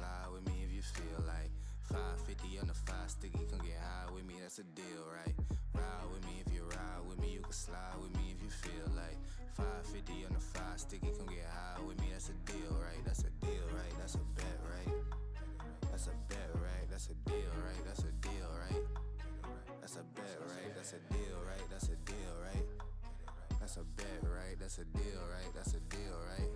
slide with me if you feel like 550 on the 5 sticky, come get high with me, that's a deal, right? Ride with me if you ride with me, you can slide with me if you feel like 550 on the 5 sticky, come get high with me, that's a deal, right? That's a deal, right? That's a bet, right? That's a bet, right? That's a deal, right? That's a deal, right? That's a bet, right? That's a deal, right? That's a deal, right? That's a bet, right? That's a deal, right? That's a deal, right?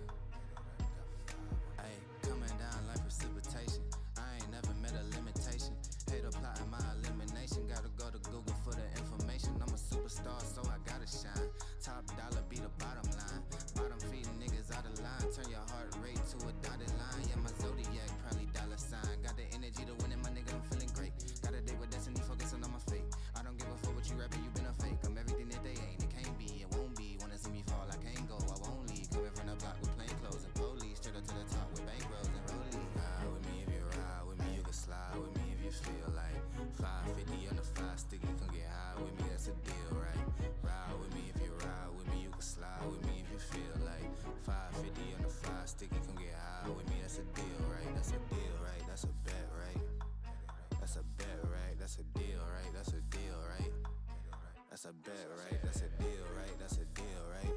Ayy, coming down like precipitation. I ain't never met a limitation. Hater plotting my elimination. Gotta go to Google for the information. I'm a superstar, so I gotta shine. Top dollar be the bottom line. Bottom feeding niggas out of line. Turn your heart rate to a dotted line. Yeah, my zodiac probably dollar sign. Got the energy to win it, my nigga, I'm feeling great. Got a day with destiny, focusing on my fate. I don't give a fuck what you rapping, you been a fake. I'm everything that they ain't, it can't be, it won't be. Wanna see me fall, I can't go, I won't leave. Coming from the block with plain clothes and police. Straight up to the top with bankrolls and rollies. Ride with me if you ride with me, you can slide with me if you feel like 550 on the 5 sticky, come get high with me, that's a deal, right? Ride with me if you ride with me, you can slide with me if you feel like 550 on the 5 sticky, come get high with me, that's a deal, right? That's a deal, right? That's a bet, right? That's a bet, right? That's a deal, right? That's a deal, right? That's a bet, right? That's a deal, right? That's a deal, right?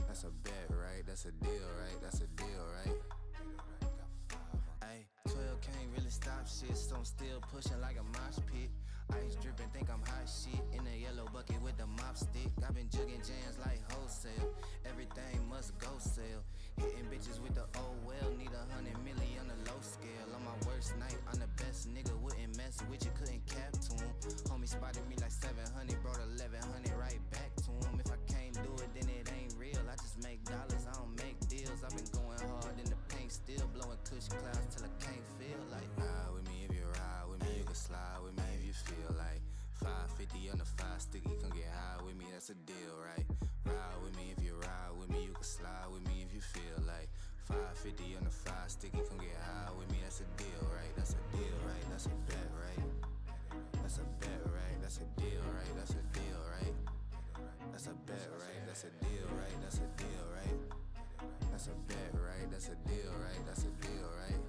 That's a bet, right? That's a deal, right? That's a deal, right? Ayy, 12 can't really stop shit, so I'm still pushing like a mosh pit. Ice dripping, think I'm hot shit. In the yellow bucket with the mop stick. I've been jugging jams like wholesale. Everything must go sell. Hitting bitches with the oh well. Need 100 million on the low scale. On my worst night, I'm the best nigga. Wouldn't mess with you, couldn't cap to him. Homie spotted me like 700, brought 1100 right back to him. If I can't do it, then it ain't real. I just make dollars, I don't make deals. I've been going hard in the paint, still blowing kush clouds till I can't feel like. Ride with me if you ride with me, you can slide with me if you feel like 550 on the 5 sticky, come get high with me, that's a deal, right? Ride with me if you ride with me, you can slide with me if you feel like 550 on the 5 sticky, come get high with me, that's a deal, right? That's a deal, right? That's a bet, right? That's a bet, right? That's a deal, right? That's a deal, right? That's a bet, right? That's a deal, right? That's a deal, right? That's a bet, right? That's a deal, right? That's a deal, right?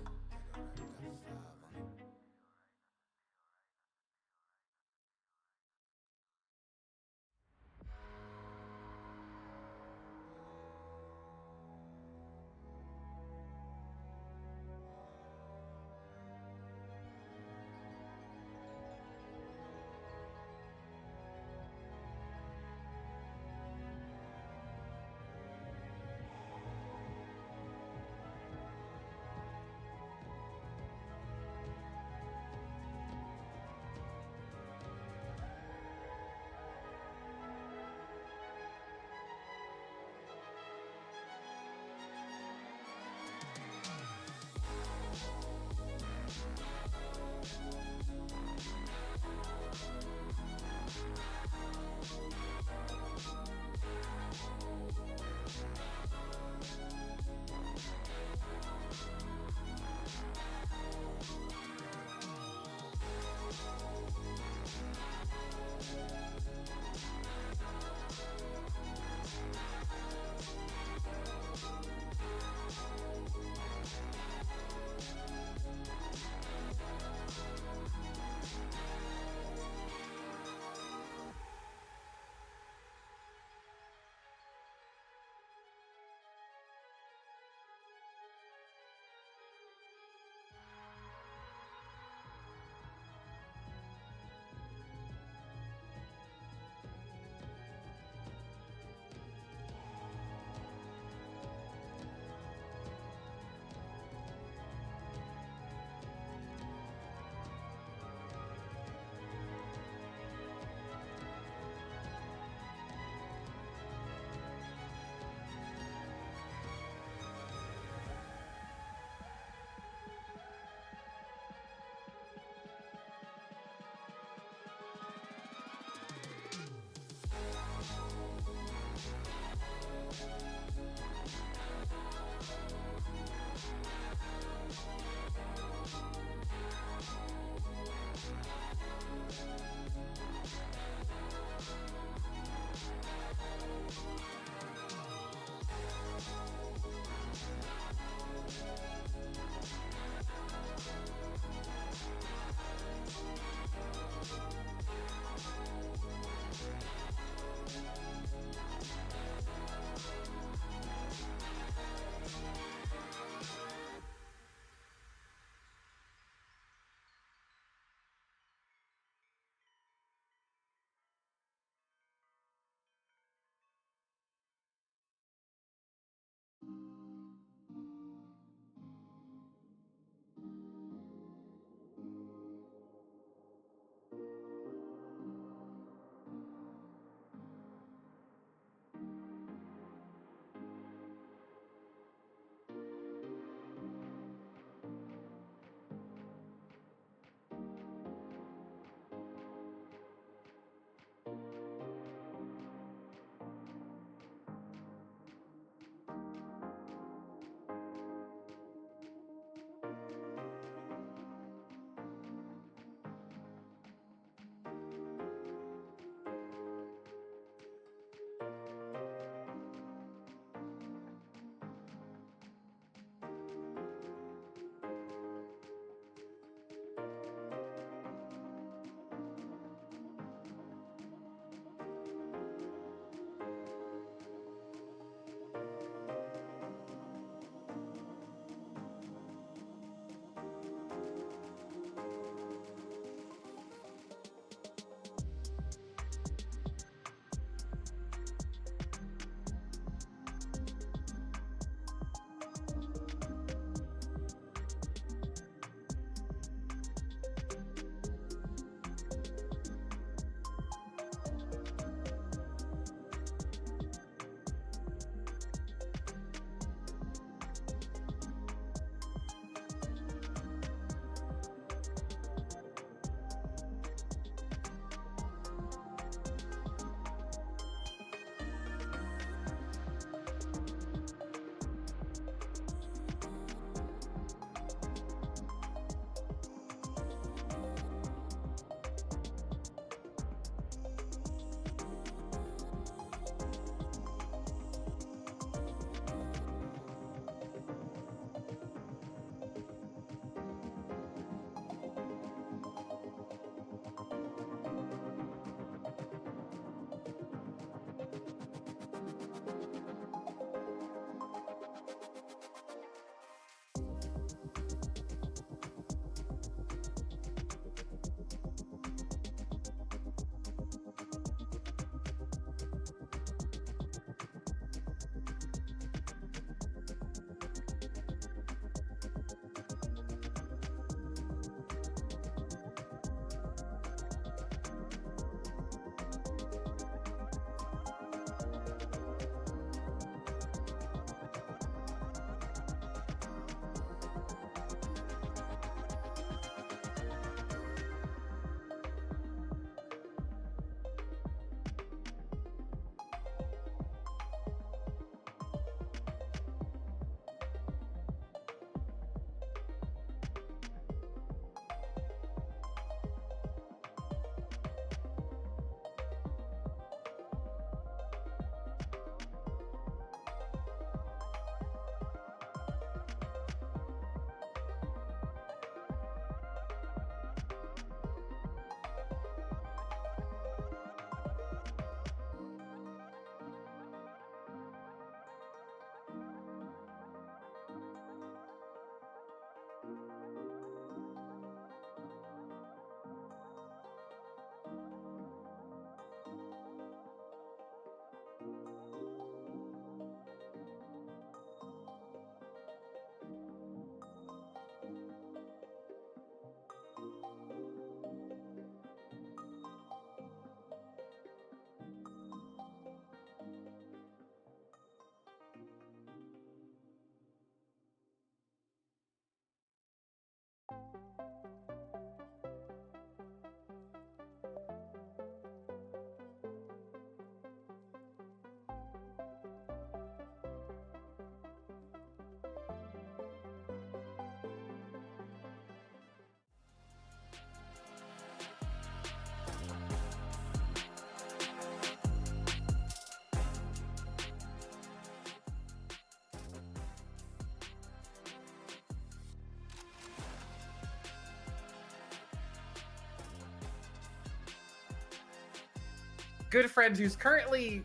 good friend who's currently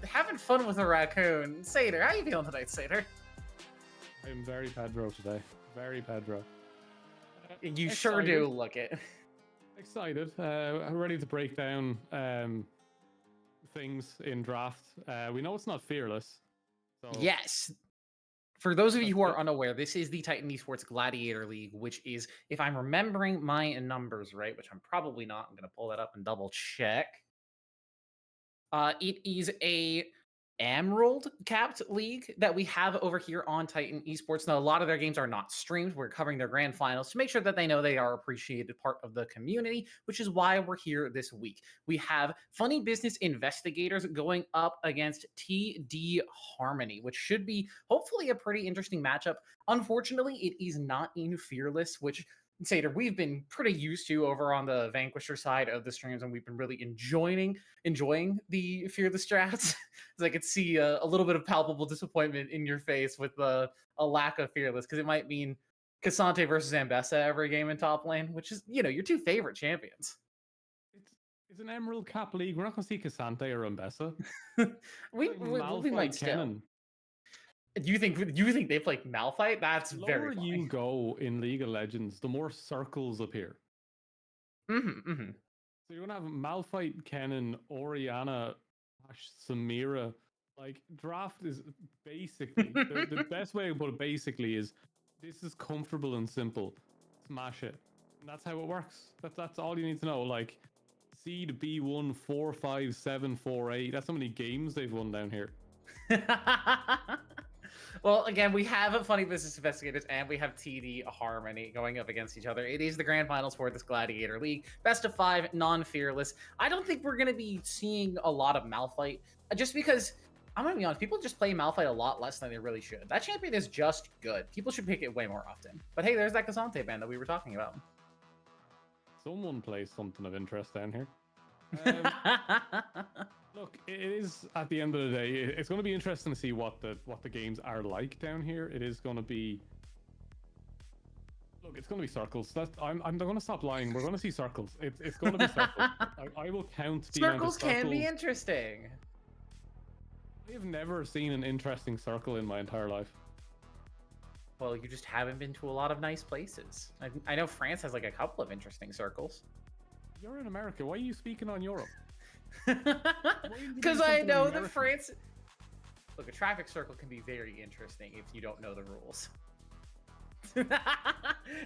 having fun with a raccoon. Satyr, how you feeling tonight, Satyr? I'm very Pedro today. Very Pedro. You sure do look it. Excited. I'm ready to break down things in draft. We know it's not fearless. So yes. For those of you who are unaware, this is the Titan Esports Gladiator League, which is, if I'm remembering my numbers right, which I'm probably not, I'm going to pull that up and double check. It is a Emerald capped league that we have over here on Titan Esports. Now, a lot of their games are not streamed. We're covering their grand finals to make sure that they know they are appreciated part of the community, which is why we're here this week. We have Funny Business Investigators going up against TD Harmony, which should be hopefully a pretty interesting matchup. Unfortunately, it is not in Fearless, which Satyr, we've been pretty used to over on the Vanquisher side of the streams, and we've been really enjoying the Fearless strats. I could see a little bit of palpable disappointment in your face with a lack of Fearless, because it might mean Cassante versus Ambessa every game in top lane, which is, your two favorite champions. It's an Emerald Cap League. We're not going to see Cassante or Ambessa. we might still. Do you think they play Malphite? That's very funny. The lower you go in League of Legends, the more circles appear. So you're gonna have Malphite, Kennen, Orianna, Samira. Like, draft is basically the best way to put it. Basically, is this is comfortable and simple. Smash it. And that's how it works. That's all you need to know. Like, seed B1 4 5 7 4 8. That's how many games they've won down here. Well, again, we have Funny Business Investigators and we have TD Harmony going up against each other. It is the grand finals for this Gladiator League. Best of 5, non-fearless. I don't think we're going to be seeing a lot of Malphite, just because, I'm going to be honest, people just play Malphite a lot less than they really should. That champion is just good. People should pick it way more often. But hey, there's that Cassante ban that we were talking about. Someone plays something of interest down here. Look, it is, at the end of the day, it's going to be interesting to see what the games are like down here. It is going to be, look, it's going to be circles. I'm going to stop lying. We're going to see circles. It's going to be circles. I will count the circles can be interesting. I have never seen an interesting circle in my entire life. Well, you just haven't been to a lot of nice places. I know France has like a couple of interesting circles. You're in America. Why are you speaking on Europe? Because I know that France... Look, a traffic circle can be very interesting if you don't know the rules.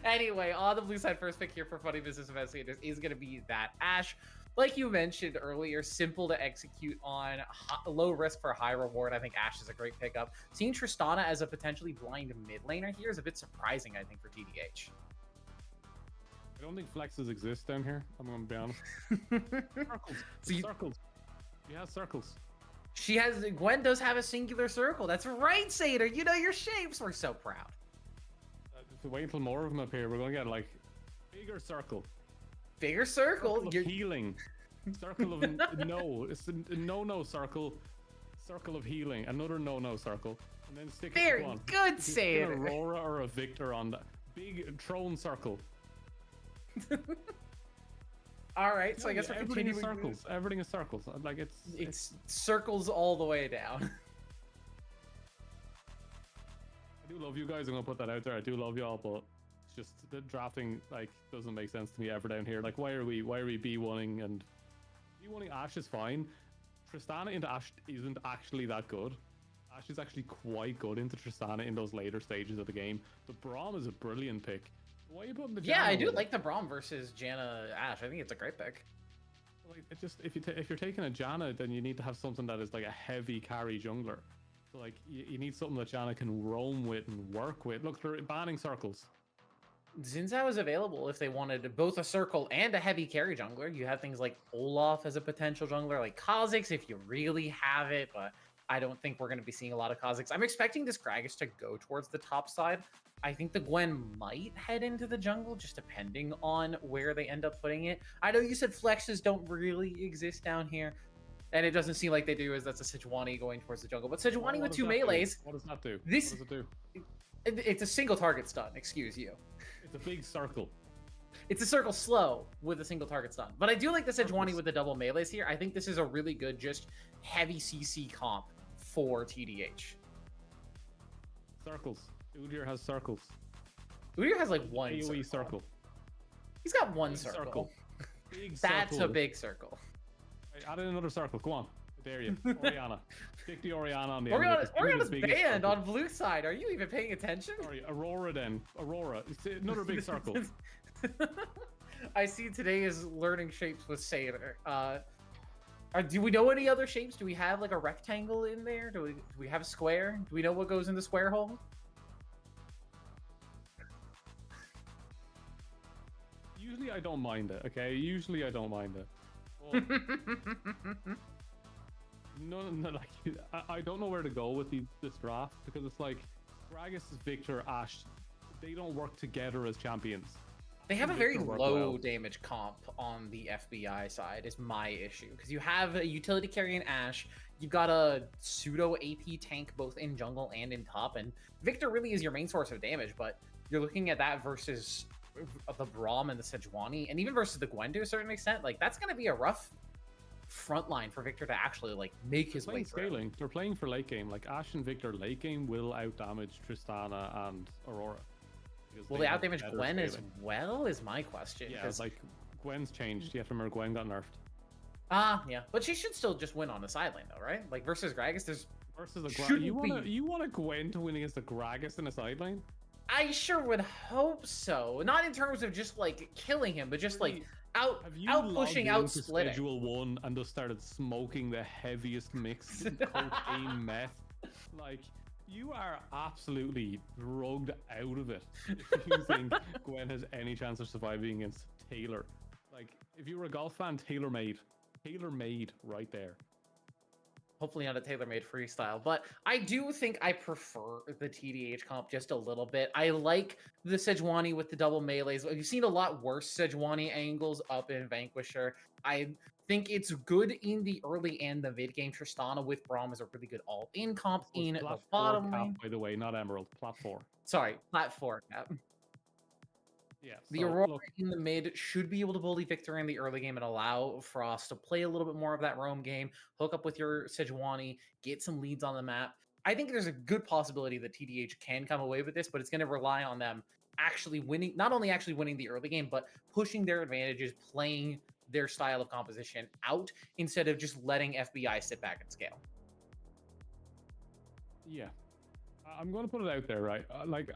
Anyway, on the blue side, first pick here for Funny Business Investigators is going to be that Ashe. Like you mentioned earlier, simple to execute on, low risk for high reward. I think Ashe is a great pickup. Seeing Tristana as a potentially blind mid laner here is a bit surprising, I think, for TDH. I don't think flexes exist down here. I'm going to be honest. Circles. Circles. She has circles. She has. Gwen does have a singular circle. That's right, Satyr. You know your shapes. We're so proud. If we wait until more of them appear, we're going to get like bigger circle. Bigger circle. Circle of healing. Circle of no. It's a no circle. Circle of healing. Another no circle. And then stick very it on. Good, Satyr. An Aurora or a Victor on that big throne circle. All right, so I guess we're continuing. Circles. Everything is circles. Like it's circles all the way down. I do love you guys. I'm gonna put that out there. I do love y'all, but it's just the drafting doesn't make sense to me ever down here. Like, why are we B1ing and B1ing Ashe is fine. Tristana into Ashe isn't actually that good. Ashe is actually quite good into Tristana in those later stages of the game. The Braum is a brilliant pick. Why are you putting the Janna I do like the Braum versus Janna Ashe. I think it's a great pick. Like, it just if you're taking a Janna, then you need to have something that is like a heavy carry jungler. So like you need something that Janna can roam with and work with. Look, they're banning circles. Xin Zhao is available if they wanted both a circle and a heavy carry jungler. You have things like Olaf as a potential jungler, like Kha'Zix if you really have it, but I don't think we're going to be seeing a lot of Kha'Zix. I'm expecting this Gragas to go towards the top side. I think the Gwen might head into the jungle, just depending on where they end up putting it. I know you said flexes don't really exist down here, and it doesn't seem like they do, as that's a Sejuani going towards the jungle. But Sejuani with two melees... What does that do? This, what does it do? It's a single target stun, excuse you. It's a big circle. It's a circle slow with a single target stun. But I do like the Sejuani Circles. with the double melees here. I think this is a really good, just heavy CC comp for TDH. Circles. Udyr has circles. Udyr has like one AoE circle. circle. He's got one Big circle. Big That's circle. a big circle. Right, add in another circle. Go on. I dare you. Oriana. Stick the Oriana on the end. Oriana's banned on blue side. Are you even paying attention? Sorry, Aurora then. Aurora. It's another big circle. I see today is learning shapes with Satyr. Do we know any other shapes? Do we have like a rectangle in there? Do we have a square? Do we know what goes in the square hole? Usually I don't mind it, okay? Usually I don't mind it. But no, like I don't know where to go with this draft because it's like Gragas, Victor, Ashe, they don't work together as champions. They have a very Victor work low well. damage comp on the FBI side is my issue. Because you have a utility carry in Ashe, you've got a pseudo AP tank both in jungle and in top, and Victor really is your main source of damage, but you're looking at that versus the Braum and the Sejuani, and even versus the Gwen to a certain extent, like that's going to be a rough front line for Victor to actually like make his way through. Scaling. They're playing for late game. Like Ashe and Victor late game will out damage Tristana and Aurora. Will they out damage Gwen as well? Is my question. Yeah, it's like Gwen's changed. You have to remember Gwen got nerfed. Yeah, but she should still just win on the sideline though, right? Like versus Gragas, there's Versus a Gragas. You want a Gwen to win against a Gragas in a sideline? I sure would hope so. Not in terms of just like killing him, but just like out pushing, out splitting. Schedule 1 and just started smoking the heaviest mix cocaine meth. Like you are absolutely drugged out of it if you think Gwen has any chance of surviving against Taylor. Like if you were a golf fan, tailor-made right there. Hopefully not a tailor-made freestyle, but I do think I prefer the TDH comp just a little bit. I like the Sejuani with the double melees. We've seen a lot worse Sejuani angles up in Vanquisher. I think it's good in the early and the mid game. Tristana with Braum is a really good all-in comp in the bottom lane. By the way, not Emerald, plat 4. Sorry, plat 4 cap. Yeah, the Aurora in the mid should be able to bully Victor in the early game and allow Frost to play a little bit more of that roam game, hook up with your Sejuani, get some leads on the map. I think there's a good possibility that TDH can come away with this, but it's going to rely on them actually winning, not only actually winning the early game, but pushing their advantages, playing their style of composition out instead of just letting FBI sit back and scale. Yeah. I'm going to put it out there, right?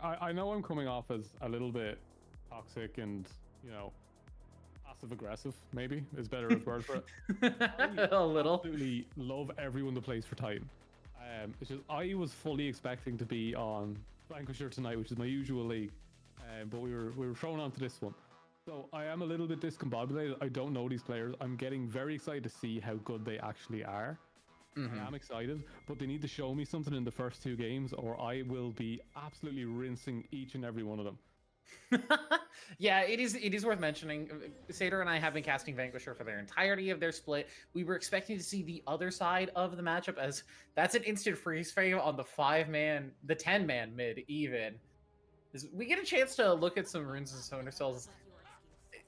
I know I'm coming off as a little bit toxic and, you know, passive aggressive, maybe is better a word for it. A little. Absolutely love everyone that plays for Titan. It's just I was fully expecting to be on Vanquisher tonight, which is my usual league, but we were thrown onto this one. So I am a little bit discombobulated. I don't know these players. I'm getting very excited to see how good they actually are. I am excited, but they need to show me something in the first 2 games, or I will be absolutely rinsing each and every one of them. Yeah, it is worth mentioning. Satyr and I have been casting Vanquisher for their entirety of their split. We were expecting to see the other side of the matchup, as that's an instant freeze frame on the 5-man, the 10-man mid even. We get a chance to look at some runes and sonar cells.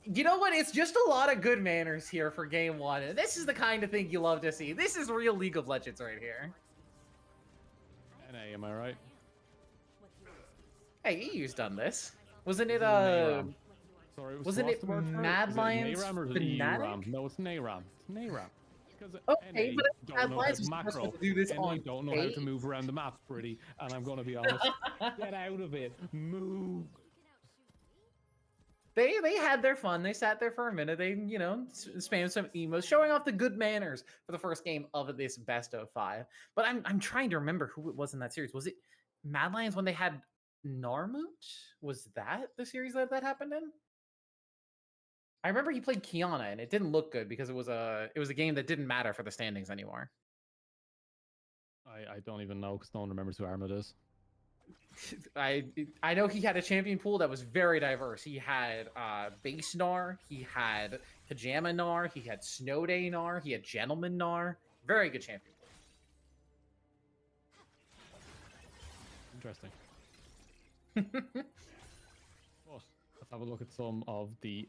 You know what? It's just a lot of good manners here for game 1, and this is the kind of thing you love to see. This is real League of Legends right here. NA, am I right? Hey, EU's done this. Wasn't it Sorry, wasn't it Mad Lions Fnatic? No, it's NARAM. It's NARAM. Because okay, NA but don't know how Lions to was macro. supposed to do this NA on don't know how to move around the map, pretty. And I'm going to be honest. Get out of it. Move. They had their fun. They sat there for a minute. They, you know, spammed some emotes, showing off the good manners for the first game of this best of 5. But I'm trying to remember who it was in that series. Was it Mad Lions when they had Narmut? Was that the series that happened in? I remember he played Kiana and it didn't look good because it was a game that didn't matter for the standings anymore. I don't even know because no one remembers who Armid is. I know he had a champion pool that was very diverse. He had base Gnar, he had Pajama Gnar, he had Snow Day Gnar, he had Gentleman Gnar. Very good champion pool. Interesting. What? Let's have a look at some of the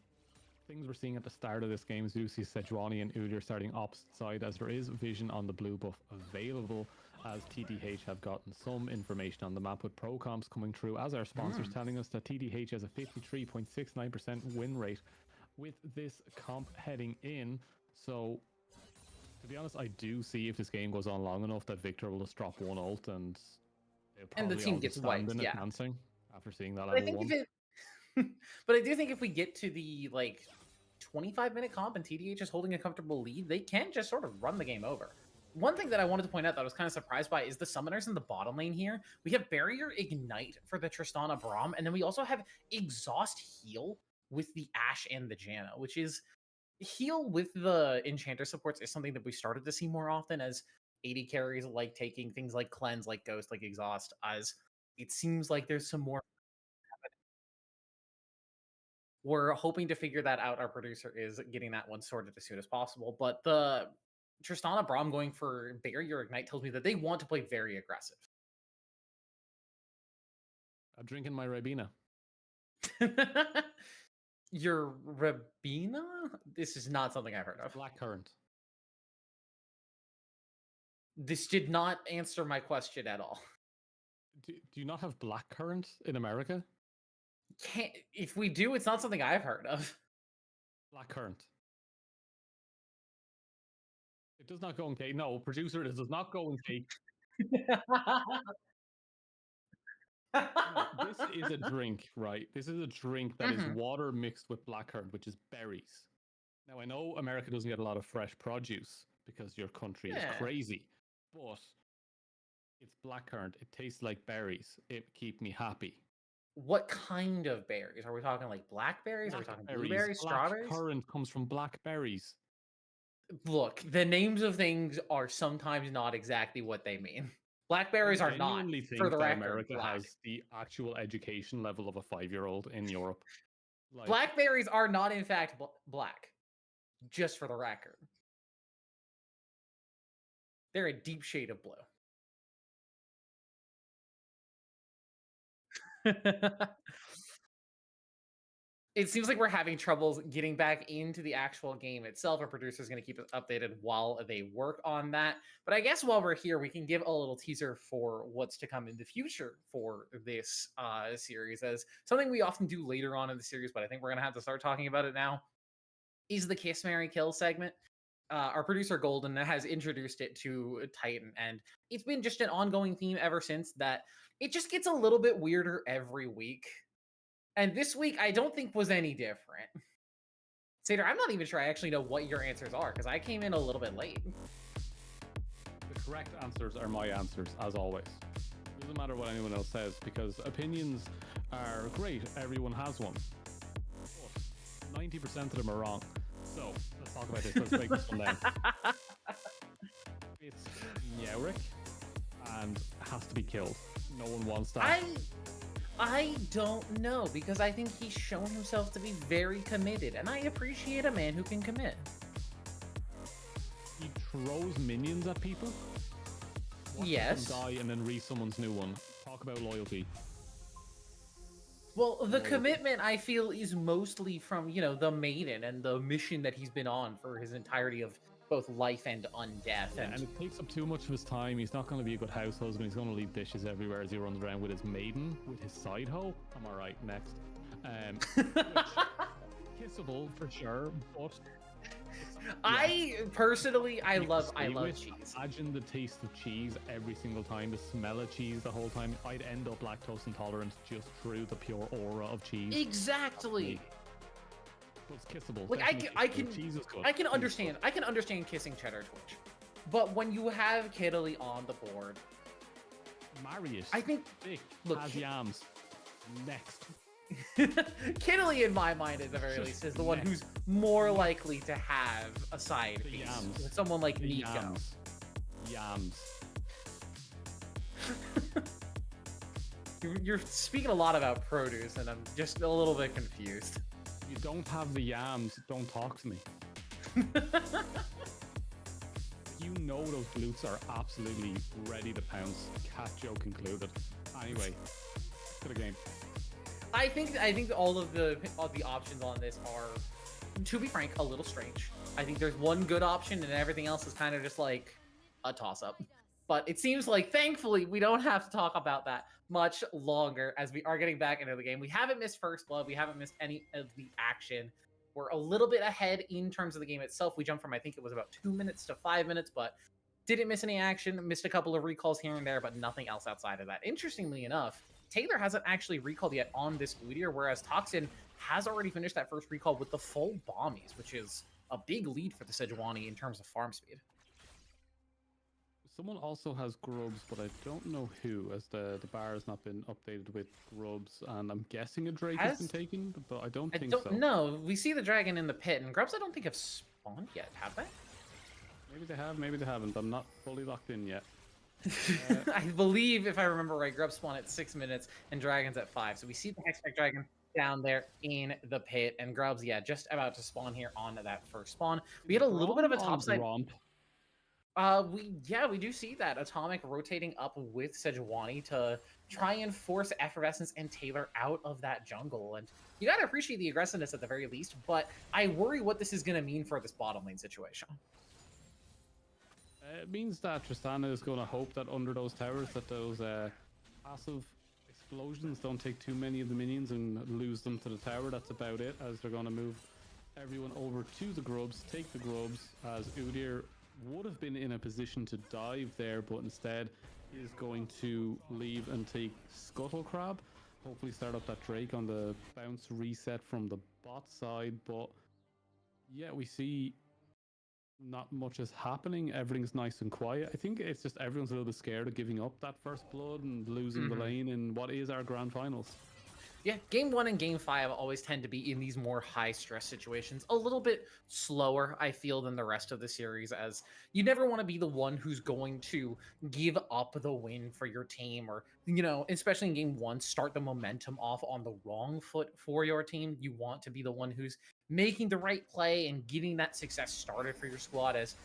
things we're seeing at the start of this game. As you see Sejuani and Udyr starting opposite side, as there is vision on the blue buff available, as TDH have gotten some information on the map with pro comps coming through as our sponsors telling us that TDH has a 53.69% win rate with this comp heading in. So to be honest, I do see if this game goes on long enough that Victor will just drop one ult and they'll probably the team all gets just stand wiped. in it Yeah. dancing after seeing that But I level think one. if it, but I do think if we get to the like 25-minute comp and TDH is holding a comfortable lead, they can just sort of run the game over. One thing that I wanted to point out that I was kind of surprised by is the summoners in the bottom lane here. We have Barrier Ignite for the Tristana Braum, and then we also have Exhaust Heal with the Ashe and the Janna, which is heal with the Enchanter supports is something that we started to see more often as AD carries like taking things like Cleanse, like Ghost, like Exhaust, as it seems like there's some more. We're hoping to figure that out. Our producer is getting that one sorted as soon as possible. But the Tristana Braum going for Barrier Ignite tells me that they want to play very aggressive. I'm drinking my Ribena. Your Rabina? This is not something I've heard of. Blackcurrant. This did not answer my question at all. Do you not have blackcurrant in America? If we do, it's not something I've heard of. Blackcurrant. It does not go in cake. No, producer, it does not go in cake. No, this is a drink, right? This is a drink that is water mixed with blackcurrant, which is berries. Now, I know America doesn't get a lot of fresh produce because your country is crazy, but it's blackcurrant. It tastes like berries. It keep me happy. What kind of berries? Are we talking like blackberries? Are we talking blueberries, strawberries? Blackcurrant comes from blackberries. Look, the names of things are sometimes not exactly what they mean. Blackberries are not, for the record, America black. has the actual education level of a 5-year-old in Europe. Like, blackberries are not, in fact, black. Just for the record. They're a deep shade of blue. It seems like we're having troubles getting back into the actual game itself. Our producer is going to keep us updated while they work on that. But I guess while we're here, we can give a little teaser for what's to come in the future for this series, as something we often do later on in the series, but I think we're going to have to start talking about it now, is the Kiss, Marry, Kill segment. Our producer Golden has introduced it to Titan, and it's been just an ongoing theme ever since that it just gets a little bit weirder every week. And this week, I don't think was any different. Sater, I'm not even sure I actually know what your answers are, because I came in a little bit late. The correct answers are my answers, as always. It doesn't matter what anyone else says, because opinions are great. Everyone has one. But 90% of them are wrong. So, let's talk about this. Let's break this one down. It's Nyaurik, and has to be killed. No one wants that. I don't know, because I think he's shown himself to be very committed, and I appreciate a man who can commit. He throws minions at people. Yes. Die and then someone's new one. Talk about loyalty. Well, the commitment, I feel, is mostly from, you know, the Maiden and the mission that he's been on for his entirety of both life and undeath. Yeah, and it takes up too much of his time. He's not going to be a good house husband. He's going to leave dishes everywhere as he runs around with his maiden, with his side hoe. I'm all right. Next. Kissable for sure, but I personally, I love cheese. Imagine the taste of cheese every single time, the smell of cheese the whole time. I'd end up lactose intolerant just through the pure aura of cheese. Exactly. It's kissable. Like I can understand kissing cheddar Twitch, but when you have Kiddly on the board, marry it. I think has yams. Next. Kiddly in my mind at the very least is the one who's more likely to have a side piece with someone like Nico. Yams. You're speaking a lot about produce, and I'm just a little bit confused. You don't have the yams, don't talk to me. You know those glutes are absolutely ready to pounce. Cat joke included. Anyway, to the game. I think all the options on this are, to be frank, a little strange. I think there's one good option and everything else is kind of just like a toss-up. But it seems like, thankfully, we don't have to talk about that much longer as we are getting back into the game. We haven't missed First Blood. We haven't missed any of the action. We're a little bit ahead in terms of the game itself. We jumped from, I think it was about 2 minutes to 5 minutes, but didn't miss any action. Missed a couple of recalls here and there, but nothing else outside of that. Interestingly enough, Taylor hasn't actually recalled yet on this Udyr, whereas Toxin has already finished that first recall with the full bombies, which is a big lead for the Sejuani in terms of farm speed. Someone also has grubs, but I don't know who, as the bar has not been updated with grubs, and I'm guessing a Drake has been taken, but I don't think so. No, we see the dragon in the pit, and grubs I don't think have spawned yet, have they? Maybe they have, maybe they haven't. I'm not fully locked in yet. I believe, if I remember right, grubs spawn at 6 minutes and dragons at 5. So we see the Hextech dragon down there in the pit, and grubs, yeah, just about to spawn here on that first spawn. We had a little bit of a topside. We do see that Atomic rotating up with Sejuani to try and force Effervescence and Taylor out of that jungle. And you gotta appreciate the aggressiveness at the very least, but I worry what this is gonna mean for this bottom lane situation. It means that Tristana is going to hope that under those towers that those passive explosions don't take too many of the minions and lose them to the tower. That's about it, as they're going to move everyone over to the grubs, take the grubs, as Udyr would have been in a position to dive there, but instead is going to leave and take Scuttle Crab. Hopefully start up that Drake on the bounce reset from the bot side, but yeah, we see not much is happening. Everything's nice and quiet. I think it's just everyone's a little bit scared of giving up that first blood and losing the lane in what is our grand finals. Yeah, game 1 and game 5 always tend to be in these more high stress situations, a little bit slower, I feel, than the rest of the series, as you never want to be the one who's going to give up the win for your team, or, you know, especially in game 1, start the momentum off on the wrong foot for your team. You want to be the one who's making the right play and getting that success started for your squad, as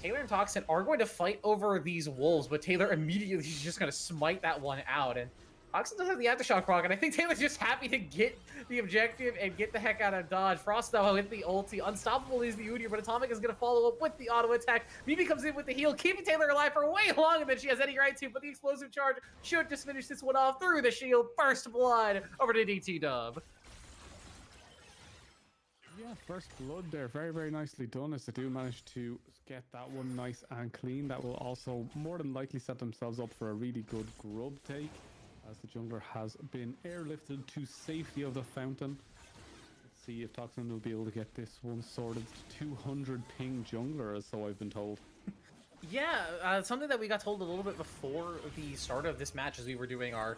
Taylor and Toxin are going to fight over these wolves, but Taylor immediately is just going to smite that one out, and Toxin does have the aftershock proc, and I think Taylor's just happy to get the objective and get the heck out of dodge. Frost, though, with the ulti. Unstoppable is the Udyr, but Atomic is going to follow up with the auto attack. Mimi comes in with the heal, keeping Taylor alive for way longer than she has any right to, but the explosive charge should just finish this one off through the shield. First blood over to DT Dub. Yeah, first blood there. Very, very nicely done, as they do manage to get that one nice and clean. That will also more than likely set themselves up for a really good grub take, as the jungler has been airlifted to safety of the fountain. Let's see if Toxin will be able to get this one sorted. 200 ping jungler, so I've been told. Yeah, something that we got told a little bit before the start of this match as we were doing our,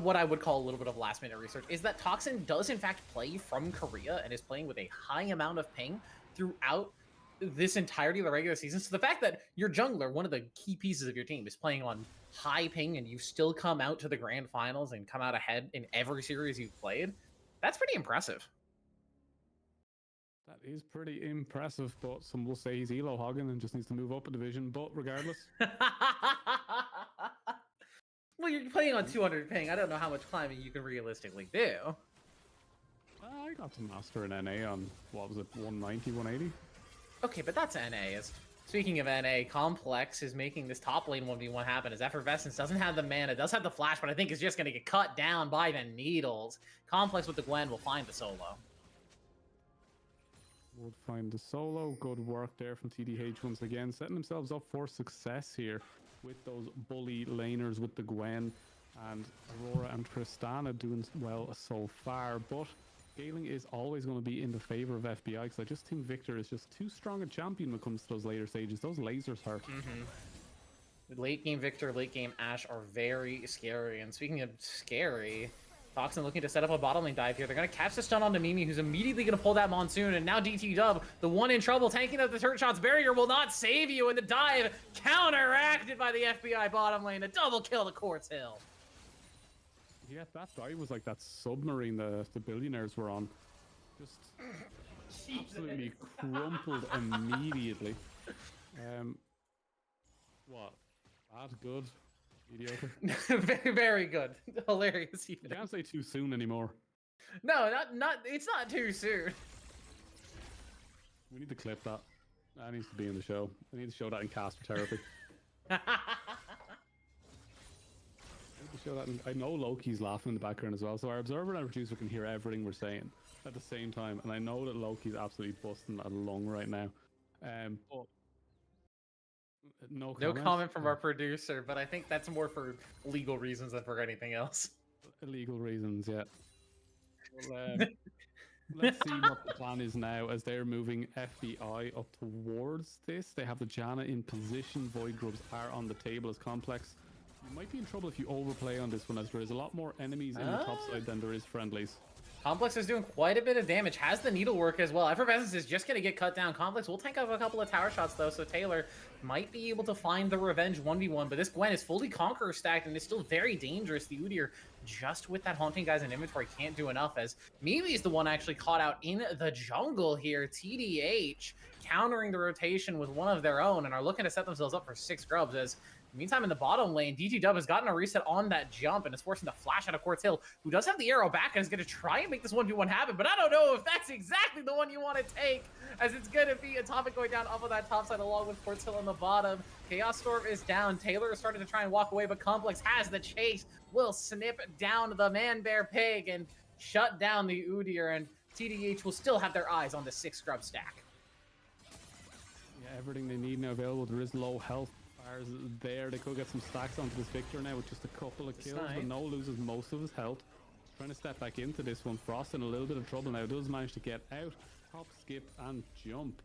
what I would call a little bit of last minute research, is that Toxin does in fact play from Korea and is playing with a high amount of ping throughout this entirety of the regular season. So the fact that your jungler, one of the key pieces of your team, is playing on high ping and you still come out to the grand finals and come out ahead in every series you've played, that's pretty impressive. That is pretty impressive, but some will say he's elo hogging and just needs to move up a division, but regardless. Well, you're playing on 200 ping. I don't know how much climbing you can realistically do. I got to master an NA on, what was it, 190, 180? Okay, but that's NA. Speaking of NA, Complex is making this top lane 1v1 happen, as Effervescence doesn't have the mana, does have the flash, but I think is just going to get cut down by the needles. Complex with the Gwen will find the solo. Would find the solo. Good work there from TDH once again, setting themselves up for success here with those bully laners with the Gwen, and Aurora and Tristana doing well so far, but scaling is always going to be in the favor of FBI, because I just think Victor is just too strong a champion when it comes to those later stages. Those lasers hurt. Late game Victor, late game Ashe are very scary, and speaking of scary, Toxin looking to set up a bottom lane dive here. They're going to catch the stun onto Mimi, who's immediately going to pull that Monsoon, and now DT Dub, the one in trouble, tanking up the turret shots barrier, will not save you, and the dive counteracted by the FBI bottom lane. A double kill to Quartz Hill. Yeah, that dive was like that submarine the billionaires were on. Just absolutely crumpled immediately. What? Bad? Good? Mediocre? Very, very good. Hilarious. You can't say too soon anymore. No, not. It's not too soon. We need to clip that. That needs to be in the show. I need to show that in caster therapy. Show that I know Loki's laughing in the background as well, so our observer and our producer can hear everything we're saying at the same time, and I know that Loki's absolutely busting a lung right now. But no comment from our producer, but I think that's more for legal reasons than for anything else. Illegal reasons, yeah. Well, let's see what the plan is now as they're moving FBI up towards this. They have the Janna in position. Void Grubs are on the table as Complex. You might be in trouble if you overplay on this one, as there is a lot more enemies in the top side than there is friendlies. Complex is doing quite a bit of damage, has the needlework as well. Effervescence is just going to get cut down. Complex will tank up a couple of tower shots, though, so Taylor might be able to find the revenge 1v1, but this Gwen is fully Conqueror stacked and is still very dangerous. The Udyr, just with that Haunting Guys in inventory, can't do enough, as Mimi is the one actually caught out in the jungle here. TDH countering the rotation with one of their own and are looking to set themselves up for 6 grubs, as meantime, in the bottom lane, DT Dub has gotten a reset on that jump and is forcing the flash out of Quartz Hill, who does have the arrow back and is going to try and make this 1v1 happen, but I don't know if that's exactly the one you want to take, as it's going to be Atomic going down off of that top side along with Quartz Hill on the bottom. Chaos Storm is down. Taylor is starting to try and walk away, but Complex has the chase, will snip down the Man-Bear Pig and shut down the Udyr, and TDH will still have their eyes on the 6 scrub stack. Yeah, everything they need now available. There is low health bars there. They could get some stacks onto this Victor now with just a couple of kills, but No loses most of his health. Trying to step back into this one. Frost in a little bit of trouble now. Does manage to get out. Hop, skip, and jump.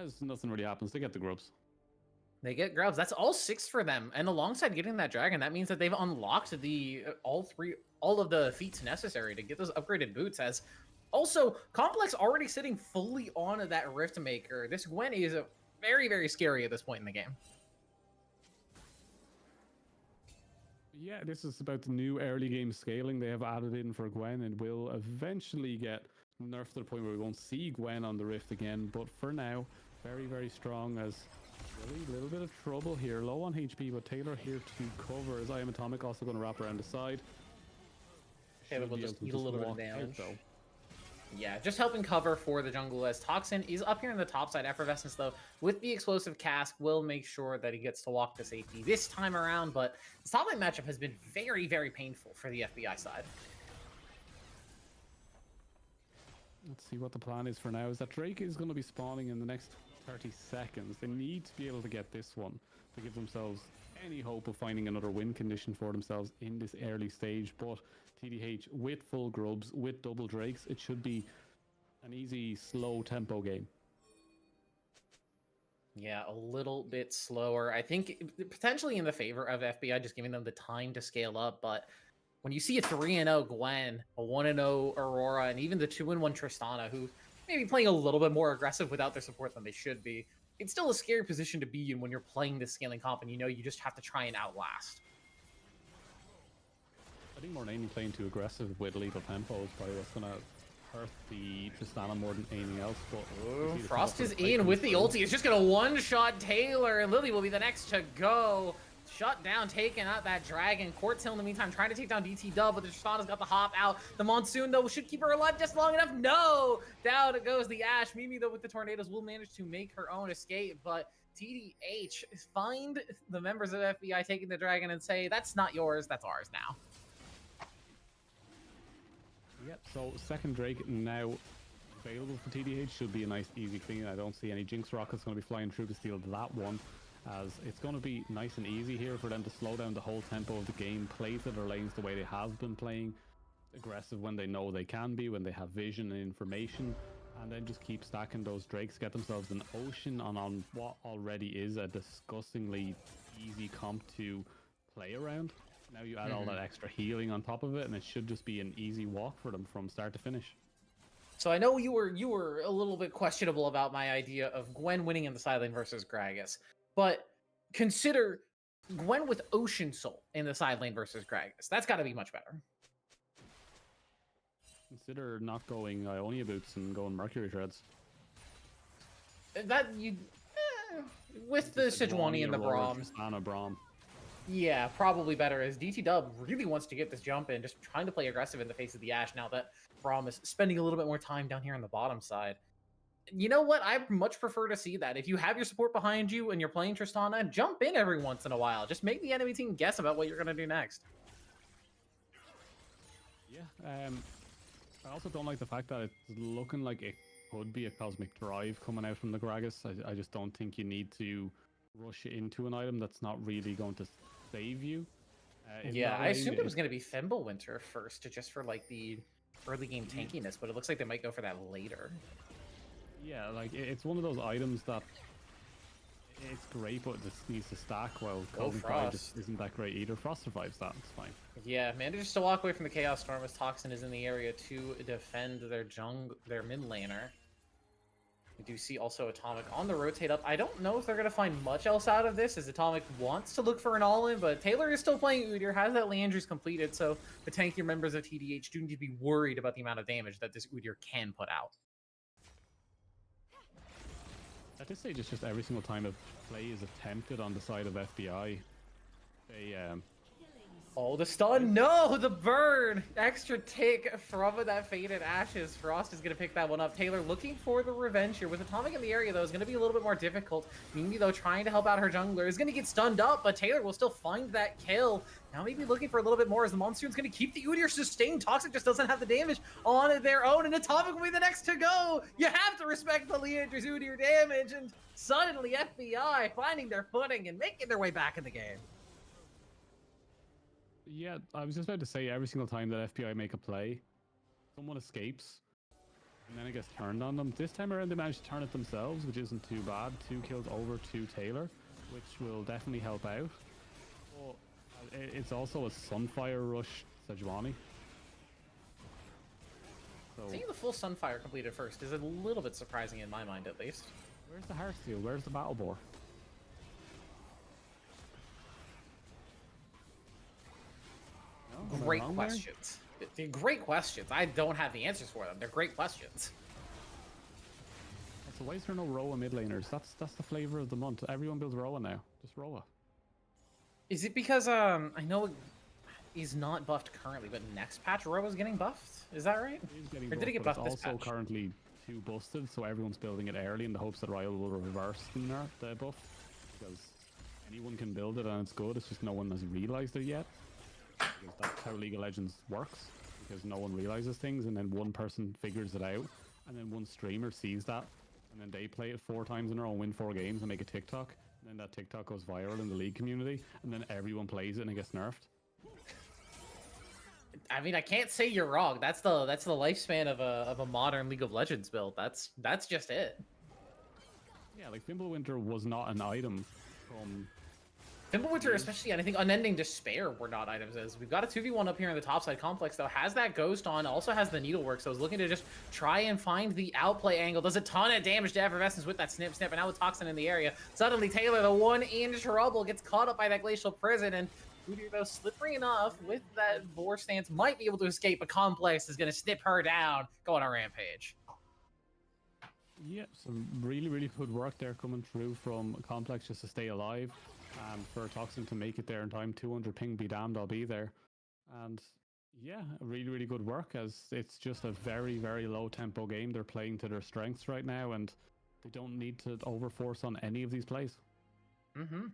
As nothing really happens. They get the grubs. They get grubs. That's all 6 for them. And alongside getting that dragon, that means that they've unlocked the all of the feats necessary to get those upgraded boots. As also, Complex already sitting fully on that Rift Maker. This Gwen is very, very scary at this point in the game. Yeah, this is about the new early game scaling they have added in for Gwen, and will eventually get nerfed to the point where we won't see Gwen on the Rift again. But for now, very, very strong, as really a little bit of trouble here. Low on HP, but Taylor here to cover, as I Am Atomic also going to wrap around the side. Taylor will just eat a little bit of damage. Yeah, just helping cover for the jungle, as Toxin is up here in the top side. Effervescence, though, with the explosive cask, will make sure that he gets to walk to safety this time around, but the top lane matchup has been very, very painful for the FBI side. Let's see what the plan is for now. Is that Drake is going to be spawning in the next 30 seconds. They need to be able to get this one to give themselves any hope of finding another win condition for themselves in this early stage, but TDH with full grubs, with double drakes, it should be an easy, slow tempo game. Yeah, a little bit slower. I think potentially in the favor of FBI, just giving them the time to scale up. But when you see a 3-0 Gwen, a 1-0 Aurora, and even the 2-1 Tristana, who may be playing a little bit more aggressive without their support than they should be, it's still a scary position to be in when you're playing this scaling comp and you know you just have to try and outlast. I think more than anything, playing too aggressive with lethal tempo is probably what's going to hurt the Tristana more than anything else. But Frost is in with the ulti. It's just going to one-shot Taylor, and Lily will be the next to go. Shut down, taking out that dragon. Quartz Hill in the meantime trying to take down DT Dub, but the Tristana's got the hop out. The Monsoon, though, should keep her alive just long enough. No! Down goes the Ash. Mimi, though, with the tornadoes, will manage to make her own escape, but TDH find the members of FBI taking the dragon and say, that's not yours, that's ours now. Yep, so second Drake now available for TDH should be a nice easy clean. I don't see any Jinx rockets going to be flying through to steal that one, as it's going to be nice and easy here for them to slow down the whole tempo of the game, play to their lanes the way they have been playing, aggressive when they know they can be, when they have vision and information, and then just keep stacking those Drakes, get themselves an ocean on what already is a disgustingly easy comp to play around. Now you add all that extra healing on top of it, and it should just be an easy walk for them from start to finish. So I know you were a little bit questionable about my idea of Gwen winning in the side lane versus Gragas, but consider Gwen with Ocean Soul in the side lane versus Gragas. That's got to be much better. Consider not going Ionia boots and going Mercury shreds. That you with the Sejuani and the Braum. Tristana Braum. Yeah, probably better, as DT Dub really wants to get this jump in, just trying to play aggressive in the face of the Ashe now that Braum is spending a little bit more time down here on the bottom side. You know what? I much prefer to see that. If you have your support behind you and you're playing Tristana, jump in every once in a while. Just make the enemy team guess about what you're going to do next. Yeah, I also don't like the fact that it's looking like it could be a Cosmic Drive coming out from the Gragas. I just don't think you need to rush into an item that's not really going to save you. Yeah, I assumed it was going to be Thimblewinter first, just for like the early game tankiness, but it looks like they might go for that later. Yeah, like it's one of those items that it's great, but it needs to stack. Well, Cosmic Drive just isn't that great either. Frost survives that; it's fine. Yeah, manages to walk away from the Chaos Storm as Toxin is in the area to defend their mid laner. We do see also Atomic on the rotate up. I don't know if they're going to find much else out of this, as Atomic wants to look for an all-in, but Taylor is still playing Udyr, has that Leandry's completed, so the tankier members of TDH do need to be worried about the amount of damage that this Udyr can put out. At this stage, it's just every single time a play is attempted on the side of FBI, they Oh, the stun! No, the burn! Extra tick from that Faded Ashes. Frost is going to pick that one up. Taylor looking for the revenge here. With Atomic in the area, though, is going to be a little bit more difficult. Mimi, though, trying to help out her jungler, is going to get stunned up, but Taylor will still find that kill. Now maybe looking for a little bit more, as the Monsoon's going to keep the Udyr sustained. Toxic just doesn't have the damage on their own, and Atomic will be the next to go! You have to respect the Leandry's Udyr damage, and suddenly FBI finding their footing and making their way back in the game. Yeah, I was just about to say, every single time that FBI make a play, someone escapes, and then it gets turned on them. This time around, they managed to turn it themselves, which isn't too bad. 2 kills over to Taylor, which will definitely help out. But it's also a Sunfire rush Sejuani. So, seeing the full Sunfire completed first is a little bit surprising in my mind, at least. Where's the Heartsteel? Where's the Battle Boar? Great questions. Great questions. I don't have the answers for them. They're great questions. So why is there no Roa mid laners? That's the flavor of the month. Everyone builds Roa now. Just Roa. Is it because I know he's not buffed currently, but next patch Roa's getting buffed? Is that right? He's getting or buffed, did he get but buffed it's this also patch? currently too busted, so everyone's building it early in the hopes that Riot will reverse the buff, because anyone can build it and it's good. It's just no one has realized it yet. Because that's how League of Legends works, because no one realizes things, and then one person figures it out, and then one streamer sees that, and then they play it 4 times in a row and win 4 games and make a TikTok, and then that TikTok goes viral in the League community, and then everyone plays it and it gets nerfed. I mean, I can't say you're wrong. That's the lifespan of a modern League of Legends build. That's just it. Yeah, like Thimblewinter was not an item from Thimblewinter, especially, and I think Unending Despair were not items. As we've got a 2v1 up here in the topside complex, though, has that Ghost on, also has the Needlework, so is looking to just try and find the outplay angle. Does a ton of damage to Effervescence with that snip, and now with Toxin in the area. Suddenly, Taylor, the one in trouble, gets caught up by that Glacial Prison, and Udyr, though, slippery enough with that Boar stance, might be able to escape, but Complex is going to snip her down, go on a rampage. Yeah, some really good work there coming through from Complex just to stay alive. And for Toxin to make it there in time, 200 ping, be damned, I'll be there. And yeah, really good work, as it's just a very low tempo game. They're playing to their strengths right now, and they don't need to overforce on any of these plays. And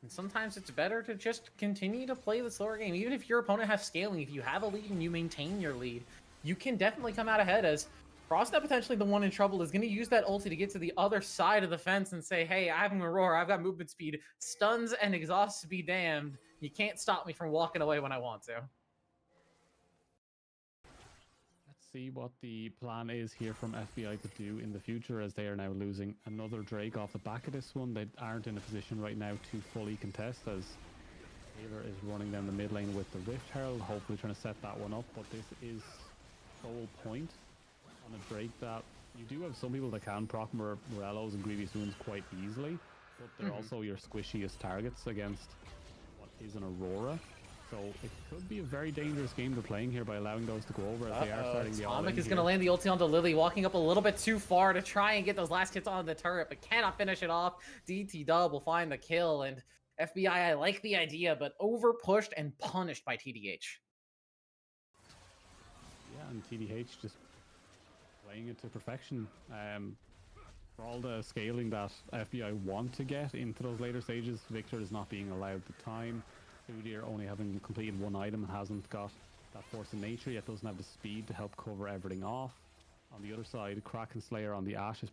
sometimes it's better to just continue to play the slower game. Even if your opponent has scaling, if you have a lead and you maintain your lead, you can definitely come out ahead, as Frostnet, potentially the one in trouble, is going to use that ulti to get to the other side of the fence and say, hey, I'm Aurora, I've got movement speed, stuns and exhausts be damned. You can't stop me from walking away when I want to. Let's see what the plan is here from FBI to do in the future, as they are now losing another Drake off the back of this one. They aren't in a position right now to fully contest, as Taylor is running down the mid lane with the Rift Herald, hopefully trying to set that one up. But this is sole point on a Drake that you do have some people that can proc Morellos and Grievous Wounds quite easily, but they're also your squishiest targets against what is an Aurora. So it could be a very dangerous game they're playing here by allowing those to go over, as they are starting the all-in. Atomic is going to land the ulti onto Lily, walking up a little bit too far to try and get those last hits on the turret, but cannot finish it off. DT Dub will find the kill, and FBI, I like the idea, but over pushed and punished by TDH. Yeah, and TDH just playing it to perfection. For all the scaling that FBI want to get into those later stages, Victor is not being allowed the time. Udyr only having completed one item and hasn't got that force of nature yet, doesn't have the speed to help cover everything off. On the other side, Kraken Slayer on the Ashe is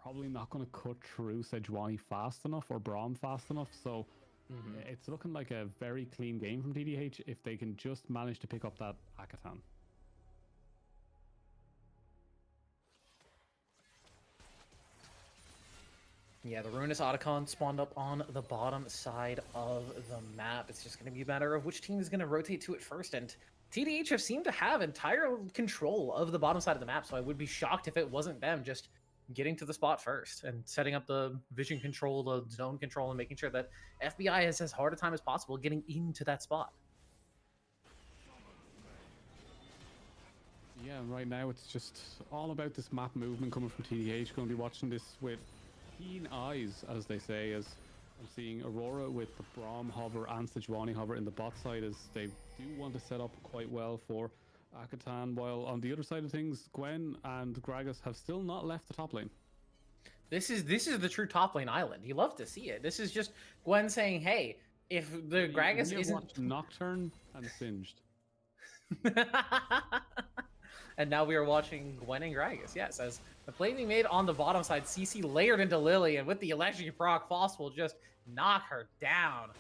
probably not going to cut through Sejuani fast enough or Braum fast enough, so it's looking like a very clean game from TDH if they can just manage to pick up that Akatan. Yeah, the Ruinous Otacon spawned up on the bottom side of the map. It's just going to be a matter of which team is going to rotate to it first, and TDH have seemed to have entire control of the bottom side of the map, so I would be shocked if it wasn't them just getting to the spot first and setting up the vision control, the zone control, and making sure that FBI has as hard a time as possible getting into that spot. Yeah, right now it's just all about this map movement coming from TDH. Going to be watching this with keen eyes, as they say, as I'm seeing Aurora with the Braum hover and Sejuani hover in the bot side, as they do want to set up quite well for Akatan, while on the other side of things, Gwen and Gragas have still not left the top lane. This is the true top lane island. You love to see it. This is just Gwen saying, hey, if the Gragas isn't... Nocturne and Singed. And now we are watching Gwen and Gragas. Yes, as the play being made on the bottom side, CC layered into Lily, and with the electric proc, Foss will just knock her down.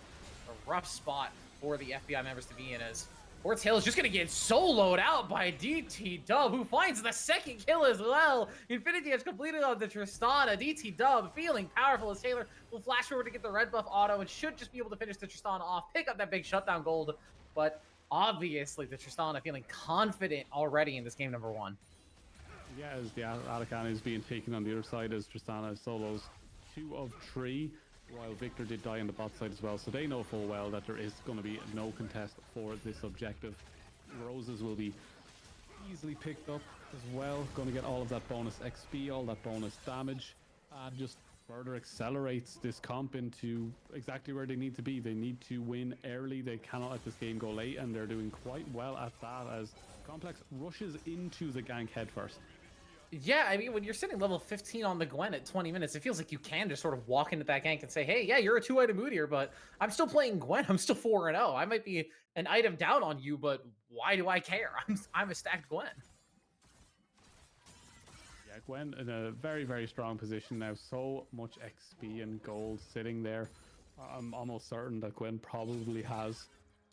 A rough spot for the FBI members to be in, as Fort Hill is just going to get soloed out by DT Dub, who finds the second kill as well. Infinity has completed on the Tristana. DT Dub feeling powerful as Taylor will flash forward to get the red buff auto and should just be able to finish the Tristana off, pick up that big shutdown gold, but obviously the Tristana feeling confident already in this game number one. Yeah, as the Atacana is being taken on the other side as Tristana solos 2 of 3, while Victor did die on the bot side as well, so they know full well that there is going to be no contest for this objective. Roses will be easily picked up as well, going to get all of that bonus XP, all that bonus damage, and just further accelerates this comp into exactly where they need to be. They need to win early. They cannot let this game go late, and they're doing quite well at that as Complex rushes into the gank head first. Yeah, I mean, when you're sitting level 15 on the Gwen at 20 minutes, it feels like you can just sort of walk into that gank and say, hey, yeah, you're a 2-item Udyr, but I'm still playing Gwen. I'm still 4-0. I might be an item down on you, but why do I care? I'm a stacked Gwen. Yeah, Gwen in a very, very strong position now. So much XP and gold sitting there. I'm almost certain that Gwen probably has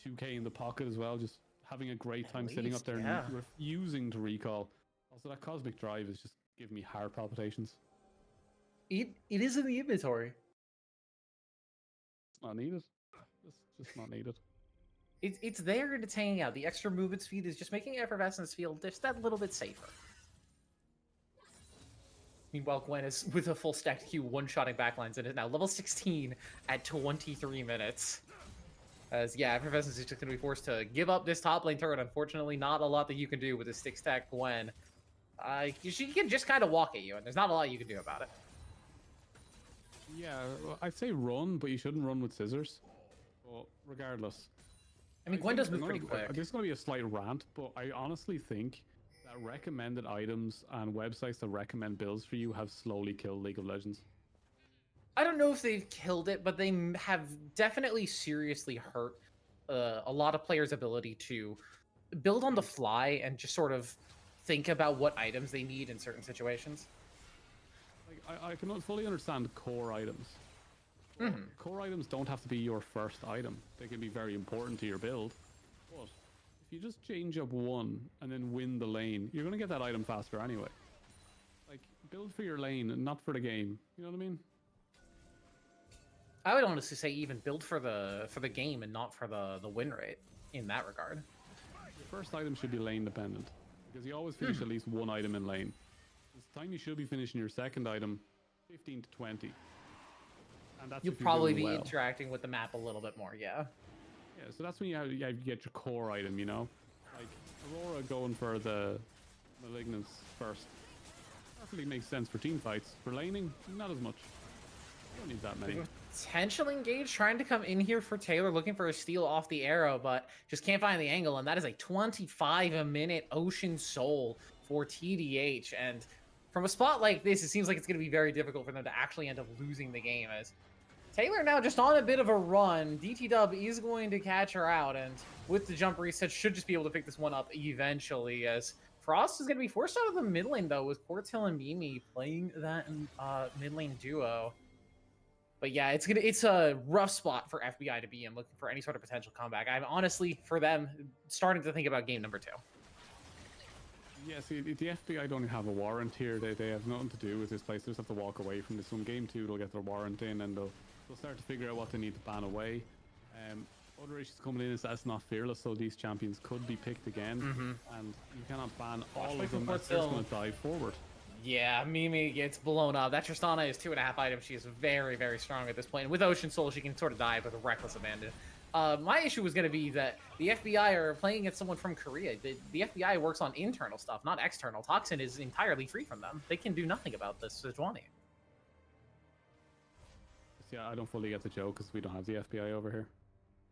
2k in the pocket as well, just having a great time sitting up there and refusing to recall. Also, that Cosmic Drive is just giving me heart palpitations. It is in the inventory. It's not needed. It's just not needed. It's there and it's hanging out. The extra movement speed is just making Effervescence feel just that little bit safer. Meanwhile, Gwen is with a full stacked Q one-shotting backlines and is now level 16 at 23 minutes. As, yeah, Effervescence is just going to be forced to give up this top lane turret. Unfortunately, not a lot that you can do with a 6-stack Gwen. She can just kind of walk at you, and there's not a lot you can do about it. Yeah, I'd say run, but you shouldn't run with scissors. But regardless. I mean, Gwen does move pretty quick. This is going to be a slight rant, but I honestly think that recommended items and websites that recommend builds for you have slowly killed League of Legends. I don't know if they've killed it, but they have definitely seriously hurt a lot of players' ability to build on the fly and just sort of think about what items they need in certain situations. Like, I can fully understand core items. Core items don't have to be your first item. They can be very important to your build. But if you just change up one and then win the lane, you're going to get that item faster anyway. Like, build for your lane and not for the game. You know what I mean? I would honestly say even build for the game and not for the win rate in that regard. Your first item should be lane dependent, because you always finish at least one item in lane. It's time you should be finishing your second item 15 to 20. And that's You'll probably be interacting with the map a little bit more, yeah. Yeah, so that's when you get your core item, you know? Like, Aurora going for the Malignance first. Perfectly makes sense for team fights. For laning, not as much. You don't need that many. potentially engaged, trying to come in here for Taylor, looking for a steal off the arrow, but just can't find the angle. And that is a 25-minute Ocean Soul for TDH. And from a spot like this, it seems like it's going to be very difficult for them to actually end up losing the game, as Taylor now just on a bit of a run. DT Dub is going to catch her out, and with the jump reset, should just be able to pick this one up eventually, as Frost is going to be forced out of the mid lane, though, with Quartz Hill and Mimi playing that mid lane duo. But yeah, it's a rough spot for FBI to be in, looking for any sort of potential comeback. I'm honestly, for them, starting to think about game number 2. Yeah, see, the FBI don't have a warrant here. They have nothing to do with this place. They just have to walk away from this one. Game 2, they'll get their warrant in, and they'll start to figure out what they need to ban away. Other issues coming in is that's not fearless, so these champions could be picked again, and you cannot ban all of them. They're just going to dive forward. Yeah, Mimi gets blown up. That Tristana is 2.5 items. She is very, very strong at this point. And with Ocean Soul, she can sort of dive with a reckless abandon. My issue was going to be that the FBI are playing against someone from Korea. The FBI works on internal stuff, not external. Toxin is entirely free from them. They can do nothing about this Sejuani. Yeah, I don't fully get the joke because we don't have the FBI over here.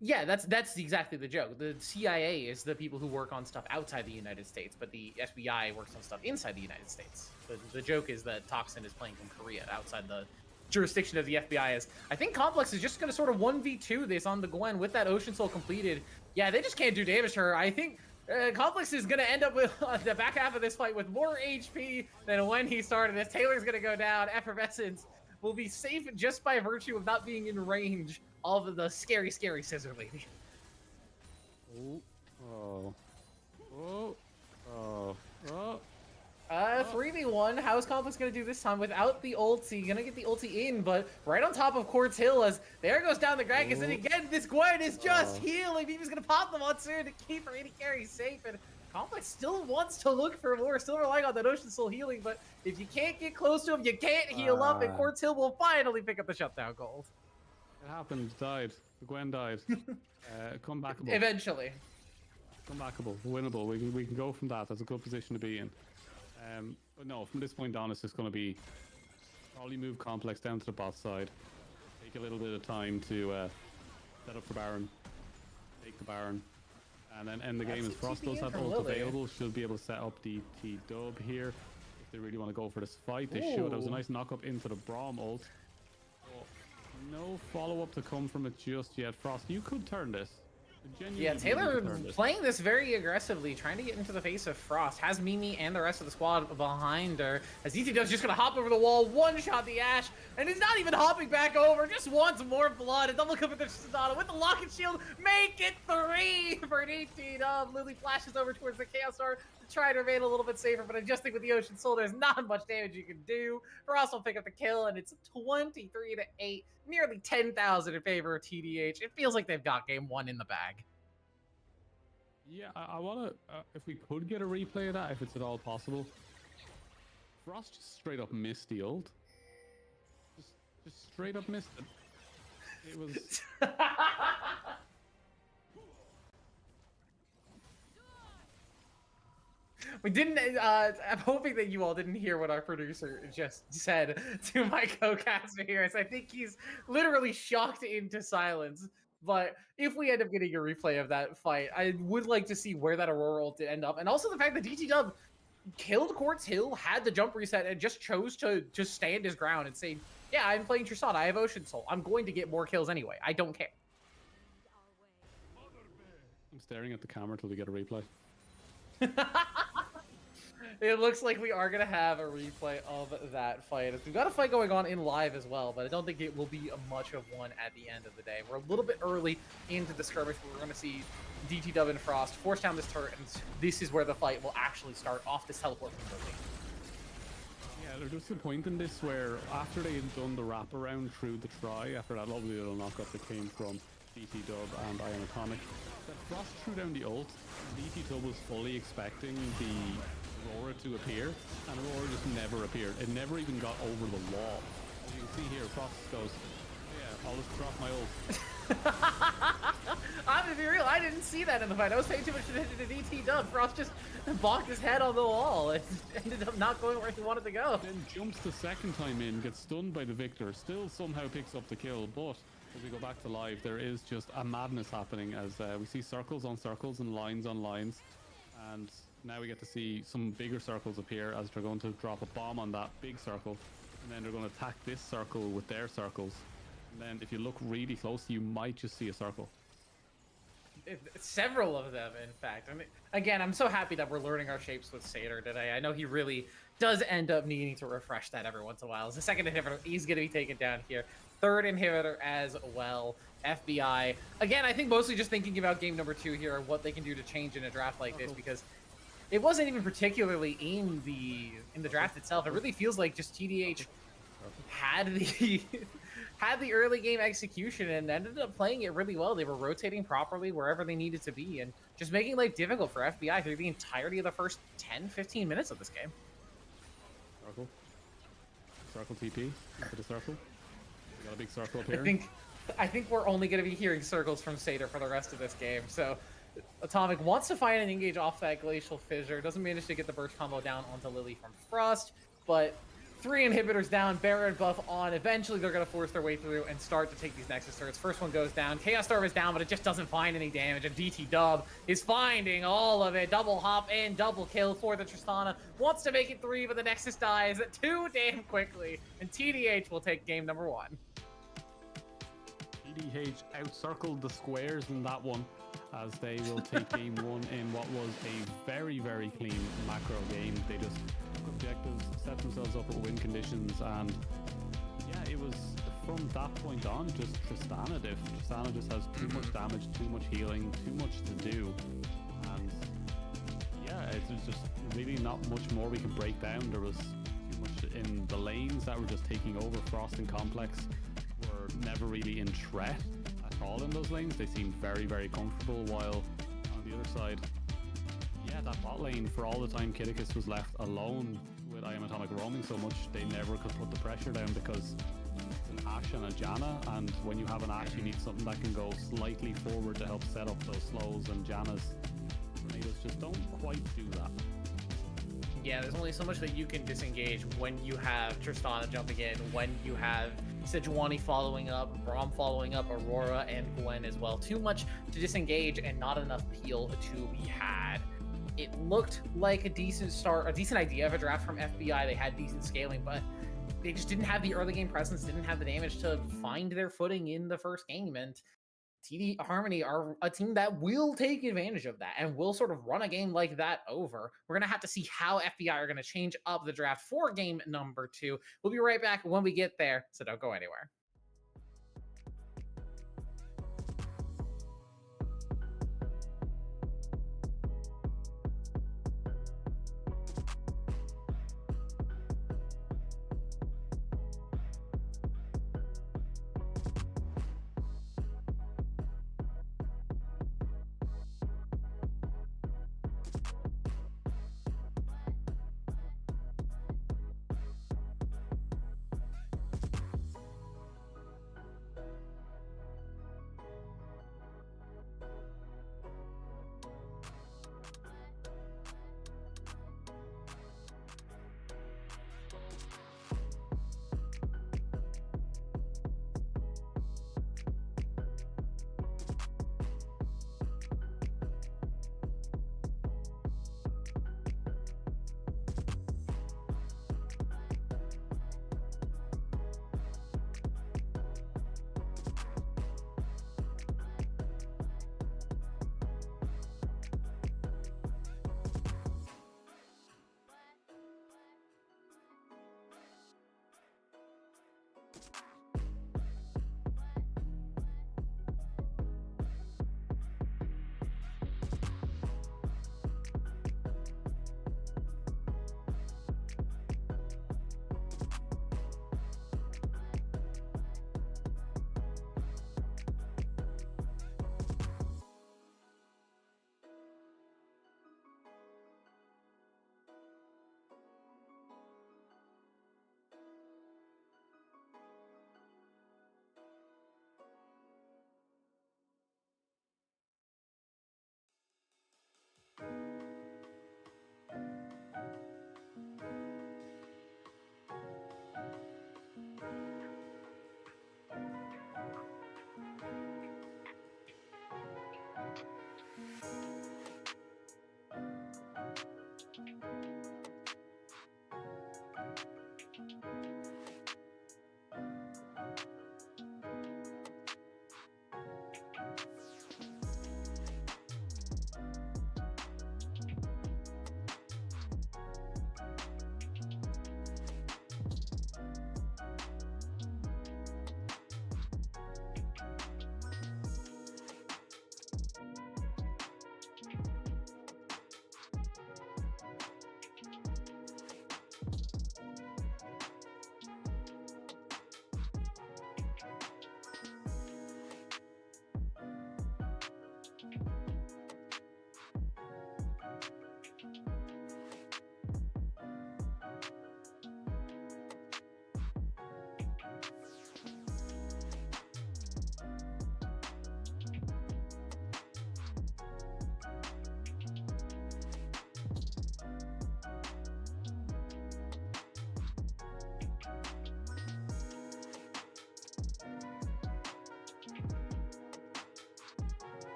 Yeah, that's exactly the joke. The CIA is the people who work on stuff outside the United States, but the FBI works on stuff inside the United States. The joke is that Toxin is playing from Korea, outside the jurisdiction of the FBI. Is I think Complex is just going to sort of 1v2 this on the Gwen with that Ocean Soul completed. Yeah, they just can't do damage to her. I think Complex is going to end up with the back half of this fight with more HP than when he started. As Taylor's going to go down, Effervescence will be safe just by virtue of not being in range of the scary, scary Scissor Lady. Oh. 3v1. How is Complex going to do this time without the ulti? Going to get the ulti in, but right on top of Quartz Hill, as there goes down the Gragas. And again, this Gwen is just healing. Mimi's going to pop the Monsoon to keep her AD carry safe. And Complex still wants to look for more, still relying on that Ocean Soul healing. But if you can't get close to him, you can't heal up. And Quartz Hill will finally pick up the shutdown gold. It happened. Died. The Gwen died. Comebackable. Eventually. Comebackable. Winnable. We can go from that. That's a good position to be in. But no, from this point on, it's just going to be probably move Complex down to the bot side. Take a little bit of time to set up for Baron. Take the Baron. And then end the game. As Frost does have ult available, should be able to set up DT Dub here. If they really want to go for this fight, they should. That was a nice knock up into the Braum ult. No follow-up to come from it just yet. Frost, you could turn this. Yeah, Taylor playing this very aggressively, trying to get into the face of Frost. Has Mimi and the rest of the squad behind her. As DT Dub's just going to hop over the wall, one-shot the Ashe, and he's not even hopping back over. Just wants more blood. A double clip with the Sonata with the Locket Shield. Make it 3 for DT Dub. Lily flashes over towards the Chaos Star to try to remain a little bit safer, but I just think with the Ocean Soul, there's not much damage you can do. Frost will pick up the kill, and it's 23-8. Nearly 10,000 in favor of TDH. It feels like they've got game 1 in the bag. Yeah, I want to, if we could get a replay of that, if it's at all possible. Frost just straight up missed the ult. Just straight up missed it. It was... We didn't, I'm hoping that you all didn't hear what our producer just said to my co-caster here, as I think he's literally shocked into silence. But if we end up getting a replay of that fight, I would like to see where that Aurora ult did end up. And also the fact that DT Dub killed Quartz Hill, had the jump reset, and just chose to just stand his ground and say, yeah, I'm playing Tristana, I have Ocean Soul. I'm going to get more kills anyway. I don't care. I'm staring at the camera till we get a replay. It looks like we are going to have a replay of that fight. We've got a fight going on in live as well, but I don't think it will be much of one at the end of the day. We're a little bit early into the skirmish, but we're going to see DT Dub and Frost force down this turret, and this is where the fight will actually start off this teleport from the lead. Yeah, there's just a point in this where after they had done the wraparound through the try, after that lovely little knockup that came from DT Dub and Ion Atomic, that Frost threw down the ult. DT Dub was fully expecting the Aurora to appear, and Aurora just never appeared. It never even got over the wall. As you can see here, Frost goes, yeah, I'll just drop my ult. I'm gonna be real, I didn't see that in the fight. I was paying too much attention to DT Dub. Frost just bonked his head on the wall and ended up not going where he wanted to go. Then jumps the second time in, gets stunned by the Victor, still somehow picks up the kill, but as we go back to live, there is just a madness happening as we see circles on circles and lines on lines, and now we get to see some bigger circles appear as they're going to drop a bomb on that big circle, and then they're going to attack this circle with their circles, and then if you look really close, you might just see a circle. Several of them, in fact. I mean, again, I'm so happy that we're learning our shapes with Satyr today. I know he really does end up needing to refresh that every once in a while. As the second inhibitor, he's going to be taken down here. Third inhibitor as well. FBI. Again, I think mostly just thinking about game number 2 here and what they can do to change in a draft like this, because it wasn't even particularly in the draft itself. It really feels like just TDH had the had the early game execution and ended up playing it really well. They were rotating properly wherever they needed to be and just making life difficult for FBI through the entirety of the first 10-15 minutes of this game. Circle TP into the circle. We got a big circle up here. I think we're only going to be hearing circles from Satyr for the rest of this game. So Atomic wants to find an engage off that Glacial Fissure. Doesn't manage to get the burst combo down onto Lily from Frost, but 3 inhibitors down, Baron buff on. Eventually, they're going to force their way through and start to take these Nexus turrets. First one goes down. Chaos Storm is down, but it just doesn't find any damage. And DT Dub is finding all of it. Double hop in, double kill for the Tristana. Wants to make it 3, but the Nexus dies too damn quickly. And TDH will take game number 1. TDH outcircled the squares in that one, as they will take game 1 in what was a very, very clean macro game. They just took objectives, set themselves up with win conditions, and yeah, it was from that point on just Tristana diff. Tristana just has too much damage, too much healing, too much to do, and yeah, it's just really not much more we can break down. There was too much in the lanes that were just taking over. Frost and Complex were never really in threat at all in those lanes. They seemed very, very comfortable, while on the other side, yeah, that bot lane, for all the time Kidicus was left alone with I Am Atomic roaming so much, they never could put the pressure down because it's an Ashe and a Janna, and when you have an Ashe, you need something that can go slightly forward to help set up those slows, and Janna's tornadoes just don't quite do that. Yeah, there's only so much that you can disengage when you have Tristana jumping in, when you have Sejuani following up, Braum following up, Aurora and Gwen as well. Too much to disengage and not enough peel to be had. It looked like a decent start, a decent idea of a draft from FBI. They had decent scaling, but they just didn't have the early game presence, didn't have the damage to find their footing in the first game. And TD Harmony are a team that will take advantage of that and will sort of run a game like that over. We're going to have to see how FBI are going to change up the draft for game number 2. We'll be right back when we get there, so don't go anywhere.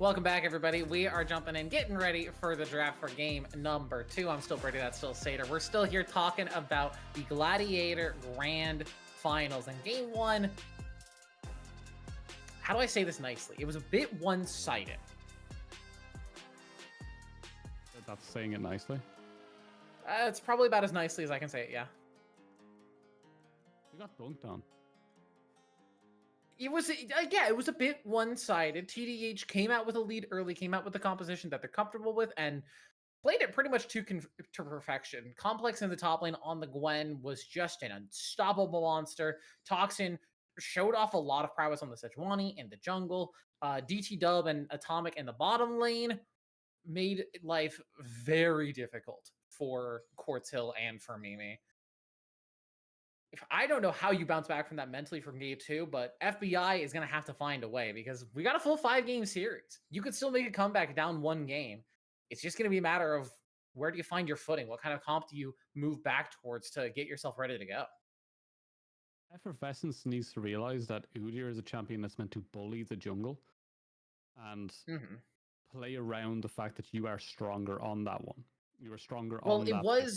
Welcome back, everybody. We are jumping in, getting ready for the draft for game number 2. I'm still Brady, that's still Sater. We're still here talking about the Gladiator Grand Finals. And game 1, how do I say this nicely? It was a bit one-sided. That's saying it nicely. It's probably about as nicely as I can say it, yeah. You got dunked on. It was a bit one-sided. TDH came out with a lead early, came out with the composition that they're comfortable with, and played it pretty much to perfection. Complex in the top lane on the Gwen was just an unstoppable monster. Toxin showed off a lot of prowess on the Sejuani in the jungle. DT Dub and Atomic in the bottom lane made life very difficult for Quartz Hill and for Mimi. I don't know how you bounce back from that mentally from game 2, but FBI is going to have to find a way because we got a full 5-game series. You could still make a comeback down 1 game. It's just going to be a matter of where do you find your footing? What kind of comp do you move back towards to get yourself ready to go? Effervescence needs to realize that Udyr is a champion that's meant to bully the jungle and play around the fact that you are stronger on that one. You are stronger on that. Well,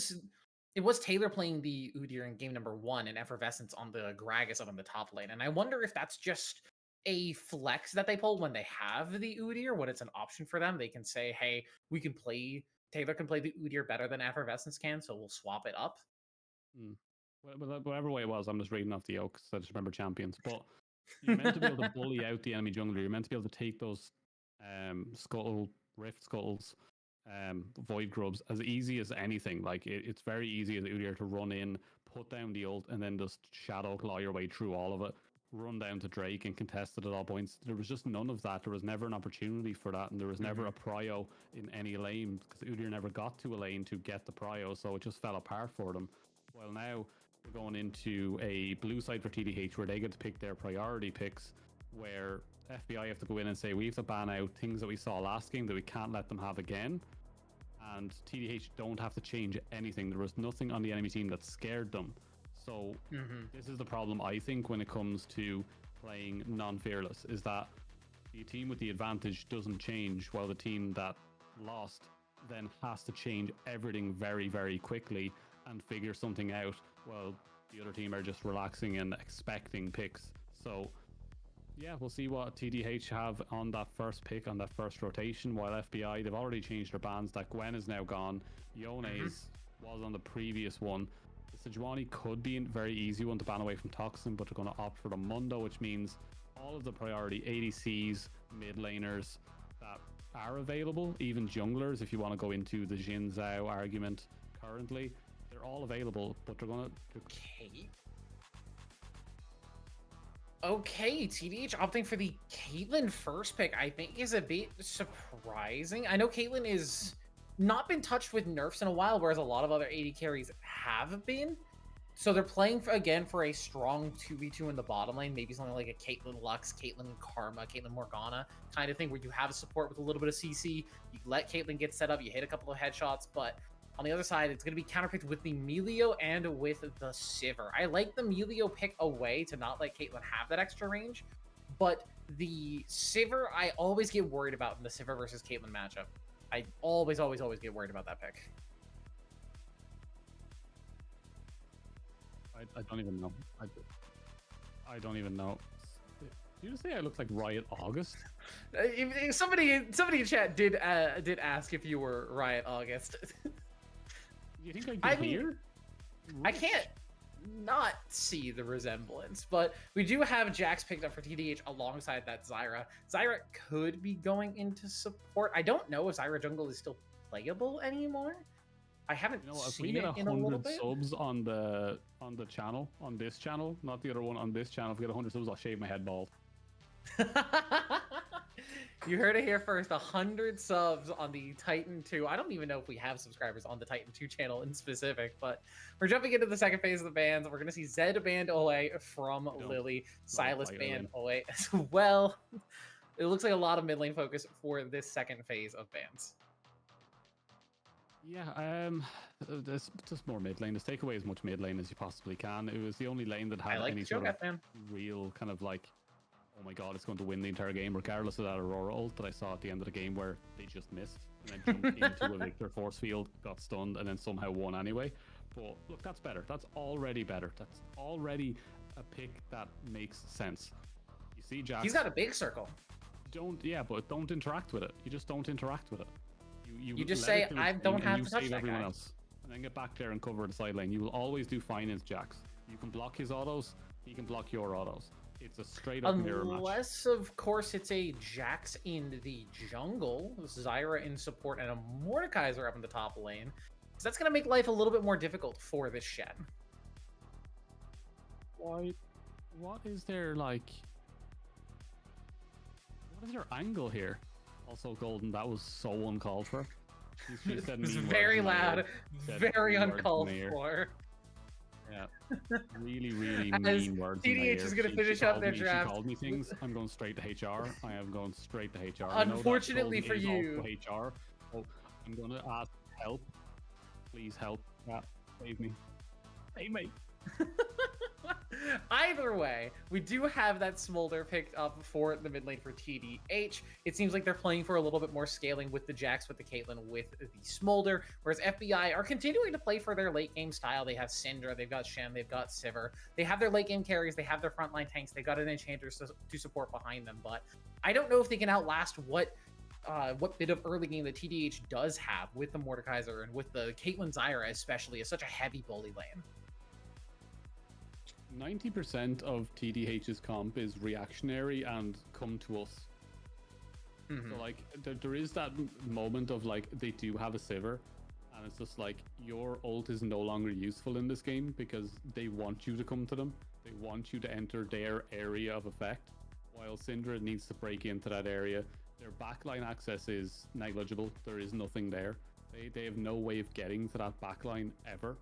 it was Taylor playing the Udyr in game number 1 and Effervescence on the Gragas up in the top lane. And I wonder if that's just a flex that they pull when they have the Udyr, when it's an option for them. They can say, hey, Taylor can play the Udyr better than Effervescence can, so we'll swap it up. Whatever way it was, I'm just reading off the Oaks. I just remember champions. But you're meant to be able to bully out the enemy jungler. You're meant to be able to take those rift scuttles, void grubs as easy as anything. Like it's very easy as Udyr to run in, put down the ult, and then just shadow claw your way through all of it, run down to Drake and contest it at all points. There was just none of that. There was never an opportunity for that, and there was never a prio in any lane because Udyr never got to a lane to get the prio, so it just fell apart for them. Well, now we're going into a blue side for TDH where they get to pick their priority picks, where FBI have to go in and say we have to ban out things that we saw last game that we can't let them have again, and TDH don't have to change anything. There was nothing on the enemy team that scared them. So this is the problem, I think, when it comes to playing non-fearless, is that the team with the advantage doesn't change while the team that lost then has to change everything very, very quickly and figure something out while the other team are just relaxing and expecting picks. So yeah, we'll see what TDH have on that first pick, on that first rotation, while FBI, they've already changed their bans. That Gwen is now gone. Yone's was on the previous one. The Sejuani could be a very easy one to ban away from Toxin, but they're going to opt for the Mundo, which means all of the priority ADCs, mid laners that are available, even junglers, if you want to go into the Jin Zhao argument currently, they're all available, but they're going to... Okay, TDH opting for the Caitlyn first pick, I think, is a bit surprising. I know Caitlyn is not been touched with nerfs in a while, whereas a lot of other AD carries have been. So they're playing for a strong 2v2 in the bottom lane, maybe something like a Caitlyn Lux, Caitlyn Karma, Caitlyn Morgana kind of thing, where you have support with a little bit of CC, you let Caitlyn get set up, you hit a couple of headshots, but on the other side, it's going to be counterpicked with the Melio and with the Sivir. I like the Melio pick away to not let Caitlyn have that extra range, but the Sivir, I always get worried about in the Sivir versus Caitlyn matchup. I always get worried about that pick. I don't even know. I don't even know. Did you just say I look like Riot August? Somebody in chat did ask if you were Riot August. You think I can hear? I can't not see the resemblance, but we do have Jax picked up for TDH alongside that Zyra. Zyra could be going into support. I don't know if Zyra jungle is still playable anymore. I haven't seen it in a little bit. If we get 100 subs on the channel, on this channel, not the other one, on this channel, if we get 100 subs, I'll shave my head bald. You heard it here first. 100 subs on the Titan 2. I don't even know if we have subscribers on the Titan 2 channel in specific, but we're jumping into the second phase of the bans. We're going to see Zed banned away from Lily, Silas banned away as well. It looks like a lot of mid lane focus for this second phase of bans. Yeah, there's just more mid lane. Just take away as much mid lane as you possibly can. It was the only lane that had any sort of real kind of like oh my god, it's going to win the entire game, regardless of that Aurora ult that I saw at the end of the game where they just missed and then jumped into a Victor force field, got stunned, and then somehow won anyway. But look, that's better. That's already better. That's already a pick that makes sense. You see, Jax. He's got a big circle. But don't interact with it. You just don't interact with it. You just say, I don't have to touch that everyone guy. else, and then get back there and cover the side lane. You will always do fine as Jax. You can block his autos. He can block your autos. It's a straight up mirror match. Unless, of course, it's a Jax in the jungle, Zyra in support, and a Mordekaiser up in the top lane. So that's going to make life a little bit more difficult for this Shen. Why? What is their, like... What is their angle here? Also, Golden, that was so uncalled for. She said It was mean words very in my loud, ear. Said very mean words in uncalled my ear. for. Yeah, really, really As mean words. in my TDH ear. is gonna She finish up called their me- draft. She called me things. I'm going straight to HR. I am going straight to HR. Unfortunately for you. HR. So I'm going to ask help. Please help. Yeah, save me. Save me. Either way, we do have that Smolder picked up for the mid lane for TDH. It seems like they're playing for a little bit more scaling with the Jax, with the Caitlyn, with the Smolder, whereas FBI are continuing to play for their late game style. They have Syndra, they've got Shen, they've got Sivir. They have their late game carries, they have their frontline tanks, they got an Enchanter to support behind them, but I don't know if they can outlast what bit of early game the TDH does have with the Mordekaiser and with the Caitlyn Zyra especially as such a heavy bully lane. 90% of TDH's comp is reactionary and come to us. Mm-hmm. So like there is that moment of like they do have a Sivir, and it's just like your ult is no longer useful in this game because they want you to come to them. They want you to enter their area of effect, while Syndra needs to break into that area. Their backline access is negligible. There is nothing there. They have no way of getting to that backline ever.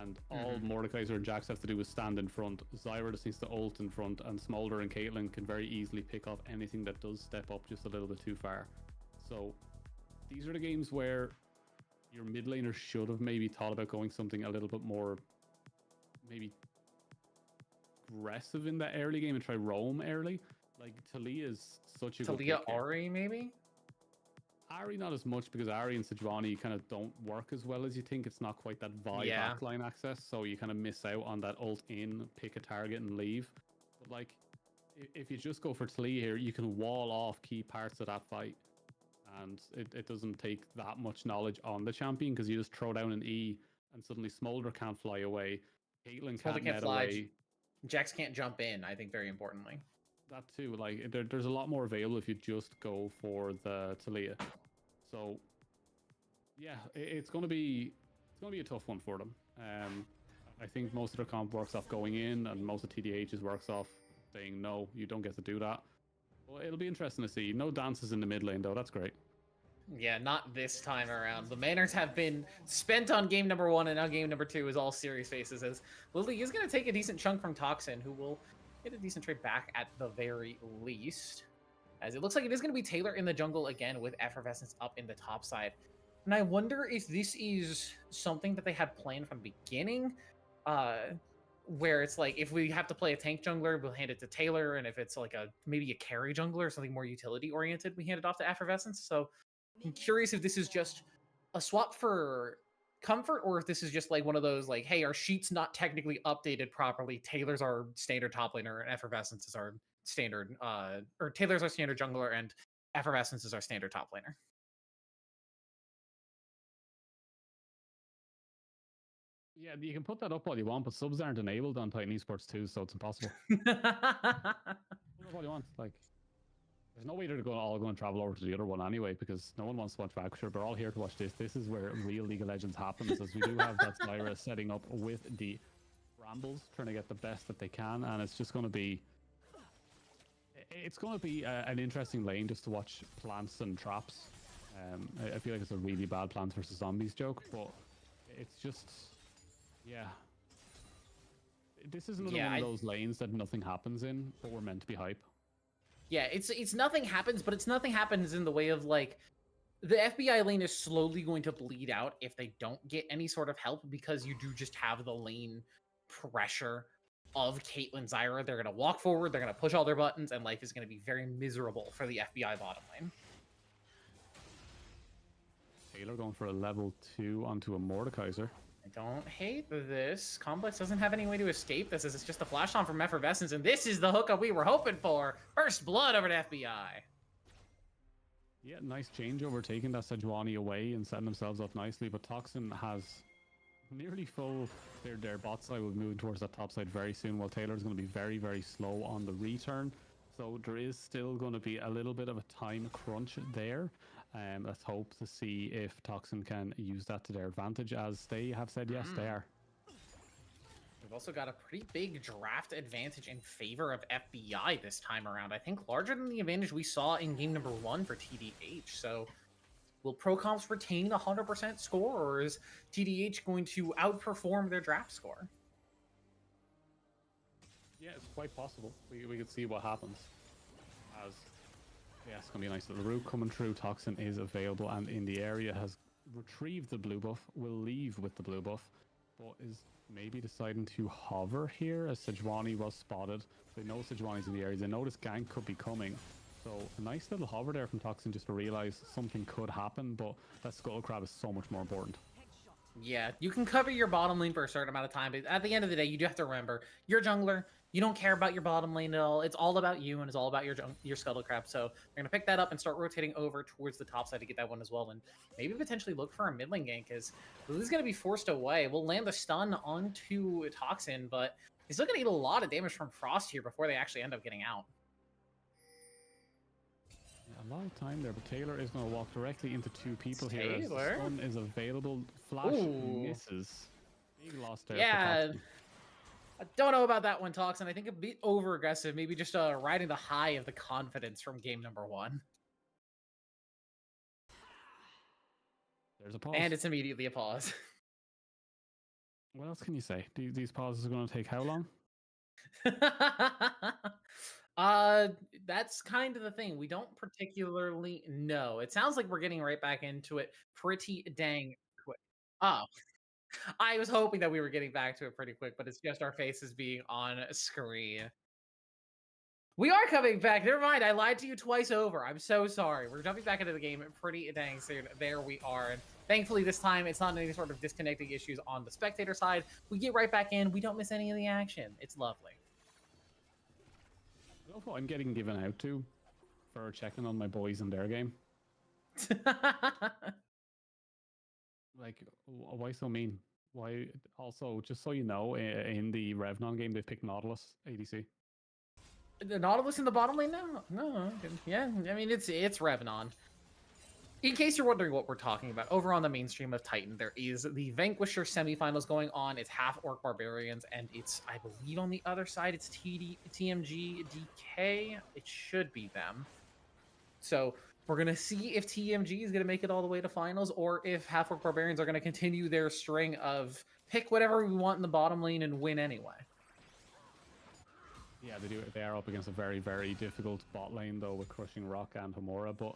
And all Mordekaiser and Jax have to do is stand in front. Zyra just needs to ult in front, and Smolder and Caitlyn can very easily pick off anything that does step up just a little bit too far. So these are the games where your mid laner should have maybe thought about going something a little bit more maybe aggressive in that early game and try roam early. Like Talia is such a good Talia pick here. Ari, maybe? Ari not as much because Ari and Sejuani kind of don't work as well as you think. It's not quite that Vi backline access, so you kind of miss out on that ult in, pick a target and leave. But like, if you just go for Talia here, you can wall off key parts of that fight, and it doesn't take that much knowledge on the champion because you just throw down an E and suddenly Smolder can't fly away, Caitlyn can't net away. Jax can't jump in, I think, very importantly. That too, like there's a lot more available if you just go for the Talia. So yeah, it's gonna be a tough one for them. I think most of their comp works off going in, and most of TDH's works off saying no, you don't get to do that. Well, it'll be interesting to see. No dances in the mid lane though. That's great. Yeah, not this time around. The manners have been spent on game number 1, and now game number 2 is all serious faces, as Lily is going to take a decent chunk from Toxin, who will get a decent trade back at the very least. As it looks like it is going to be Taylor in the jungle again with Effervescence up in the top side. And I wonder if this is something that they had planned from the beginning, where it's like, if we have to play a tank jungler, we'll hand it to Taylor, and if it's like maybe a carry jungler or something more utility oriented, we hand it off to Effervescence. So I'm curious if this is just a swap for comfort, or if this is just like one of those like, hey, our sheet's not technically updated properly. Taylor's our standard top laner, and Effervescence is our standard, or Taylor's our standard jungler, and Effervescence is our standard top laner. Yeah, you can put that up all you want, but subs aren't enabled on Titan Esports 2, so it's impossible. Put up all you want, like. There's no way they're all going to travel over to the other one anyway, because no one wants to watch Vaxxer. We're all here to watch this. This is where real League of Legends happens, as we do have that Zyra setting up with the Brambles, trying to get the best that they can, and it's just going to be... It's going to be an interesting lane just to watch plants and traps. I feel like it's a really bad plants versus zombies joke, but it's just... Yeah. This is another one of those lanes that nothing happens in, but we're meant to be hype. Yeah, it's nothing happens, but it's nothing happens in the way of like, the FBI lane is slowly going to bleed out if they don't get any sort of help, because you do just have the lane pressure of Caitlyn Zyra. They're going to walk forward, they're going to push all their buttons, and life is going to be very miserable for the FBI bottom lane. Taylor going for a level 2 onto a Mordekaiser. I don't hate this. Complex doesn't have any way to escape this, as it's just a flash on from Effervescence, and this is the hookup we were hoping for. First blood over to FBI. Yeah, nice changeover, taking that Sejuani away and setting themselves up nicely, but Toxin has nearly full their bot side. Will be moving towards that top side very soon, while Taylor's going to be very, very slow on the return. So there is still going to be a little bit of a time crunch there. Let's hope to see if Toxin can use that to their advantage, as they have said yes, they are. We've also got a pretty big draft advantage in favor of FBI this time around. I think larger than the advantage we saw in game number 1 for TDH. So will Pro Comps retain a 100% score, or is TDH going to outperform their draft score? Yeah, it's quite possible. We could see what happens. As yeah, it's going to be a nice little route coming through. Toxin is available and in the area, has retrieved the blue buff, will leave with the blue buff, but is maybe deciding to hover here as Sejuani was spotted. They know Sejuani's in the area. They know this gank could be coming. So a nice little hover there from Toxin just to realize something could happen, but that Skull Crab is so much more important. Yeah, you can cover your bottom lane for a certain amount of time, but at the end of the day, you do have to remember, you're a jungler. You don't care about your bottom lane at all. It's all about you, and it's all about your Scuttle Crab. So they're going to pick that up and start rotating over towards the top side to get that one as well, and maybe potentially look for a mid lane gank, because Lily's going to be forced away. We'll land the stun onto Toxin, but he's still going to get a lot of damage from Frost here before they actually end up getting out. A lot of time there, but Taylor is going to walk directly into 2 people here. As the Taylor? stun is available. Flash misses. Big loss there. Yeah. I don't know about that one, Toxin. I think a bit over aggressive, maybe just riding the high of the confidence from game number 1. There's a pause. And it's immediately a pause. What else can you say? These pauses are going to take how long? That's kind of the thing. We don't particularly know. It sounds like we're getting right back into it pretty dang quick. Oh. I was hoping that we were getting back to it pretty quick, but it's just our faces being on screen. We are coming back. Never mind. I lied to you twice over. I'm so sorry. We're jumping back into the game pretty dang soon. There we are. And thankfully, this time, it's not any sort of disconnecting issues on the spectator side. We get right back in. We don't miss any of the action. It's lovely. I love what I'm getting given out to for checking on my boys in their game. Like, why so mean? Why? Also, just so you know, in the Revnon game, they picked Nautilus ADC. The Nautilus in the bottom lane now? No. Yeah, I mean, it's Revnon. In case you're wondering what we're talking about, over on the mainstream of Titan, there is the Vanquisher semifinals going on. It's half Orc Barbarians, and it's, I believe on the other side, it's TMG DK. It should be them. So we're going to see if TMG is going to make it all the way to finals, or if half Orc Barbarians are going to continue their string of pick whatever we want in the bottom lane and win anyway. Yeah, they do. They are up against a very, very difficult bot lane, though, with Crushing Rock and Homura, but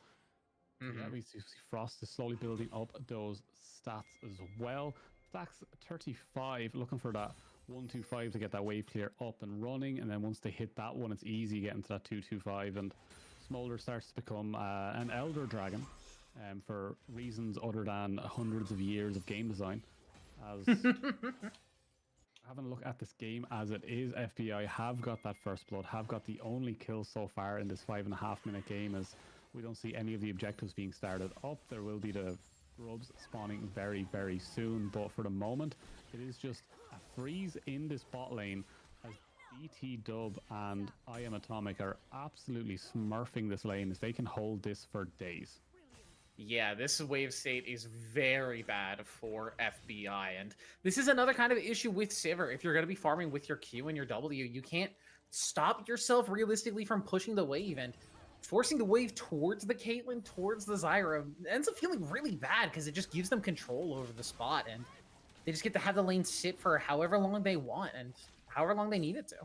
yeah, we see Frost is slowly building up those stats as well. Stacks 35, looking for that 125 to get that wave clear up and running, and then once they hit that one, it's easy getting to that 225, and Smolder starts to become an Elder Dragon for reasons other than hundreds of years of game design. As having a look at this game as it is, FBI have got that first blood, have got the only kill so far in this 5.5 minute game, as we don't see any of the objectives being started up. There will be the grubs spawning very, very soon, but for the moment, it is just a freeze in this bot lane as BT Dub and I Am Atomic are absolutely smurfing this lane as they can hold this for days. Yeah, this wave state is very bad for FBI, and this is another kind of issue with Sivir. If you're going to be farming with your Q and your W, you can't stop yourself realistically from pushing the wave, and forcing the wave towards the Caitlyn, towards the Zyra, ends up feeling really bad because it just gives them control over the spot, and they just get to have the lane sit for however long they want and however long they need it to.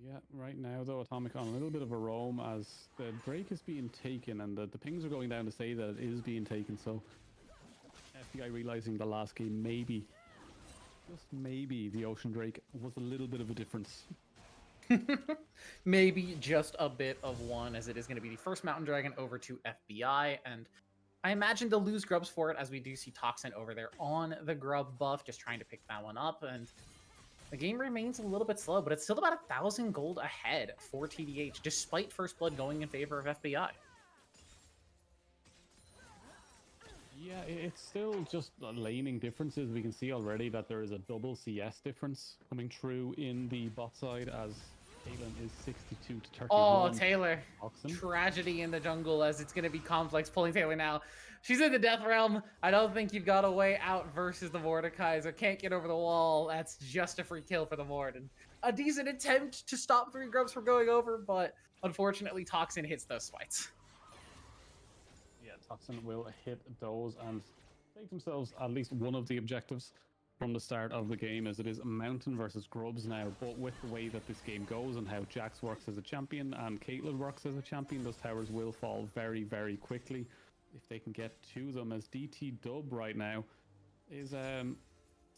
Yeah, right now though, Atomic on a little bit of a roam as the break is being taken, and the pings are going down to say that it is being taken, so FBI realizing the last game maybe just maybe the Ocean Drake was a little bit of a difference. Maybe just a bit of one, as it is going to be the first Mountain Dragon over to FBI, and I imagine they'll lose grubs for it, as we do see Toxin over there on the grub buff, just trying to pick that one up, and the game remains a little bit slow, but it's still about 1,000 gold ahead for TDH, despite First Blood going in favor of FBI. Yeah, it's still just laning differences. We can see already that there is a double CS difference coming through in the bot side, as Caitlyn is 62 to 31. Oh, Taylor. Toxin. Tragedy in the jungle, as it's going to be Complex pulling Taylor now. She's in the death realm. I don't think you've got a way out versus the Mordekaiser. Can't get over the wall. That's just a free kill for the Mord. And a decent attempt to stop 3 grubs from going over, but unfortunately Toxin hits those swites. Yeah, Toxin will hit those and take themselves at least one of the objectives from the start of the game, as it is Mountain versus Grubs now. But with the way that this game goes and how Jax works as a champion and Caitlyn works as a champion, those towers will fall very, very quickly if they can get to them, as DT Dub right now is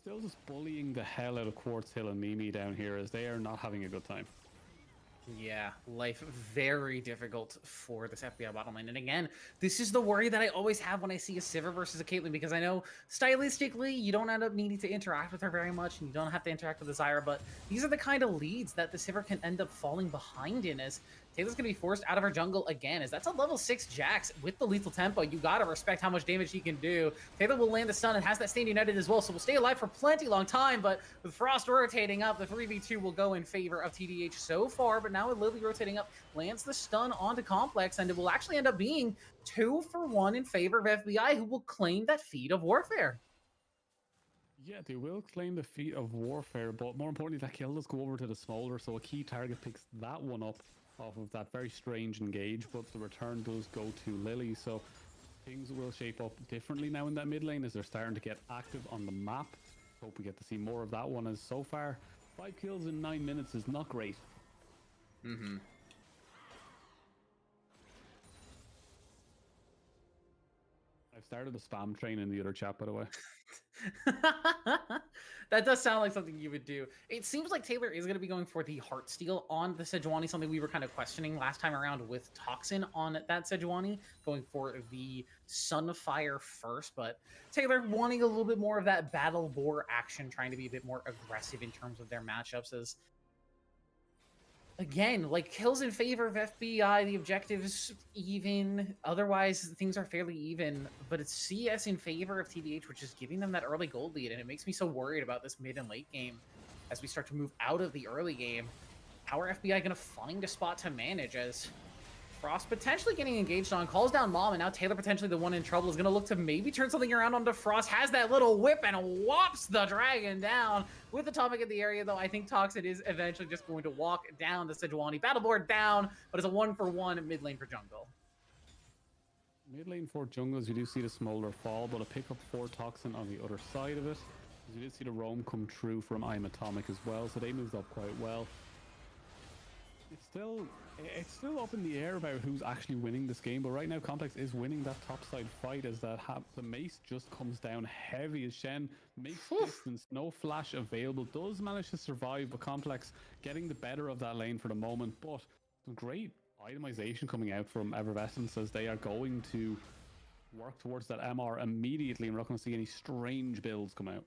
still just bullying the hell out of Quartz Hill and Mimi down here, as they are not having a good time. Yeah, life very difficult for this FBI bottom lane. And again, this is the worry that I always have when I see a Sivir versus a Caitlyn, because I know stylistically you don't end up needing to interact with her very much, and you don't have to interact with the Zyra, but these are the kind of leads that the Sivir can end up falling behind in, as Taylor's going to be forced out of her jungle again, as that's a level 6 Jax with the lethal tempo. You got to respect how much damage he can do. Taylor will land the stun and has that Stand United as well, so we'll stay alive for plenty long time, but with Frost rotating up, the 3v2 will go in favor of TDH so far, but now with Lily rotating up, lands the stun onto Complex, and it will actually end up being 2-for-1 in favor of FBI, who will claim that feat of warfare. Yeah, they will claim the feat of warfare, but more importantly, that kill does go over to the Smolder, so a key target picks that one up off of that very strange engage, but the return does go to Lily, so things will shape up differently now in that mid lane as they're starting to get active on the map. Hope we get to see more of that one, as so far 5 kills in 9 minutes is not great. I've started a spam train in the other chat, by the way. That does sound like something you would do. It seems like Taylor is going to be going for the Heartsteel on the Sejuani, something we were kind of questioning last time around with Toxin on that Sejuani, going for the Sunfire first, but Taylor wanting a little bit more of that battle boar action, trying to be a bit more aggressive in terms of their matchups, as again, like, kills in favor of FBI, the objectives even, otherwise things are fairly even, but it's CS in favor of TDH, which is giving them that early gold lead, and it makes me so worried about this mid and late game as we start to move out of the early game. How are FBI going to find a spot to manage, as Frost potentially getting engaged on, calls down Mom, and now Taylor, potentially the one in trouble, is going to look to maybe turn something around onto Frost, has that little whip and whops the dragon down with Atomic in the area, though I think Toxin is eventually just going to walk down the Sejuani. Battleboard down, but it's a 1-for-1 mid lane for jungle. Mid lane for jungles, you do see the Smolder fall, but a pickup for Toxin on the other side of it. You did see the roam come through from I'm Atomic as well, so they moved up quite well. It's still up in the air about who's actually winning this game, but right now Complex is winning that top side fight, as the mace just comes down heavy as Shen makes distance, no flash available, does manage to survive, but Complex getting the better of that lane for the moment. But some great itemization coming out from Effervescence, as they are going to work towards that MR immediately, and we're not going to see any strange builds come out.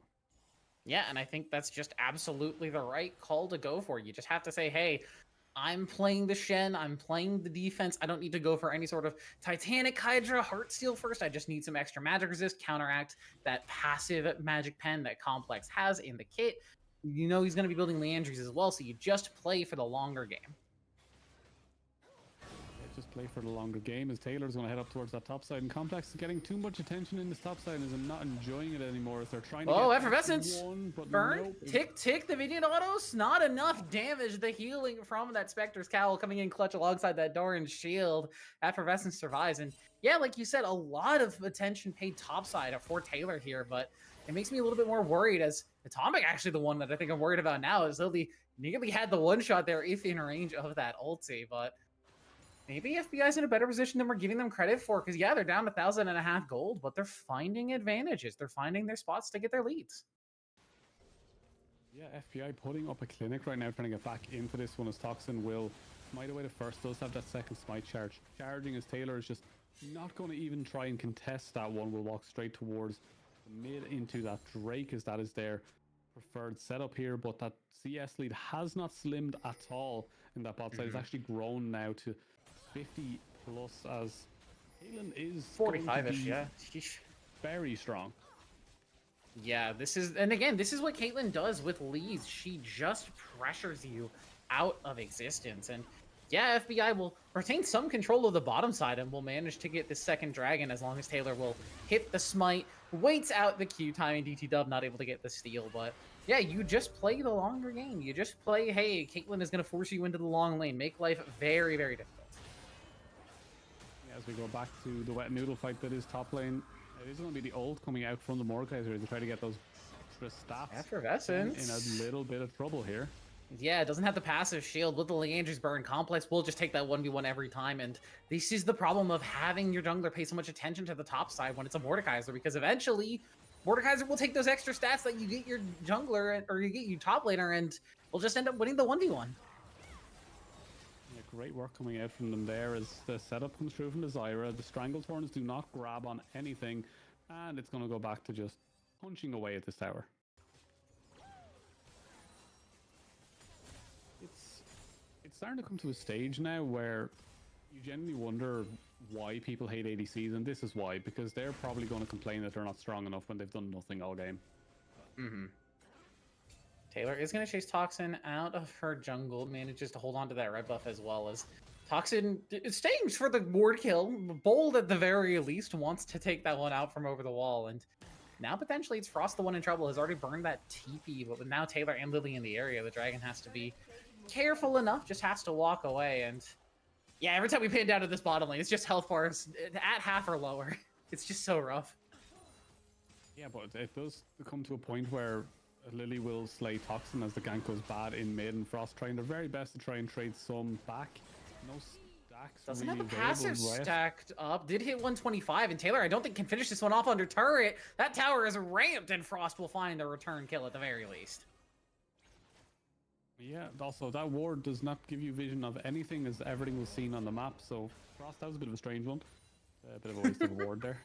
Yeah, and I think that's just absolutely the right call to go for. You just have to say, hey, I'm playing the Shen, I'm playing the defense. I don't need to go for any sort of Titanic Hydra Heartsteel first. I just need some extra magic resist, counteract that passive magic pen that Complex has in the kit. You know he's going to be building Leandries as well, so you just play for the longer game. Just play for the longer game, as Taylor's going to head up towards that top side, and Complex is getting too much attention in this top side, and is not enjoying it anymore, as they're trying to get Effervescence! One, but Burn! Nope. Tick, the minion autos! Not enough damage. The healing from that Spectre's Cowl coming in clutch alongside that Doran's shield. Effervescence survives, and yeah, like you said, a lot of attention paid topside for Taylor here, but it makes me a little bit more worried, as Atomic actually the one that I think I'm worried about now, is Lily nearly had the one shot there if in range of that ulti, but maybe FBI's in a better position than we're giving them credit for, because yeah, they're down 1,500 gold, but they're finding advantages. They're finding their spots to get their leads. Yeah, FBI putting up a clinic right now, trying to get back into this one as Toxin will smite away the first, does have that second smite charge. Charging as Taylor is just not going to even try and contest that one, will walk straight towards the mid into that Drake as that is their preferred setup here, but that CS lead has not slimmed at all in that bot side. It's actually grown now to 50 plus as Caitlyn is 45-ish, yeah. Sheesh. very strong. Yeah, this is, and again, this is what Caitlyn does with leads. She just pressures you out of existence. And yeah, FBI will retain some control of the bottom side and will manage to get this second dragon as long as Taylor will hit the smite, waits out the Q time, and DT Dub not able to get the steal. But yeah, you just play the longer game. You just play, hey, Caitlyn is going to force you into the long lane, make life very, very difficult. Yeah, as we go back to the wet noodle fight that is top lane, it is going to be the ult coming out from the Mordekaiser to try to get those extra stats. Effervescence In a little bit of trouble here. Yeah, it doesn't have the passive shield with the Leandry's burn. Complex will just take that 1v1 every time, and this is the problem of having your jungler pay so much attention to the top side when it's a Mordekaiser, because eventually Mordekaiser will take those extra stats that you get your jungler, or you get your top laner, and will just end up winning the 1v1. Yeah, great work coming out from them there as the setup comes through from the Zyra. The Stranglethorns do not grab on anything, and it's going to go back to just punching away at this tower. It's starting to come to a stage now where you genuinely wonder why people hate ADCs, and this is why, because they're probably going to complain that they're not strong enough when they've done nothing all game. Taylor is going to chase Toxin out of her jungle, manages to hold on to that red buff as well as Toxin is staying for the ward kill. Bold at the very least wants to take that one out from over the wall, and now potentially it's Frost the one in trouble, has already burned that TP, but with now Taylor and Lily in the area, the dragon has to be careful enough, just has to walk away. And yeah, every time we pan down to this bottom lane, it's just health bars at half or lower. It's just so rough. Yeah, but it does come to a point where Lily will slay Toxin as the gank goes bad in mid, and Frost trying their very best to try and trade some back. No stacks. Doesn't really have a passive available, right? stacked up. Did hit 125, and Taylor I don't think can finish this one off under turret. That tower is ramped, and Frost will find the return kill at the very least. Yeah, also that ward does not give you vision of anything as everything was seen on the map, so Frost, that was a bit of a strange one. A bit of a waste of a ward there.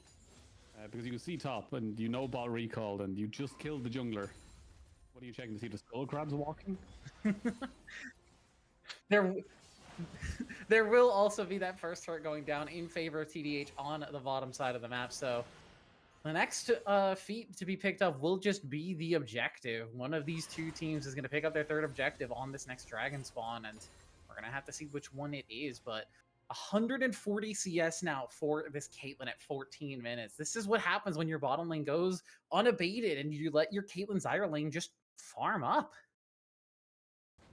Because you can see top, and you know bot recalled, and you just killed the jungler. What are you checking to see? The skull crabs walking? There will also be that first turret going down in favor of TDH on the bottom side of the map, so the next feat to be picked up will just be the objective. One of these two teams is going to pick up their third objective on this next dragon spawn, and we're going to have to see which one it is, but 140 CS now for this Caitlyn at 14 minutes. This is what happens when your bottom lane goes unabated and you let your Caitlyn Zyra lane just farm up.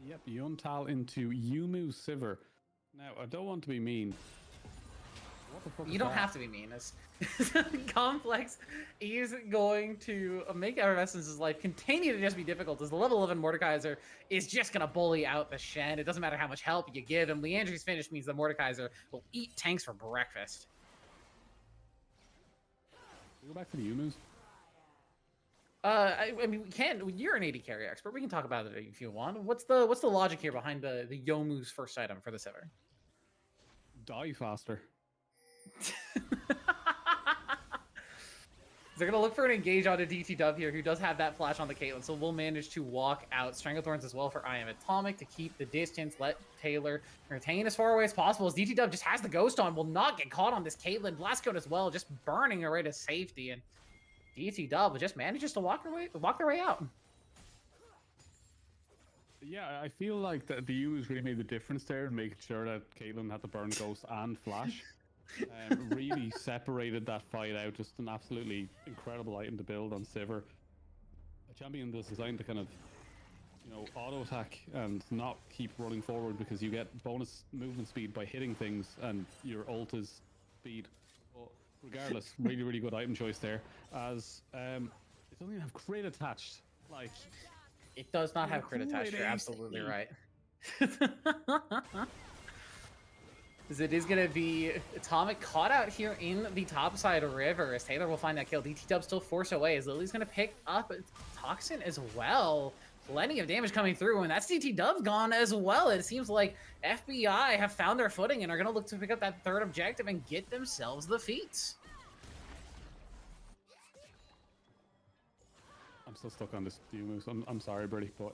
Yep, Yuntal into Yumu Sivir. Now, I don't want to be mean. What the fuck You is don't that? have to be mean. Complex is going to make Effervescence's life continue to just be difficult as the level 11 Mordekaiser is just going to bully out the Shen. It doesn't matter how much help you give him. Leandry's finish means the Mordekaiser will eat tanks for breakfast. We go back to the Yumus. I mean, we can. You're an AD carry expert. We can talk about it if you want. What's the logic here behind the Youmuu's first item for the Sivir? Die faster. They're going to look for an engage on a DT Dub here, who does have that flash on the Caitlyn, so we'll manage to walk out. Stranglethorns as well for I Am Atomic to keep the distance, let Taylor retain as far away as possible, as DT Dub just has the ghost on, will not get caught on this Caitlyn. Blast Code as well, just burning her way to safety, and DT Dub just manages to walk their way out. Yeah, I feel like the Yumus really made the difference there in making sure that Caitlyn had to burn Ghost and Flash. Really separated that fight out. Just an absolutely incredible item to build on Sivir. A champion that's designed to kind of, you know, auto attack and not keep running forward because you get bonus movement speed by hitting things and your ult is speed. But regardless, really, really good item choice there. As it doesn't even have crit attached. Like, it does not have crit attached. You're absolutely right. As it is going to be Atomic caught out here in the top side river, as Taylor will find that kill. DT Dub still forced away, as Lily's going to pick up Toxin as well. plenty of damage coming through, and that CT dub's gone as well. It seems like FBI have found their footing and are going to look to pick up that third objective and get themselves the feats. I'm still stuck on this Yumu. I'm sorry, Birdie, but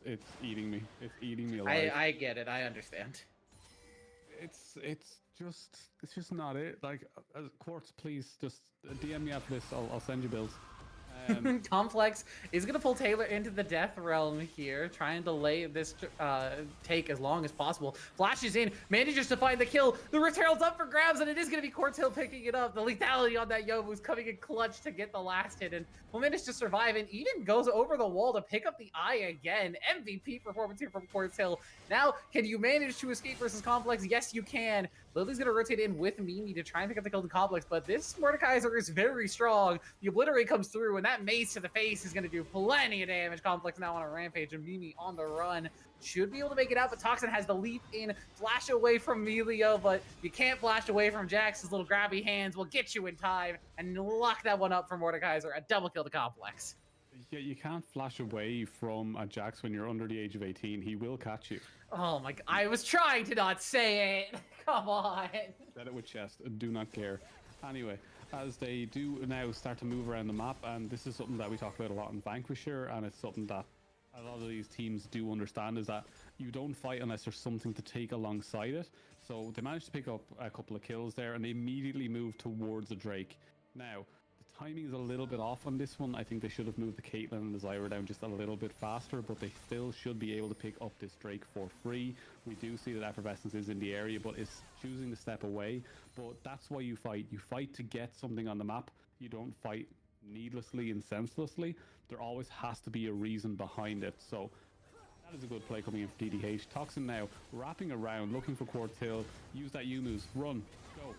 it's eating me. It's eating me alive. I get it. I understand. It's just not it. Like, Quartz, please just DM me after this. I'll send you bills. Complex is going to pull Taylor into the death realm here, trying to delay this take as long as possible. Flashes in, manages to find the kill. The Returl's up for grabs, and it is going to be Quartz Hill picking it up. The lethality on that Yobu's coming in clutch to get the last hit, and will manage to survive, and even goes over the wall to pick up the eye again. MVP performance here from Quartz Hill. Now, can you manage to escape versus Complex? Yes, you can. Lily's going to rotate in with Mimi to try and pick up the kill in Complex, but this Mordekaiser is very strong. The Obliterate comes through, and that mace to the face is going to do plenty of damage. Complex now on a rampage, and Mimi on the run. Should be able to make it out, but Toxin has the leap in, flash away from Melio, but you can't flash away from Jax. His little grabby hands will get you in time, and lock that one up for Mordekaiser. A double kill to Complex. Yeah, you can't flash away from a Jax when you're under the age of 18. He will catch you. Oh my god, I was trying to not say it. Come on. Said it with chest. Do not care. Anyway, as they do now start to move around the map, and this is something that we talk about a lot in Vanquisher, and it's something that a lot of these teams do understand, is that you don't fight unless there's something to take alongside it. So they managed to pick up a couple of kills there, and they immediately moved towards the Drake. Now, the timing is a little bit off on this one. I think they should have moved the Caitlyn and the Zyra down just a little bit faster, but they still should be able to pick up this Drake for free. We do see that Effervescence is in the area, but it's choosing to step away. But that's why you fight. You fight to get something on the map. You don't fight needlessly and senselessly. There always has to be a reason behind it. So that is a good play coming in for DDH. Toxin now wrapping around, looking for Quartz Hill. Use that U-moves. Run. Go.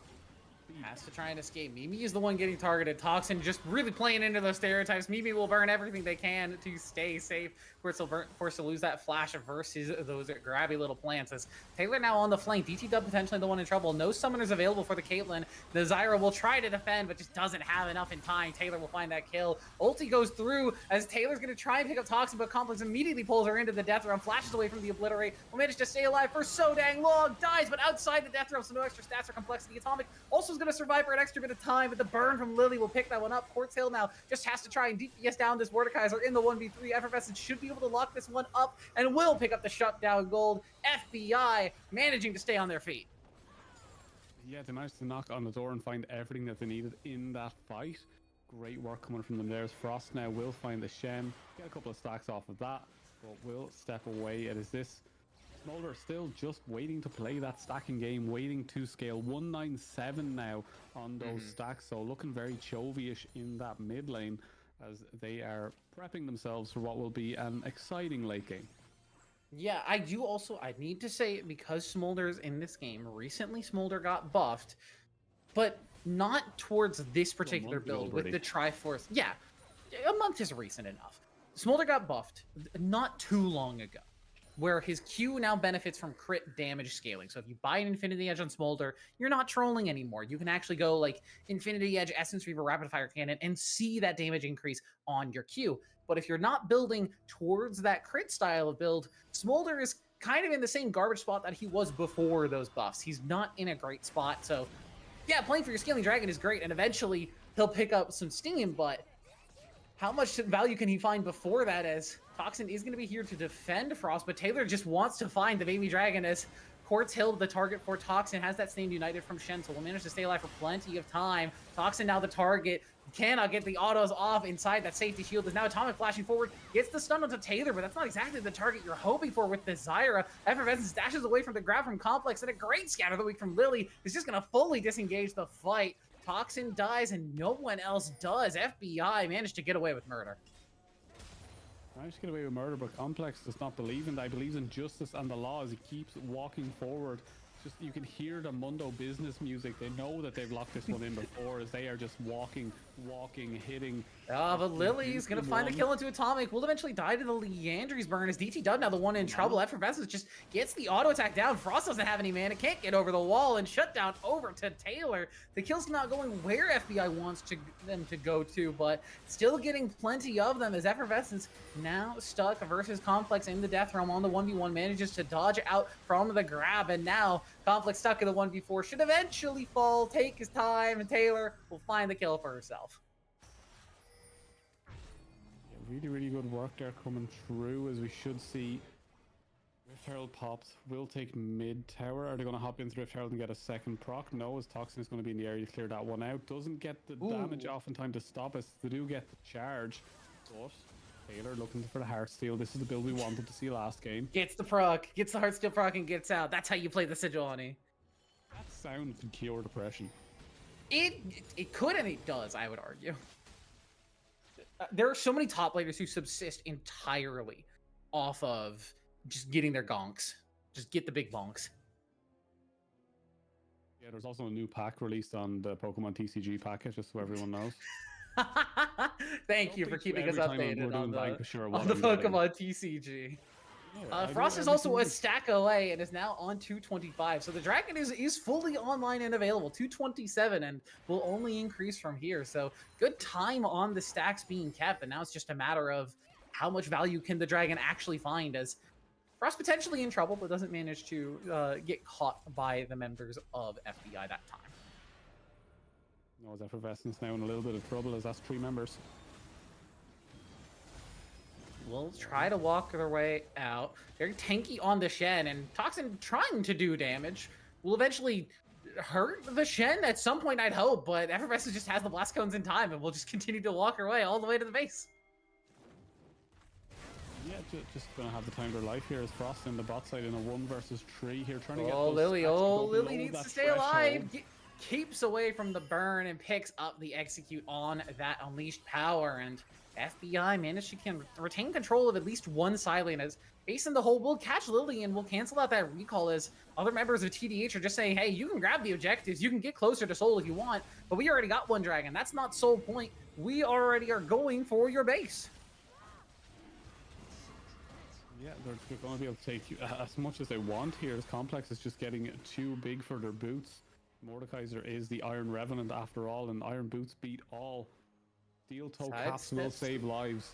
Has to try and escape. Mimi is the one getting targeted. Toxin just really playing into those stereotypes. Mimi will burn everything they can to stay safe. Quartz will forced to lose that flash versus those grabby little plants. As Taylor now on the flank. DT Dub potentially the one in trouble. No summoners available for the Caitlyn. The Zyra will try to defend, but just doesn't have enough in time. Taylor will find that kill. Ulti goes through as Taylor's going to try and pick up Toxin, but Complex immediately pulls her into the death realm. Flashes away from the Obliterate. Will manage to stay alive for so dang long. Dies, but outside the death realm, so no extra stats or complexity. Atomic also is going to survive for an extra bit of time, but the burn from Lily will pick that one up. Quartz Hill now just has to try and DPS down this Mordekaiser in the 1v3. Effervescence should be able to lock this one up and will pick up the shutdown gold. FBI managing to stay on their feet. Yeah, they managed to knock on the door and find everything that they needed in that fight. Great work coming from them. There's Frost now will find the Shen, get a couple of stacks off of that, but will step away. It is this Smolder still just waiting to play that stacking game, waiting to scale 197 now on those stacks. So looking very Chovy-ish in that mid lane as they are prepping themselves for what will be an exciting late game. Yeah, I need to say, because Smolder's in this game, recently Smolder got buffed, but not towards this particular build with the Triforce. Yeah, a month is recent enough. Smolder got buffed not too long ago, where his Q now benefits from crit damage scaling. So if you buy an Infinity Edge on Smolder, you're not trolling anymore. You can actually go like Infinity Edge, Essence Reaver, Rapid Fire Cannon, and see that damage increase on your Q. But if you're not building towards that crit style of build, Smolder is kind of in the same garbage spot that he was before those buffs. He's not in a great spot. So yeah, playing for your Scaling Dragon is great, and eventually he'll pick up some steam, but how much value can he find before that, as Toxin is going to be here to defend Frost, but Taylor just wants to find the baby dragon as Quartz Hill, the target for Toxin, has that Stand United from Shen, so will manage to stay alive for plenty of time. Toxin now the target, cannot get the autos off inside that safety shield. Is now Atomic flashing forward, gets the stun onto Taylor, but that's not exactly the target you're hoping for with the Zyra. Effervescence dashes away from the grab from Complex, and a great scatter of the week from Lily is just going to fully disengage the fight. Toxin dies and no one else does. FBI managed to get away with murder. Managed to get away with murder, but Complex does not believe in that. He believes in justice and the law as he keeps walking forward just you can hear the Mundo business music. They know that they've locked this one in before, as they are just walking, hitting. But Lily's gonna find the kill into Atomic. Will eventually die to the Leandry's burn as DT Dub now the one in trouble. Effervescence just gets the auto attack down. Frost doesn't have any mana, can't get over the wall, and shut down over to Taylor. The kill's not going where FBI wants them to go to, but still getting plenty of them as Effervescence now stuck versus Complex in the Death Realm on the 1v1, manages to dodge out from the grab, and now Complex stuck in the 1v4, should eventually fall, take his time, and Taylor will find the kill for herself. Yeah, really good work there coming through, as we should see Rift Herald pops. Will take mid tower. Are they going to hop into Rift Herald and get a second proc? No, as Toxin is going to be in the area to clear that one out. Doesn't get the damage off in time to stop us. They do get the charge, but Taylor looking for the Heartsteel. This is the build we wanted to see last game. Gets the proc, gets the Heartsteel proc, and gets out. That's how you play the Sigilani. That sound can cure depression. It could, and it does, I would argue. There are so many top laners who subsist entirely off of just getting their gonks. Just get the big bonks. Yeah, there's also a new pack released on the Pokemon TCG package, just so everyone knows. Thank you for keeping us updated on the Pokemon TCG. Frost is also a stack away and is now on 225. So the Dragon is fully online and available. 227 and will only increase from here. So good time on the stacks being kept. And now it's just a matter of how much value can the Dragon actually find, as Frost potentially in trouble, but doesn't manage to get caught by the members of FBI that time. No, is Effervescence now in a little bit of trouble, as that's 3 members. Will try to walk their way out. Very tanky on the Shen, and Toxin trying to do damage. Will eventually hurt the Shen at some point, I'd hope, but Effervescence just has the blast cones in time and will just continue to walk her way all the way to the base. Yeah, just gonna have the time of their life here as Frost in the bot side in a 1 versus 3 here, trying to get Lily, Lily needs to stay alive. Keeps away from the burn and picks up the execute on that unleashed power, and FBI managed to retain control of at least one side lane, as Ace in the hole will catch Lily and will cancel out that recall, as other members of TDH are just saying, hey, you can grab the objectives, you can get closer to Soul if you want, but we already got one Dragon. That's not Soul Point. We already are going for your base. Yeah, they're going to be able to take as much as they want here. This Complex is just getting too big for their boots. Mordekaiser is the Iron Revenant after all, and Iron Boots beat all. Steel Toe Caps will save lives.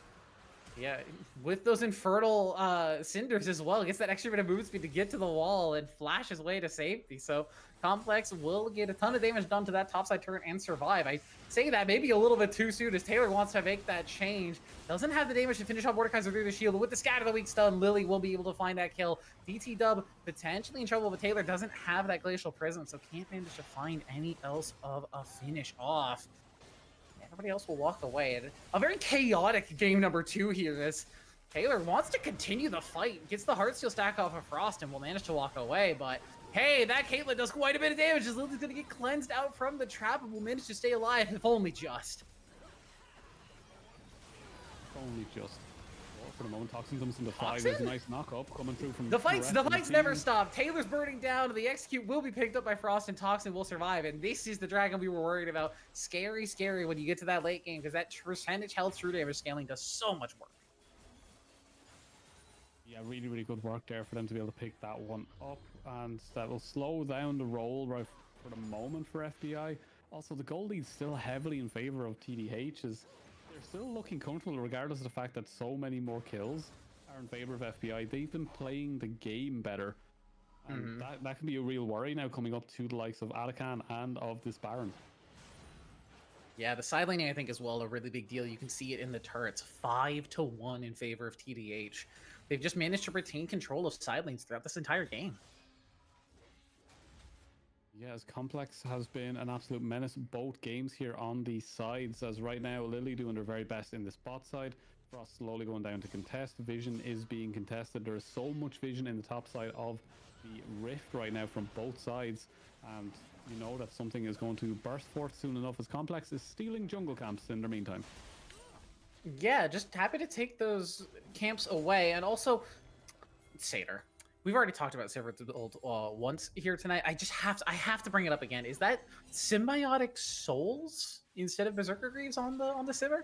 Yeah, with those Infernal Cinders as well, gets that extra bit of move speed to get to the wall and flash his way to safety. So Complex will get a ton of damage done to that topside turret and survive. I say that maybe a little bit too soon, as Taylor wants to make that change. Doesn't have the damage to finish off Mordekaiser through the shield. With the Scatter the Weak Stun, Lily will be able to find that kill. DT Dub potentially in trouble, but Taylor doesn't have that Glacial Prism, so can't manage to find any else of a finish off. Everybody else will walk away. And a very chaotic game number 2 here, as Taylor wants to continue the fight, gets the Heartsteel stack off of Frost and will manage to walk away, but hey, that Caitlyn does quite a bit of damage, as Lily's going to get cleansed out from the trap and will manage to stay alive, if only just. Only just. For the moment, Toxin comes into 5. There's a nice knock-up coming through from the fights never stop. Taylor's burning down. The execute will be picked up by Frost, and Toxin will survive. And this is the Dragon we were worried about. Scary, scary when you get to that late game, because that percentage health true damage scaling does so much work. Yeah, really good work there for them to be able to pick that one up, and that will slow down the roll right for the moment for FBI. Also, the goal lead's still heavily in favor of TDH, as they're still looking comfortable regardless of the fact that so many more kills are in favor of FBI. They've been playing the game better, and that can be a real worry now coming up to the likes of Atakan and of this Baron. Yeah, the side laning I think as well a really big deal. You can see it in the turrets, 5-1 in favor of TDH. They've just managed to retain control of side lanes throughout this entire game. Yeah, as Complex has been an absolute menace both games here on the sides, as right now Lily doing their very best in this bot side. Frost slowly going down to contest. Vision is being contested. There is so much vision in the top side of the Rift right now from both sides, and you know that something is going to burst forth soon enough, as Complex is stealing jungle camps in the meantime. Yeah, just happy to take those camps away. And also, Satyr, we've already talked about Sivir once here tonight. I have to bring it up again. Is that Symbiotic Souls instead of Berserker Greaves on the Sivir?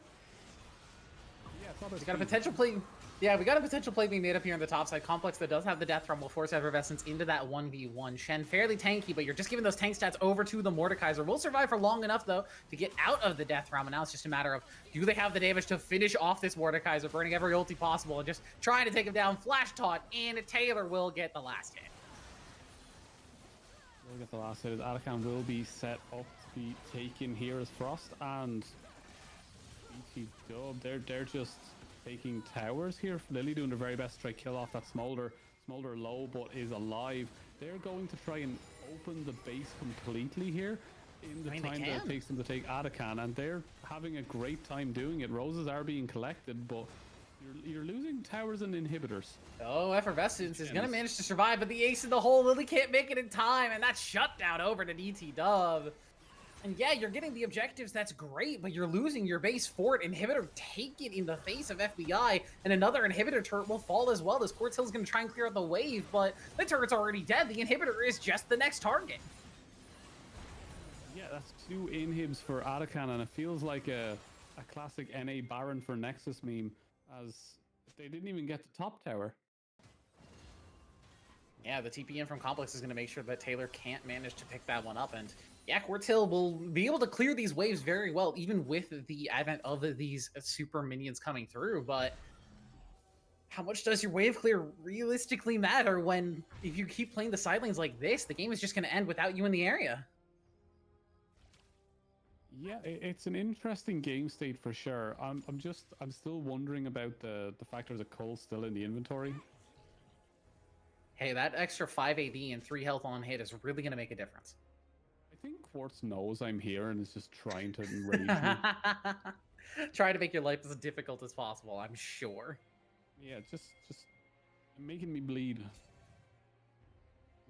Yeah, it's not We got a potential play. Yeah, we got a potential play being made up here on the top side. Complex that does have the Death Realm will force Effervescence into that 1v1. Shen fairly tanky, but you're just giving those tank stats over to the Mordekaiser. Will survive for long enough, though, to get out of the Death Realm, and now it's just a matter of, do they have the damage to finish off this Mordekaiser, burning every ulti possible, and just trying to take him down. Flash Taunt, and Taylor will get the last hit. We'll get the last hit. Atakan will be set up to be taken here as Frost and BT Dub. They're just taking towers here. Lily doing their very best to try kill off that Smolder. Smolder low but is alive. They're going to try and open the base completely here in the time that it takes them to take Atakan, and they're having a great time doing it. Roses are being collected, but you're losing towers and inhibitors. Oh, Effervescence is going to manage to survive, but the ace in the hole, Lily can't make it in time, and that's shut down over to DT Dub. And yeah, you're getting the objectives, that's great, but you're losing your base fort. Inhibitor take it in the face of FBI, and another inhibitor turret will fall as well. This Quartz Hill is going to try and clear out the wave, but the turret's already dead. The inhibitor is just the next target. Yeah, that's 2 inhibs for Atakan, and it feels like a classic NA Baron for Nexus meme, as they didn't even get the top tower. Yeah, the TPM from Complex is going to make sure that Taylor can't manage to pick that one up, and yeah, Quartz Hill will be able to clear these waves very well, even with the advent of these super minions coming through, but how much does your wave clear realistically matter when, if you keep playing the side lanes like this, the game is just going to end without you in the area? Yeah, it's an interesting game state for sure. I'm still wondering about the fact there's a Cole still in the inventory. Hey, that extra 5 AD and 3 health on hit is really going to make a difference. I think Quartz knows I'm here and is just trying to enrage me. Try to make your life as difficult as possible, I'm sure. Yeah, just making me bleed.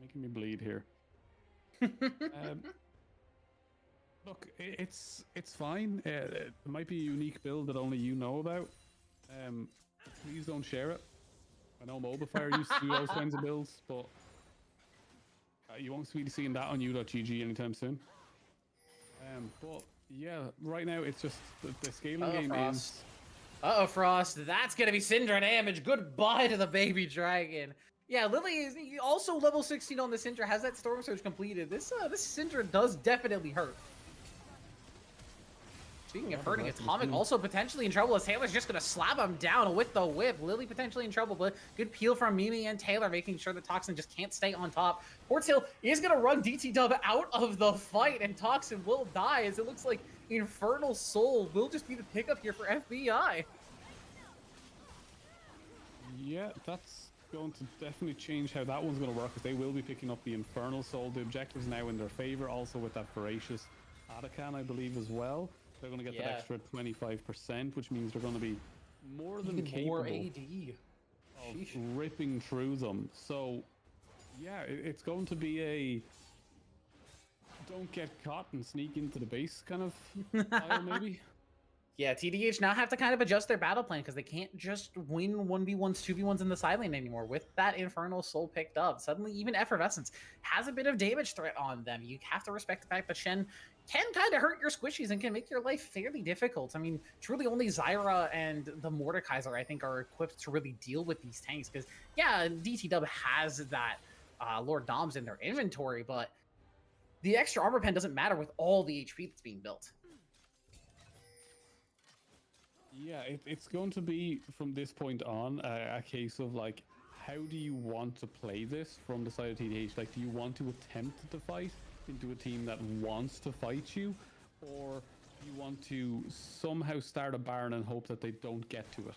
Making me bleed here. Look, it's fine. It might be a unique build that only you know about. Please don't share it. I know Mobifier used to do those kinds of builds, but you won't be seeing that on u.gg anytime soon. But yeah, right now it's just the scaling game Frost. is... Uh-oh, Frost. That's going to be Syndra damage. Goodbye to the baby dragon. Yeah, Lily is also level 16 on the Syndra. Has that Storm Surge completed. This Syndra does definitely hurt. Speaking of hurting, Atomic also potentially in trouble as Taylor's just going to slap him down with the whip. Lily potentially in trouble, but good peel from Mimi and Taylor, making sure that Toxin just can't stay on top. Quartz Hill is going to run DT Dub out of the fight, and Toxin will die, as it looks like Infernal Soul will just be the pickup here for FBI. Yeah, that's going to definitely change how that one's going to work, because they will be picking up the Infernal Soul. The objective's now in their favor, also with that Voracious Atakan, I believe, as well. They're going to get that extra 25%, which means they're going to be more than capable of ripping through them. So, yeah, it's going to be a don't get caught and sneak into the base kind of style, maybe. Yeah, TDH now have to kind of adjust their battle plan because they can't just win 1v1s, 2v1s in the side lane anymore. With that Infernal Soul picked up, suddenly even Effervescence has a bit of damage threat on them. You have to respect the fact that Shen can kind of hurt your squishies and can make your life fairly difficult. I mean, truly only Zyra and the Mordekaiser, I think, are equipped to really deal with these tanks because, yeah, DT Dub has that Lord Doms in their inventory, but the extra armor pen doesn't matter with all the HP that's being built. Yeah, it's going to be, from this point on, a case of, like, how do you want to play this from the side of TDH? Like, do you want to attempt to fight into a team that wants to fight you? Or do you want to somehow start a Baron and hope that they don't get to it?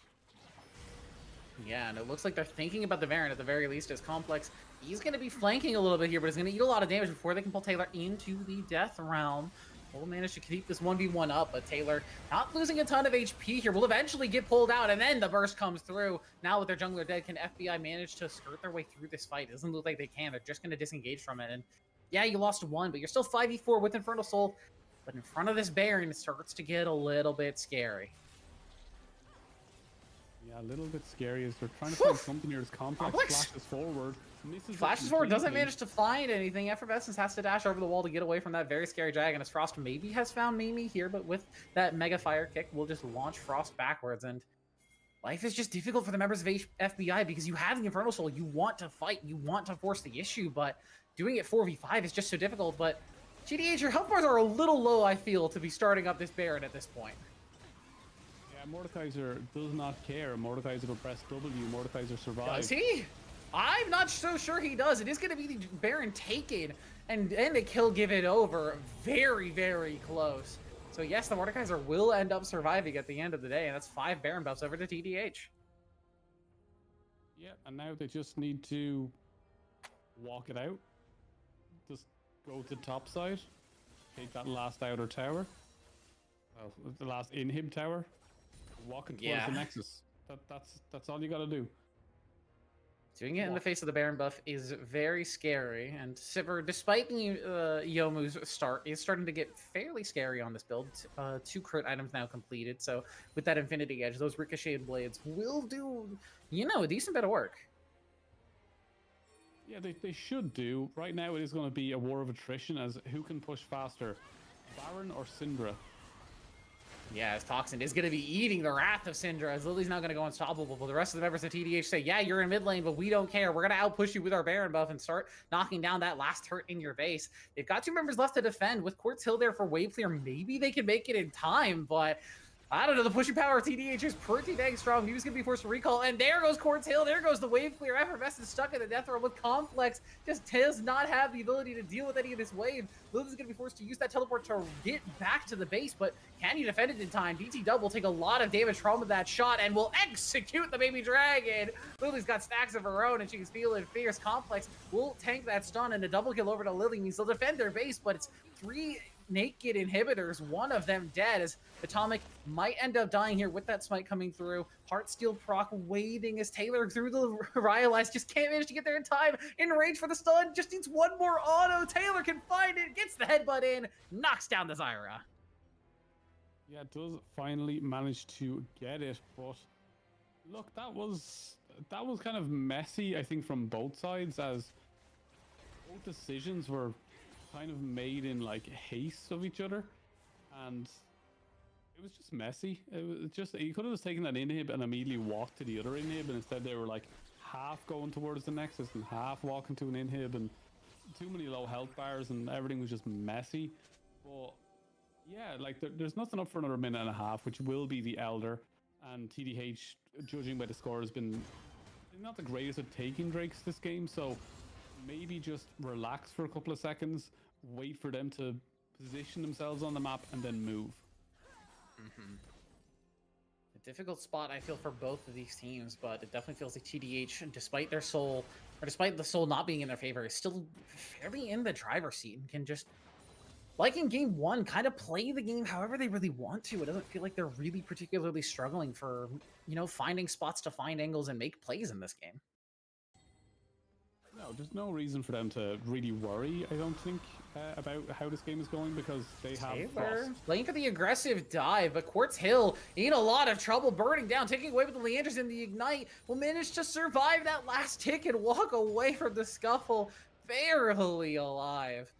Yeah, and it looks like they're thinking about the Baron at the very least as Complex. He's going to be flanking a little bit here, but he's going to eat a lot of damage before they can pull Taylor into the Death Realm. Will manage to keep this 1v1 up, but Taylor not losing a ton of HP here. Will eventually get pulled out, and then the burst comes through. Now with their jungler dead, can FBI manage to skirt their way through this fight? It doesn't look like they can. They're just going to disengage from it. And yeah, you lost one, but you're still 5v4 with Infernal Soul. But in front of this Baron, it starts to get a little bit scary. Yeah, a little bit scary as they're trying to find something here. As Complex flashes forward, misses it Flashes forward, doesn't completely. manage to find anything. Effervescence has to dash over the wall to get away from that very scary dragon, as Frost maybe has found Mimi here, but with that Mega Fire Kick, we'll just launch Frost backwards, and life is just difficult for the members of FBI because you have the Infernal Soul, you want to fight, you want to force the issue, but doing it 4v5 is just so difficult, but GDH, your health bars are a little low, I feel, to be starting up this Baron at this point. Yeah, Mordekaiser does not care. Mordekaiser will press W, Mordekaiser survives. Does he? I'm not so sure he does. It is going to be the Baron taken and a kill given over. Very, very close. So yes, the Mordekaiser will end up surviving at the end of the day, and that's 5 Baron buffs over to TDH. Yeah, and now they just need to walk it out. Just go to top side, take that last outer tower. Well, the last inhib tower. Walking towards the Nexus. That's all you gotta do. Doing it in the face of the Baron buff is very scary, and Sivir, despite the Youmuu's start, is starting to get fairly scary on this build. 2 crit items now completed, so with that Infinity Edge, those ricocheted blades will do, a decent bit of work. Yeah, they should do. Right now it is going to be a war of attrition as who can push faster, Baron or Syndra. Yeah, as Toxin is going to be eating the wrath of Syndra, as Lily's not going to go unstoppable, but the rest of the members of TDH say, yeah, you're in mid lane, but we don't care. We're going to outpush you with our Baron buff and start knocking down that last turret in your base. They've got 2 members left to defend. With Quartz Hill there for wave clear, maybe they can make it in time, but I don't know, the pushing power of TDH is pretty dang strong. He was going to be forced to recall, and there goes Quartz Hill. There goes the wave clear. Effervescence stuck in the death row with Complex. Just does not have the ability to deal with any of this wave. Lily's going to be forced to use that teleport to get back to the base, but can you defend it in time? DT Dub will take a lot of damage from that shot and will execute the baby dragon. Lily's got stacks of her own, and she's feeling fierce. Complex will tank that stun, and a double kill over to Lily means they'll defend their base, but it's 3 naked inhibitors, one of them dead, as Atomic might end up dying here with that smite coming through. Heartsteel proc waiting as Taylor through the Rhyolize just can't manage to get there in time. In range for the stun, just needs one more auto. Taylor can find it, gets the headbutt in, knocks down the Zyra. Yeah, it does finally manage to get it, but look, that was kind of messy, I think, from both sides, as both decisions were kind of made in like haste of each other, and it was just messy. It was just, you could have just taken that inhib and immediately walked to the other inhib, and instead they were like half going towards the Nexus and half walking to an inhib, and too many low health bars, and everything was just messy. But yeah, like there's nothing up for another minute and a half, which will be the Elder, and TDH, judging by the score, has been not the greatest at taking Drakes this game, so maybe just relax for a couple of seconds, wait for them to position themselves on the map, and then move. A difficult spot, I feel, for both of these teams, but it definitely feels like TDH, despite their soul, or despite the soul not being in their favor, is still fairly in the driver's seat and can just, like in game 1, kind of play the game however they really want to. It doesn't feel like they're really particularly struggling for, finding spots to find angles and make plays in this game. No, there's no reason for them to really worry, I don't think, about how this game is going, because they have Frost. Playing for the aggressive dive, but Quartz Hill in a lot of trouble, burning down, taking away with the Leanders and the Ignite, will manage to survive that last tick and walk away from the scuffle barely alive.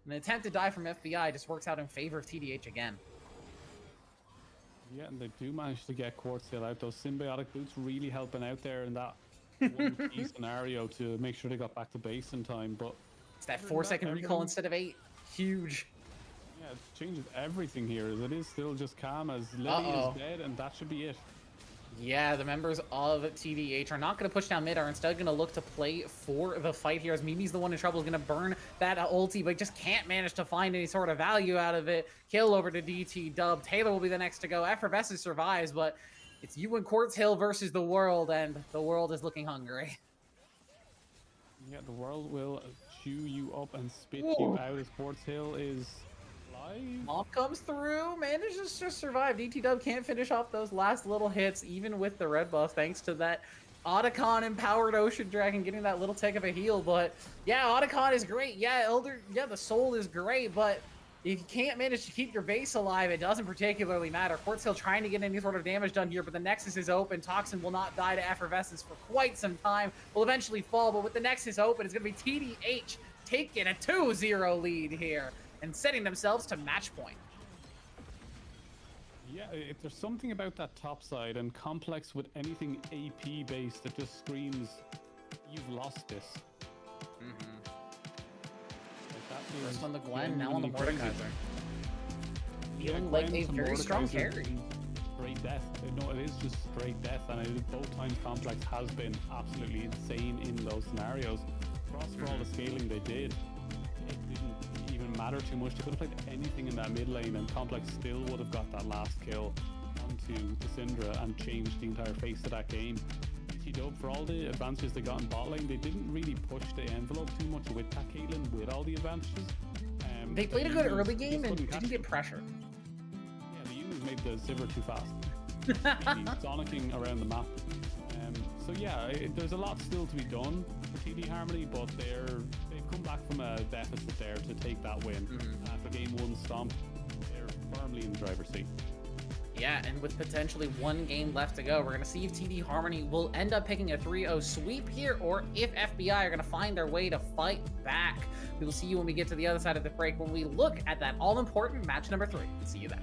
An attempt to die from FBI just works out in favor of TDH again. Yeah, and they do manage to get Quartz Hill out. Those symbiotic boots really helping out there in that one key scenario to make sure they got back to base in time. But it's that 4-second recall instead of 8. Huge. Yeah, it changes everything here, as it is still just calm, as Lily is dead, and that should be it. Yeah, the members of TDH are not going to push down mid, are instead going to look to play for the fight here, as Mimi's the one in trouble, is going to burn that ulti, but just can't manage to find any sort of value out of it. Kill over to DT Dub. Taylor will be the next to go. Effervescence survives, but it's you and Quartz Hill versus the world, and the world is looking hungry. Yeah, the world will chew you up and spit you out, as Quartz Hill is alive. Mop comes through, manages to survive. DT Dub can't finish off those last little hits, even with the red buff, thanks to that Otacon empowered Ocean Dragon getting that little tick of a heal. But yeah, Otacon is great. Yeah, Elder, yeah, the soul is great, but If you can't manage to keep your base alive, it doesn't particularly matter. Court's still trying to get any sort of damage done here, but the Nexus is open. Toxin will not die to Effervescence for quite some time. Will eventually fall, but with the Nexus open, it's going to be TDH taking a 2-0 lead here and setting themselves to match point. Yeah, there's something about that top side and Complex with anything AP based that just screams, you've lost this. First on the Gwen, now on the genuinely crazy. Mordekaiser. Feeling like a very strong carry. Straight death. No, it is just straight death, and I think both times Complex has been absolutely insane in those scenarios. For all the scaling they did, it didn't even matter too much. They could have played anything in that mid lane, and Complex still would have got that last kill onto the Syndra and changed the entire face of that game. Dub, for all the advantages they got in bot lane, they didn't really push the envelope too much with that Caitlyn with all the advantages. They played a good early game and didn't get pressured. Yeah, the Unis made the Sivir too fast. Sonicking around the map. So yeah, there's a lot still to be done for TD Harmony, but they've come back from a deficit there to take that win. After game 1 stomp, they're firmly in the driver's seat. Yeah, and with potentially 1 game left to go, we're going to see if TD Harmony will end up picking a 3-0 sweep here, or if FBI are going to find their way to fight back. We will see you when we get to the other side of the break, when we look at that all-important match number 3. See you then.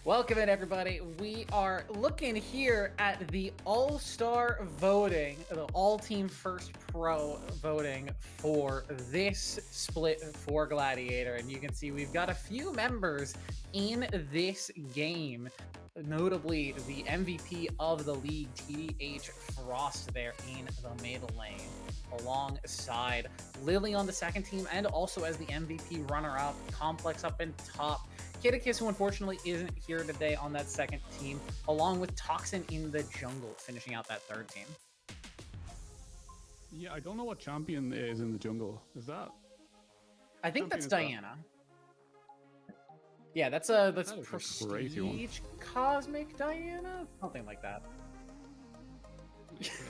Welcome in, everybody. We are looking here at the all-star voting, the all-team first pro voting for this split for Gladiator. And you can see we've got a few members in this game, notably the MVP of the league, TDH Frost, there in the middle lane, alongside Lily on the second team, and also as the MVP runner-up, Complex up in top. Kitakis, who unfortunately isn't here today on that second team, along with Toxin in the jungle, finishing out that third team. Yeah, I don't know what champion is in the jungle. Is that? I think that's Diana. Yeah, that's Prestige Cosmic Diana? Something like that.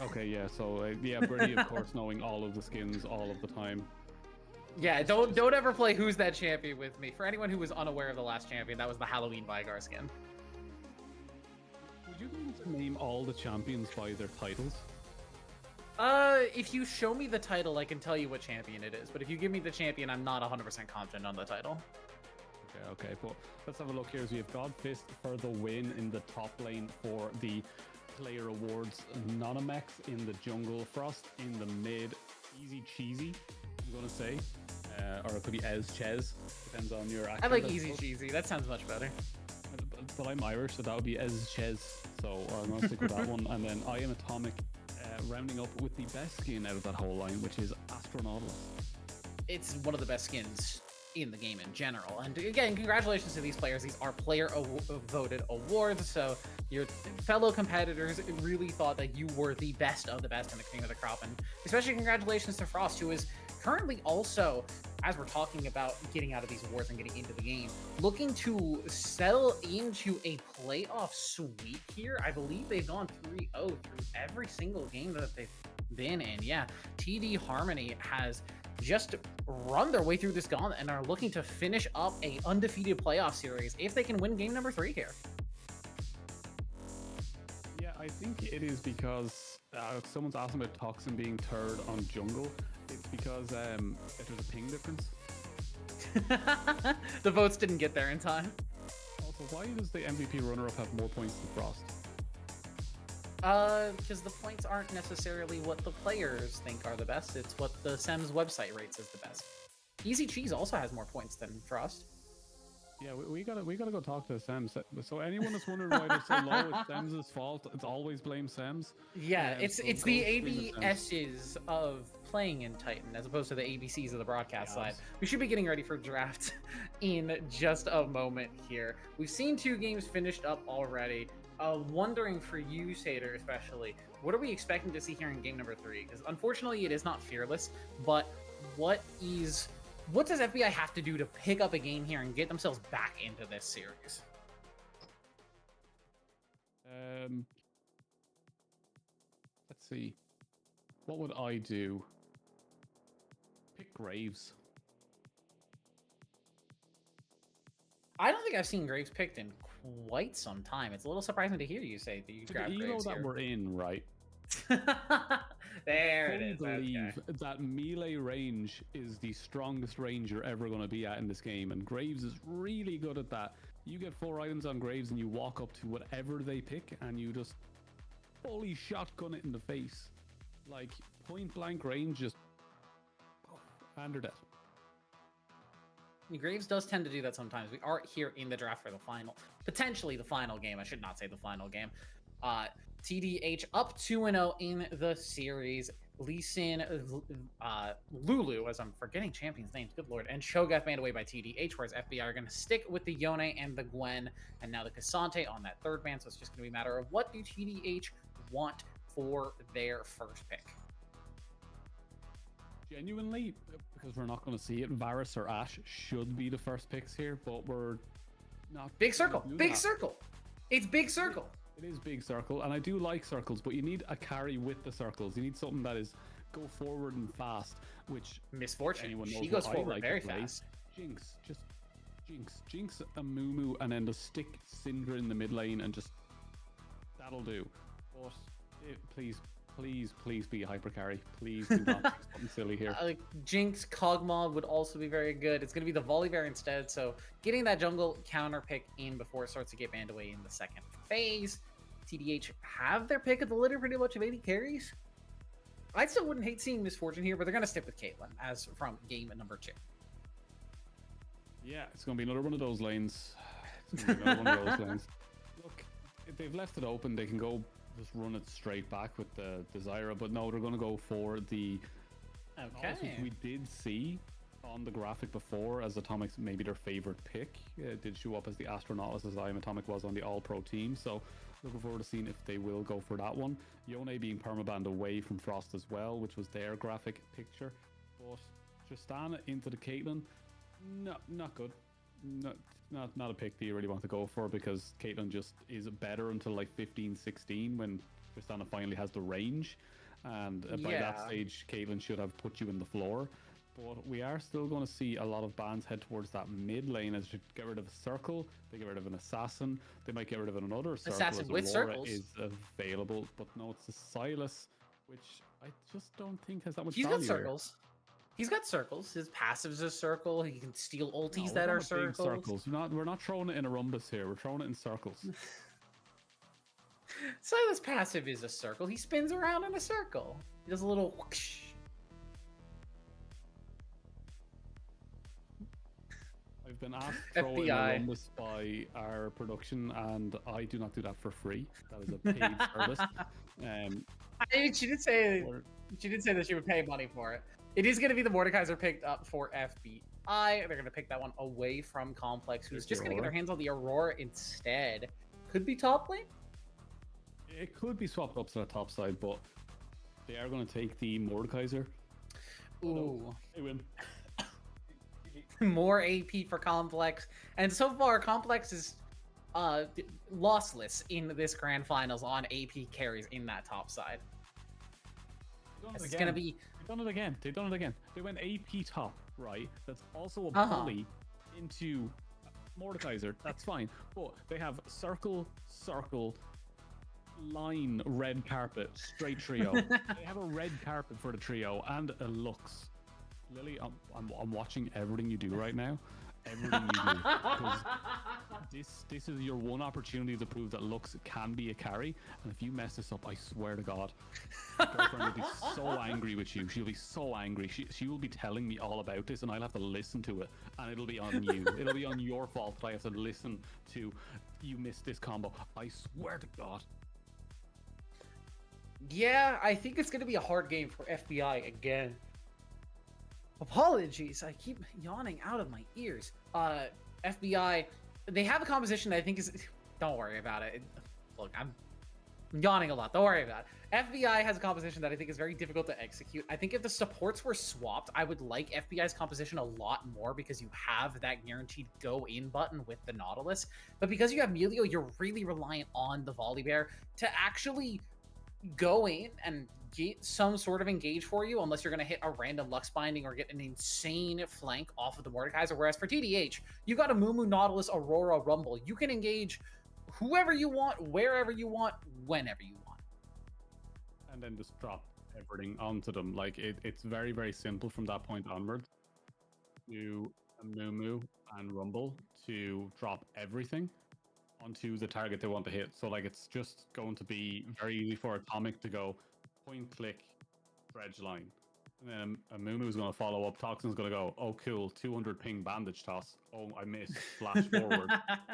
Okay, yeah, so yeah, Brady, of course, knowing all of the skins all of the time. Yeah, don't ever play Who's That Champion with me. For anyone who was unaware of the last champion, that was the Halloween Vigar skin. Would you be able to name all the champions by their titles? If you show me the title, I can tell you what champion it is. But if you give me the champion, I'm not 100% confident on the title. Okay, but let's have a look here. So we have Godfist for the win in the top lane for the player awards. Nonomex in the jungle. Frost in the mid. Easy Cheesy, I'm gonna say. Or it could be Ez Chez, depends on your accent. I like Easy Cheesy, that sounds much better. But I'm Irish, so that would be Ez Chez, so I'm gonna stick with that one. And then I Am Atomic, rounding up with the best skin out of that whole line, which is Astronautilus. It's one of the best skins in the game in general. And again, congratulations to these players. These are player voted awards, so your fellow competitors really thought that you were the best of the best in the cream of the crop. And especially congratulations to Frost, who is currently also, as we're talking about getting out of these awards and getting into the game, looking to settle into a playoff sweep here. I believe they've gone 3-0 through every single game that they've been in. Yeah, TD Harmony has just run their way through this gauntlet and are looking to finish up a undefeated playoff series if they can win game number 3 here. Yeah, I think it is because someone's asking about Toxin being third on jungle. It's because there's a ping difference. The votes didn't get there in time. Also, why does the MVP runner-up have more points than Frost? Because the points aren't necessarily what the players think are the best. It's what the SEMS website rates as the best. Easy Cheese also has more points than Frost. Yeah, we gotta go talk to Sems. So anyone that's wondering why they're so low, it's Sems' fault. It's always blame Sems. Yeah, it's the ABSs of playing in Titan as opposed to the ABCs of the broadcast side. We should be getting ready for draft in just a moment here. We've seen 2 games finished up already. Wondering for you, Sater, especially, what are we expecting to see here in game number 3? Because unfortunately, it is not Fearless, but what does FBI have to do to pick up a game here and get themselves back into this series? Let's see. What would I do? Pick Graves. I don't think I've seen Graves picked in quite some time. It's a little surprising to hear you say that you grabbed Graves that here. we're in, right? There it is. I believe that melee range is the strongest range you're ever going to be at in this game, and Graves is really good at that. You get 4 items on Graves and you walk up to whatever they pick and you just fully shotgun it in the face. Like, point blank range, just and they're dead. Graves does tend to do that sometimes. We are here in the draft for the final, potentially the final game. I should not say the final game. TDH up 2-0 in the series. Lee Sin, Lulu, as I'm forgetting champions' names, good lord, and Cho'Gath banned away by TDH, whereas FBI are going to stick with the Yone and the Gwen, and now the Cassante on that third ban, so it's just going to be a matter of what do TDH want for their first pick. Genuinely, because we're not going to see it, Varus or Ashe should be the first picks here, but we're not. Big circle, big circle. It's big circle. It is big circle, and I do like circles, but you need a carry with the circles. You need something that is go forward and fast, which Misfortune. Anyone knows she goes what forward I like very to play. fast. Jinx a Mumu, and then just stick Syndra in the mid lane, and just that'll do. But please please be hyper carry. Please do not do something silly here. Jinx, Kog'Maw would also be very good. It's going to be the Volibear instead, so getting that jungle counter pick in before it starts to get banned away in the second phase. TDH have their pick of the litter pretty much of 80 carries. I still wouldn't hate seeing Misfortune here, but they're going to stick with Caitlyn as from game number 2. Yeah, it's going to be another one of those lanes. It's going to be another one of those lanes. Look, if they've left it open, they can go just run it straight back with the Zyra, but no, they're going to go for the Nautilus, which we did see on the graphic before as Atomic's maybe their favorite pick. It did show up as the Astronautilus as I Am Atomic was on the All-Pro team, so looking forward to seeing if they will go for that one. Yone being permabanned away from Frost as well, which was their graphic picture. But Tristana into the Caitlyn, not good. Not a pick that you really want to go for, because Caitlyn just is better until like 15-16 when Tristana finally has the range. And by that stage, Caitlyn should have put you in the floor. But we are still going to see a lot of bans head towards that mid lane as they get rid of a circle, they get rid of an assassin, they might get rid of another circle assassin as with Aurora circles is available. But no, it's a Silas, which I just don't think has that much He's value got circles. He's got circles. His passive's a circle. He can steal ultis that are circles. We're not throwing it in a rhombus here. We're throwing it in circles. Silas' passive is a circle. He spins around in a circle. He does a little whoosh. I've been asked to throw in a rhombus by our production, and I do not do that for free. That is a paid service. She did say that she would pay money for it. It is going to be the Mordekaiser picked up for FBI. They're going to pick that one away from Complex, who's just going to get their hands on the Aurora instead. Could be top lane. It could be swapped up to the top side, but they are going to take the Mordekaiser. Ooh. They win. More AP for Complex. And so far, Complex is lossless in this grand finals on AP carries in that top side. It's going to be... They've done it again. They went AP top, right? That's also a bully into Mordekaiser. That's fine. But they have circle, line, red carpet, straight trio. They have a red carpet for the trio and a Lux. Lily, I'm watching everything you do right now. Everything you do. Because this is your one opportunity to prove that Lux can be a carry. And if you mess this up, I swear to God, my girlfriend will be so angry with you. She'll be so angry. She will be telling me all about this, and I'll have to listen to it. And it'll be on you. It'll be on your fault that I have to listen to you miss this combo. I swear to God. Yeah, I think it's going to be a hard game for FBI again. Apologies, I keep yawning out of my ears. FBI, they have a composition that I think is... Don't worry about it. Look, I'm yawning a lot. Don't worry about it. FBI has a composition that I think is very difficult to execute. I think if the supports were swapped, I would like FBI's composition a lot more because you have that guaranteed go-in button with the Nautilus. But because you have Melio, you're really reliant on the Volibear to actually go in and get some sort of engage for you, unless you're going to hit a random Lux Binding or get an insane flank off of the Mordekaiser. Whereas for TDH, you got a Mumu, Nautilus, Aurora, Rumble. You can engage whoever you want, wherever you want, whenever you want. And then just drop everything onto them. Like, it's very, very simple from that point onwards. To Mumu and Rumble to drop everything onto the target they want to hit. So, like, it's just going to be very easy for Atomic to go point, click, dredge line. And then Amumu is going to follow up. Toxin's going to go, oh, cool, 200 ping bandage toss. Oh, I missed. Flash forward.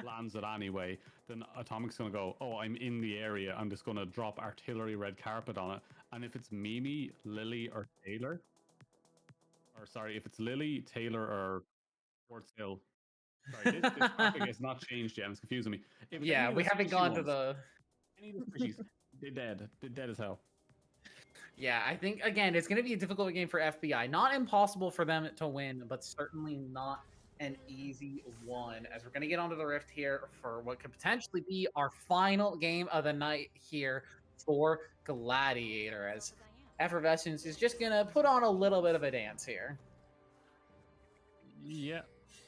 Lands it anyway. Then Atomic's going to go, oh, I'm in the area. I'm just going to drop artillery red carpet on it. And if it's Mimi, Lily, or Taylor, or sorry, if it's Lily, Taylor, or Fort Hill. Sorry, this graphic has not changed yet. It's confusing me. Yeah, we haven't gone to the... Any of the squishies, they're dead. They're dead as hell. Yeah, I think, again, it's going to be a difficult game for FBI. Not impossible for them to win, but certainly not an easy one. As we're going to get onto the Rift here for what could potentially be our final game of the night here for Gladiator, as Effervescence is just going to put on a little bit of a dance here. Yeah.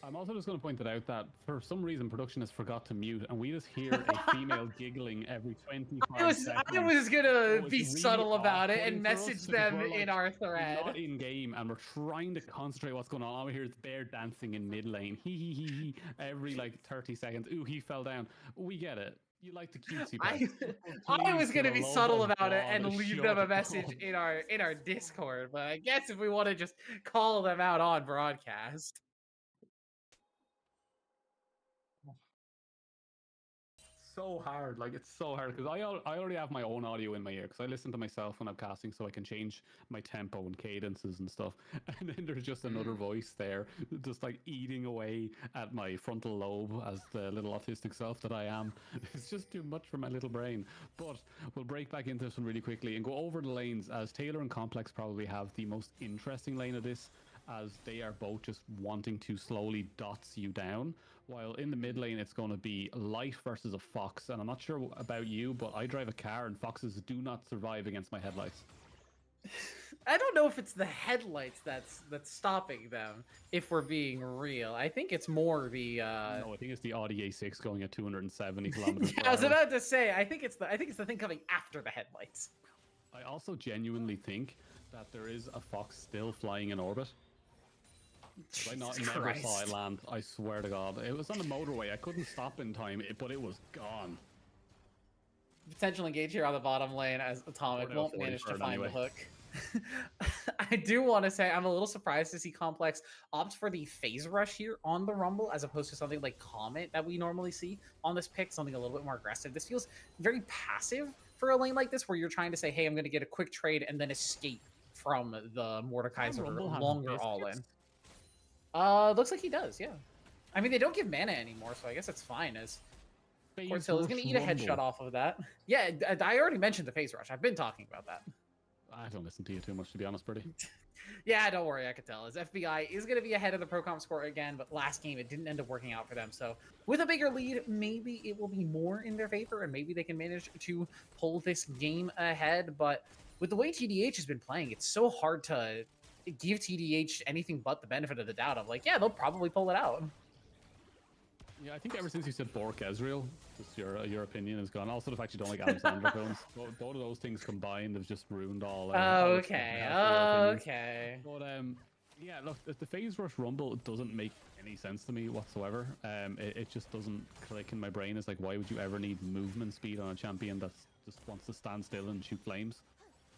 I'm also just going to point it out that for some reason production has forgot to mute, and we just hear a female giggling every 25 seconds. I was gonna So be it's really subtle about it off-putting and for us message because them we're in like, our we're thread. not in game, and we're trying to concentrate what's going on. All we hear is bear dancing in mid lane. Hee every like 30 seconds. Ooh, he fell down. We get it. You like the cutesy parts. I was gonna be subtle about it and leave them a shut message up. in our Discord, but I guess if we want to just call them out on broadcast. So hard, like it's so hard because I already have my own audio in my ear because I listen to myself when I'm casting so I can change my tempo and cadences and stuff. And then there's just another voice there, just like eating away at my frontal lobe as the little autistic self that I am. It's just too much for my little brain. But we'll break back into this one really quickly and go over the lanes, as Taylor and Complex probably have the most interesting lane of this, as they are both just wanting to slowly dots you down. While in the mid lane, it's going to be Light versus a Fox. And I'm not sure about you, but I drive a car and Foxes do not survive against my headlights. I don't know if it's the headlights that's stopping them, if we're being real. I think it's more the No, I think it's the Audi A6 going at 270 kilometers per I was hour. about to say, I think it's the thing coming after the headlights. I also genuinely think that there is a Fox still flying in orbit. I never saw it land. I swear to God, it was on the motorway. I couldn't stop in time, but it was gone. Potential engage here on the bottom lane as Atomic won't manage to find the hook. I do want to say I'm a little surprised to see Complex opt for the phase rush here on the Rumble as opposed to something like Comet that we normally see on this pick, something a little bit more aggressive. This feels very passive for a lane like this where you're trying to say, hey, I'm going to get a quick trade and then escape from the Mordekaiser longer all-in. Looks like he does, yeah. I mean, they don't give mana anymore, so I guess it's fine as Quartz Hill is going to eat a headshot off of that. Yeah, I already mentioned the phase rush. I've been talking about that. I don't listen to you too much, to be honest, Birdie. Yeah, don't worry, I could tell. As FBI is going to be ahead of the pro comp score again, but last game it didn't end up working out for them. So with a bigger lead, maybe it will be more in their favor, and maybe they can manage to pull this game ahead. But with the way TDH has been playing, it's so hard to give TDH anything but the benefit of the doubt of like, yeah, they'll probably pull it out. Yeah, I think ever since you said Bork Ezreal, just your opinion is gone. Also, the fact you don't like Alexander films, both of those things combined have just ruined all. Okay. But yeah, look, the phase rush rumble doesn't make any sense to me whatsoever. It just doesn't click in my brain. It's like, why would you ever need movement speed on a champion that just wants to stand still and shoot flames?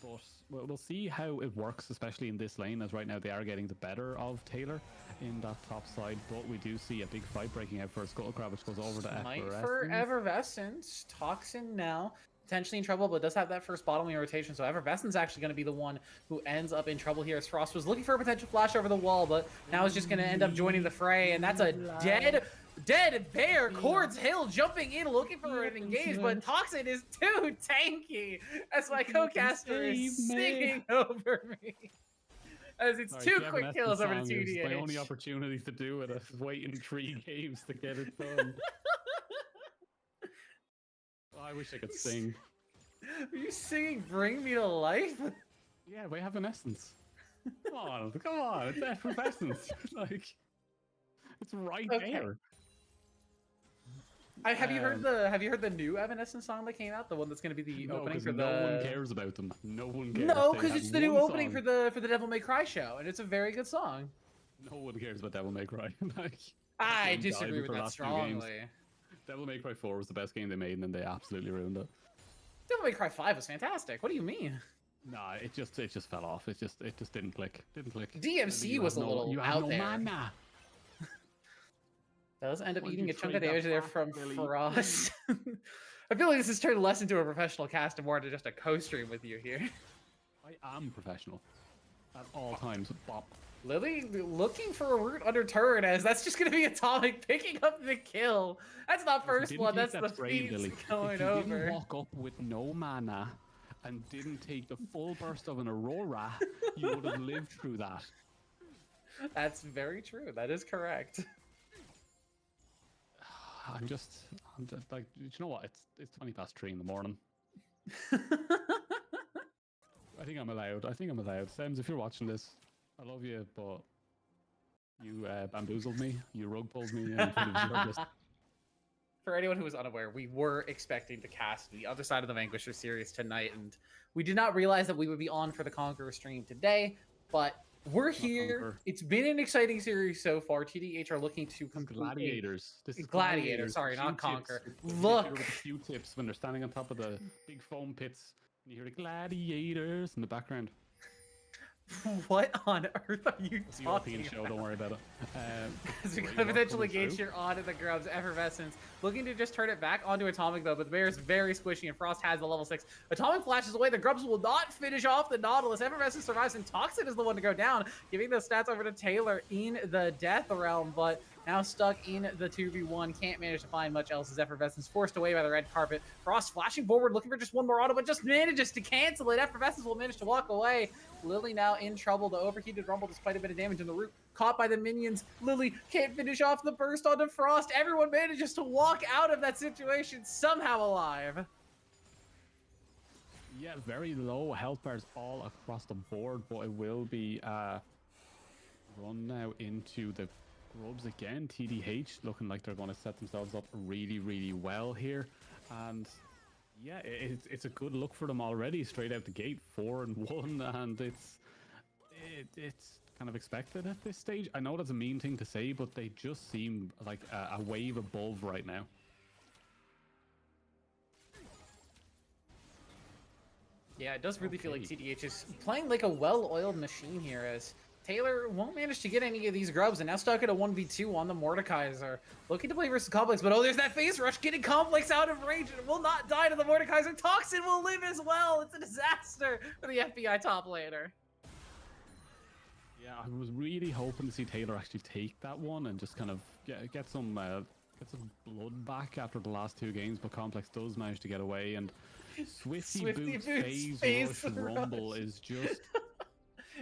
But we'll see how it works, especially in this lane, as right now they are getting the better of Taylor in that top side. But we do see a big fight breaking out for a Scuttlecrab, which goes over to Effervescence. For Effervescence, Toxin now potentially in trouble, but does have that first bottom lane rotation. So Effervescence actually going to be the one who ends up in trouble here, as Frost was looking for a potential flash over the wall, but now is just going to end up joining the fray, and that's a dead bear. Quartz Hill jumping in looking for an engage, but Toxin is too tanky as my co-caster is singing over me. As it's two quick kills over to TDH. My only opportunity to do it is waiting 3 games to get it done. Oh, I wish I could sing. Are you singing Bring Me to Life? Yeah, we have an essence. Come on, it's Effervescence. Like, it's right there. Have you heard the new Evanescence song that came out? The one that's going to be the opening for the. No one cares about them. No one cares. No, because it's the new opening for the Devil May Cry show, and it's a very good song. No one cares about Devil May Cry. Like, I disagree with that strongly. Devil May Cry 4 was the best game they made, and then they absolutely ruined it. Devil May Cry 5 was fantastic. What do you mean? Nah, it just fell off. It just didn't click. DMC was a little out there. Mana. Does end up eating a chunk of damage there from Frost. I feel like this has turned less into a professional cast and more into just a co-stream with you here. I am professional at all times. Bop. Lily looking for a root under turn, as that's just going to be Atomic picking up the kill. That's not first blood, that's the feeds going over. If you didn't walk up with no mana and didn't take the full burst of an Aurora, you would have lived through that. That's very true. That is correct. I'm just like, you know what? It's 20 past 3 in the morning. I think I'm allowed. Sems, if you're watching this, I love you, but You bamboozled me. You rug pulled me, and fully deserved this. For anyone who was unaware, we were expecting to cast the other side of the Vanquisher series tonight, and we did not realize that we would be on for the Conqueror stream today, but we're here. Conquer. It's been an exciting series so far. TDH are looking to complete Gladiators. This is Gladiator, sorry, not Q-tips. Conquer. With Look! the Q-tips when they're standing on top of the big foam pits. And you hear the gladiators in the background. What on earth are you It's a talking European show, don't worry about it. Because we great could work potentially coming gauge through. here onto the Grubs Effervescence. Looking to just turn it back onto Atomic, though, but the bear is very squishy, and Frost has the level 6. Atomic flashes away. The Grubs will not finish off the Nautilus. Effervescence survives, and Toxin is the one to go down, giving those stats over to Taylor in the Death Realm, but now stuck in the 2v1. Can't manage to find much else as Effervescence forced away by the red carpet. Frost flashing forward, looking for just one more auto, but just manages to cancel it. Effervescence will manage to walk away. Lily now in trouble. The overheated Rumble despite a bit of damage in the root. Caught by the minions. Lily can't finish off the burst onto Frost. Everyone manages to walk out of that situation somehow alive. Yeah, very low health bars all across the board, but it will be run now into the Grubs again. TDH looking like they're going to set themselves up really, really well here. And yeah, it's a good look for them already, straight out the gate, 4-1, and it's kind of expected at this stage. I know that's a mean thing to say, but they just seem like a wave above right now. Yeah, it does really feel like TDH is playing like a well-oiled machine here, as Taylor won't manage to get any of these Grubs, and now stuck at a 1v2 on the Mordekaiser. Looking to play versus Complex, but oh, there's that phase rush, getting Complex out of range, and will not die to the Mordekaiser. Toxin will live as well. It's a disaster for the FBI top laner. Yeah, I was really hoping to see Taylor actually take that one and just kind of get some blood back after the last 2 games, but Complex does manage to get away, and Swifty Boots phase Rumble is just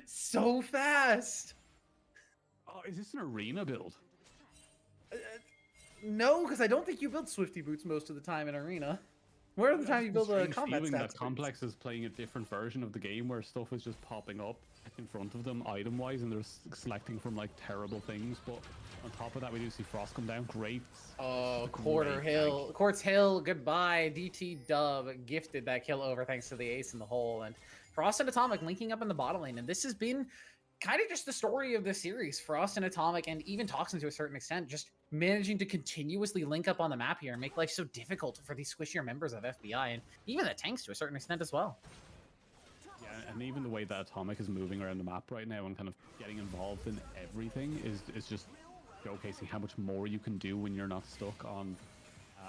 so fast. Oh, is this an arena build? No, because I don't think you build Swifty Boots most of the time in arena. Where are the time you build a combat stats? That Complex is playing a different version of the game where stuff is just popping up in front of them item-wise, and they're selecting from like terrible things. But on top of that, we do see Frost come down. Great. Oh, Quartz Hill, goodbye. DT Dub gifted that kill over thanks to the ace in the hole, and Frost and Atomic linking up in the bottom lane, and this has been kind of just the story of the series. Frost and Atomic, and even Toxin to a certain extent, just managing to continuously link up on the map here and make life so difficult for these squishier members of FBI, and even the tanks to a certain extent as well. Yeah, and even the way that Atomic is moving around the map right now and kind of getting involved in everything is just showcasing how much more you can do when you're not stuck on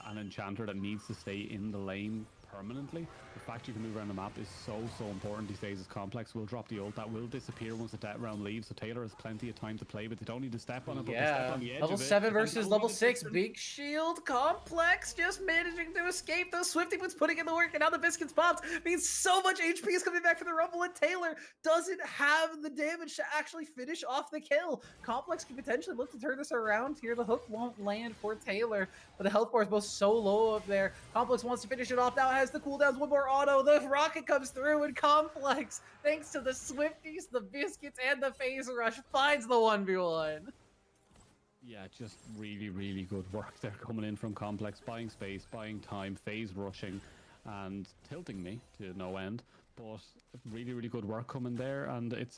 an enchanter that needs to stay in the lane permanently. The fact you can move around the map is so important these days. As Complex will drop the ult, that will disappear once the death round leaves, so Taylor has plenty of time to play, but they don't need to step on it, but they step on the edge level of it. 7 versus level 6, big shield. Complex just managing to escape. Those Swifty Boots putting in the work, and now the biscuits popped means so much HP is coming back for the Rumble, and Taylor doesn't have the damage to actually finish off the kill. Complex can potentially look to turn this around here. The hook won't land for Taylor, but the health bar is both so low up there. Complex wants to finish it off, now has the cooldowns, one more auto, the rocket comes through, and Complex, thanks to the Swifties, the biscuits, and the phase rush, finds the 1v1. Yeah, just really, really good work there coming in from Complex, buying space, buying time, phase rushing, and tilting me to no end. But really, really good work coming there, and it's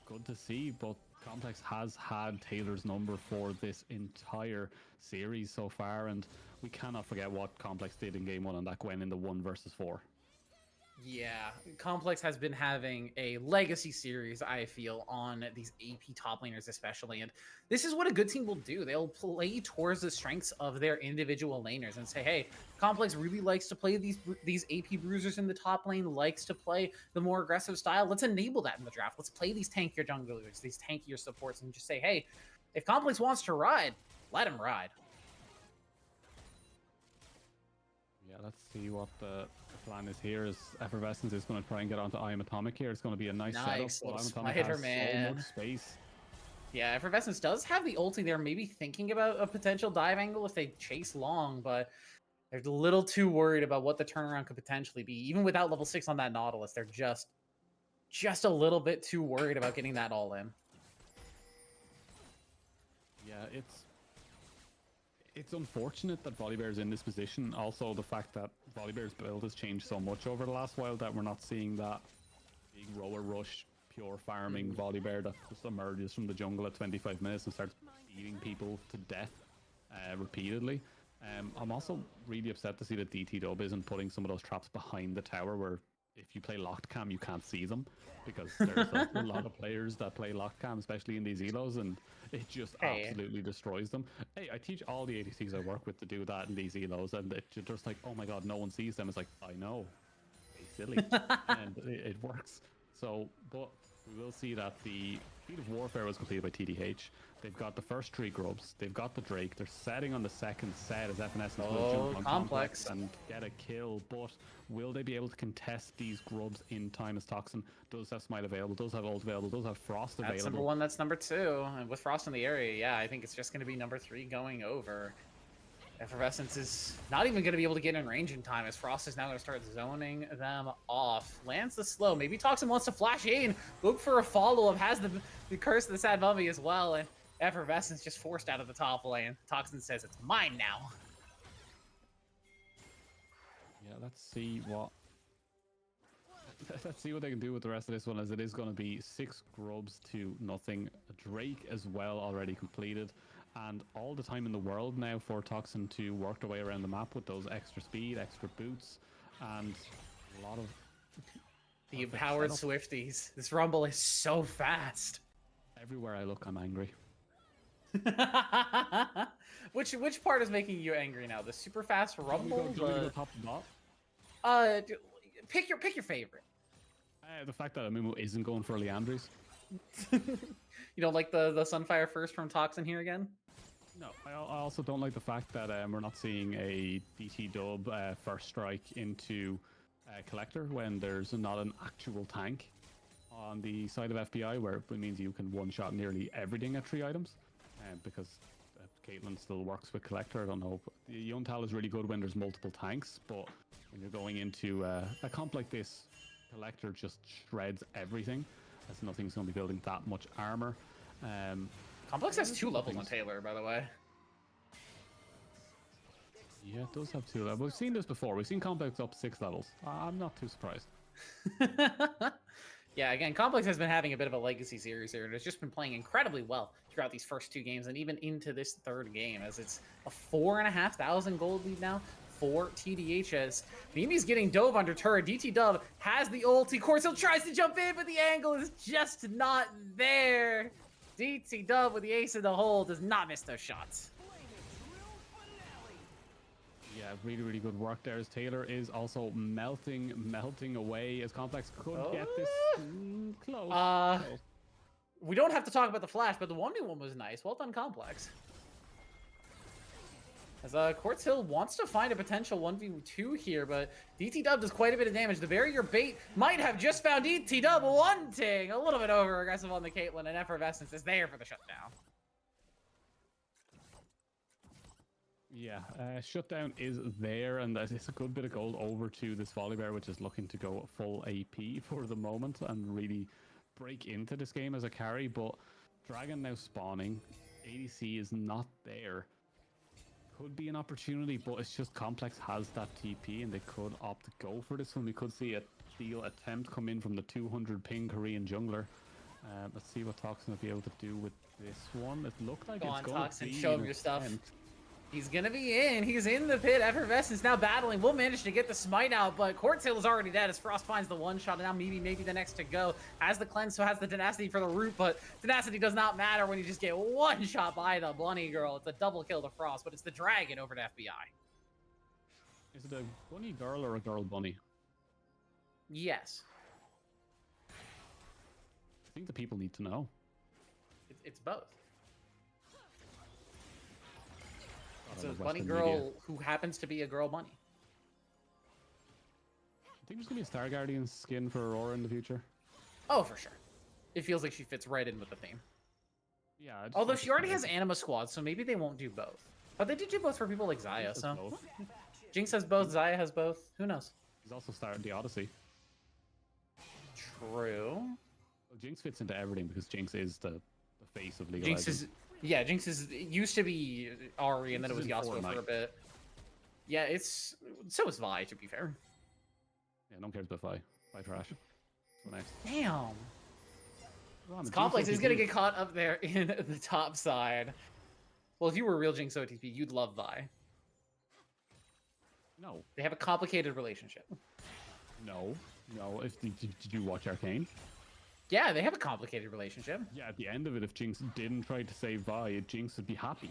good to see. But Complex has had Taylor's number for this entire series so far, and we cannot forget what Complex did in game 1 on that Gwen in the 1 versus 4. Yeah, Complex has been having a legacy series, I feel, on these AP top laners especially, and this is what a good team will do. They'll play towards the strengths of their individual laners and say, hey, Complex really likes to play these AP bruisers in the top lane, likes to play the more aggressive style. Let's enable that in the draft. Let's play these tankier junglers, these tankier supports, and just say, hey, if Complex wants to ride, let him ride. Yeah, let's see what the plan is here. Is Effervescence is going to try and get onto I Am Atomic here. It's going to be a nice setup. Little Atomic has so much space. Yeah, Effervescence does have the ulti there, maybe thinking about a potential dive angle if they chase long, but they're a little too worried about what the turnaround could potentially be. Even without level 6 on that Nautilus, they're just a little bit too worried about getting that all in. it's unfortunate that Volibear's in this position. Also, the fact that Volibear's build has changed so much over the last while that we're not seeing that big rower rush, pure farming Volibear that just emerges from the jungle at 25 minutes and starts beating people to death repeatedly. I'm also really upset to see that DT Dub isn't putting some of those traps behind the tower where if you play locked cam, you can't see them, because there's a lot of players that play locked cam, especially in these elos, and it just absolutely destroys them. Hey, I teach all the ADCs I work with to do that in these elos, and it's just like, oh my god, no one sees them. It's like, I know, it's silly, and it works. So, but we will see that the Field of Warfare was completed by TDH. They've got the first 3 grubs. They've got the Drake. They're setting on the second set as FNS will jump on Complex and get a kill. But will they be able to contest these grubs in time, as Toxin does have Smite available, does have ult available, does have Frost available? That's number 1, that's number 2. And with Frost in the area, yeah, I think it's just going to be number 3 going over. Effervescence is not even going to be able to get in range in time, as Frost is now going to start zoning them off. Lands the slow. Maybe Toxin wants to flash in, look for a follow-up, has the Curse of the Sad Mummy as well, and Effervescence just forced out of the top lane. Toxin says, it's mine now. Yeah, let's see what they can do with the rest of this one, as it is going to be 6 grubs to nothing. A Drake as well already completed, and all the time in the world now for Toxin to work their way around the map with those extra speed, extra boots, and a lot of the empowered Swifties. This Rumble is so fast. Everywhere I look, I'm angry. Which part is making you angry now? The super fast Rumble? Do you want to go top and bot? Pick your favorite. The fact that Amumu isn't going for Leandries. You don't like the Sunfire first from Toxin here again? No, I also don't like the fact that we're not seeing a DT Dub first strike into Collector when there's not an actual tank on the side of FBI, where it means you can one-shot nearly everything at 3 items. Because Caitlyn still works with Collector, I don't know. The Yuntal is really good when there's multiple tanks, but when you're going into a comp like this, Collector just shreds everything, as nothing's going to be building that much armor. Complex has 2 levels on Taylor, by the way. Yeah, it does have 2 levels. We've seen this before. We've seen Complex up 6 levels. I'm not too surprised. Yeah, again, Complex has been having a bit of a legacy series here, and it's just been playing incredibly well throughout these first 2 games, and even into this 3rd game, as it's a 4,500 gold lead now for TDH, as Mimi's getting dove under turret. DT Dub has the ulti. Corsil tries to jump in, but the angle is just not there. DT Dub with the ace in the hole does not miss those shots. Yeah, really, really good work there, as Taylor is also melting away, as Complex could get this close. We don't have to talk about the flash, but the 1v1 was nice. Well done, Complex. As Quartz Hill wants to find a potential 1v2 here, but DT Dub does quite a bit of damage. The barrier bait might have just found DT Dub wanting a little bit over aggressive on the Caitlyn, and Effervescence is there for the shutdown. Yeah, shutdown is there, and it's a good bit of gold over to this Volibear, which is looking to go full AP for the moment and really break into this game as a carry. But Dragon now spawning, ADC is not there. Could be an opportunity, but it's just Complex has that TP, and they could opt to go for this one. We could see a steal attempt come in from the 200 ping Korean jungler. Let's see what Toxin will be able to do with this one. It looked like it's going Toxin, to be show him your stuff. attempt. He's gonna be in. He's in the pit. Effervescence now battling. Will manage to get the smite out, but Quartz Hill is already dead as Frost finds the 1-shot, and now maybe the next to go. Has the cleanse, so has the tenacity for the root, but tenacity does not matter when you just get 1 shot by the bunny girl. It's a double kill to Frost, but it's the dragon over to FBI. Is it a bunny girl or a girl bunny? Yes. I think the people need to know. It's both. It's a Western bunny media. girl who happens to be a girl bunny. I think there's going to be a Star Guardian skin for Aurora in the future. Oh, for sure. It feels like she fits right in with the theme. Yeah. Although she already has Anima Squad, so maybe they won't do both. But they did do both for people like Xayah, so... Both. Jinx has both, Xayah has both. Who knows? He's also started the Odyssey. True. Well, Jinx fits into everything because Jinx is the face of League of Jinx Legends. is Yeah, Jinx used to be Ari, and then it was Jinx is in Yasuo for a Fortnite. bit. Yeah, so is Vi, to be fair. Yeah, no one cares about Vi. Vi trash. So next. Damn. Go on, This the Jinx complex is gonna OTP. get caught up there in the top side. Well, if you were a real Jinx OTP, you'd love Vi. No. They have a complicated relationship. No. Did you watch Arcane? Yeah, they have a complicated relationship. Yeah, at the end of it, if Jinx didn't try to save Vi, Jinx would be happy.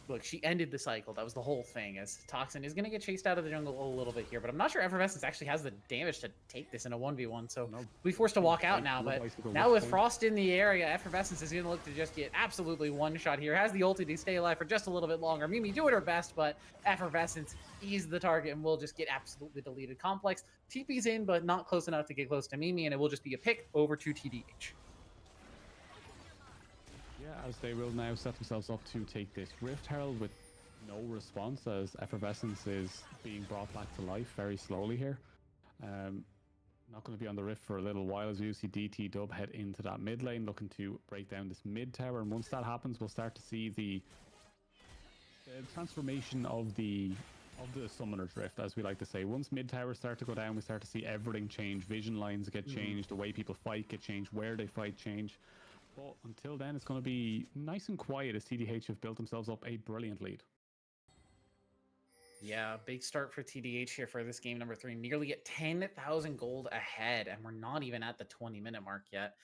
Look, she ended the cycle. That was the whole thing. As Toxin is going to get chased out of the jungle a little bit here, but I'm not sure Effervescence actually has the damage to take this in a 1v1, so No, we'll be forced to walk out now. But now with Frost in the area, Effervescence is going to look to just get absolutely one-shot here. Has the ulti to stay alive for just a little bit longer. Mimi doing her best, but Effervescence is the target and will just get absolutely deleted. Complex TP's in, but not close enough to get close to Mimi, and it will just be a pick over to TDH. Yeah, as they will now set themselves up to take this Rift Herald with no response, as Effervescence is being brought back to life very slowly here. Not going to be on the Rift for a little while, as we see DT Dub head into that mid lane, looking to break down this mid tower. And once that happens, we'll start to see the transformation of the Summoner's Rift, as we like to say. Once mid towers start to go down, we start to see everything change. Vision lines get changed, the way people fight get changed, where they fight change. But until then, it's going to be nice and quiet as TDH have built themselves up a brilliant lead. Yeah, big start for TDH here for this game number 3. Nearly at 10,000 gold ahead, and we're not even at the 20-minute mark yet.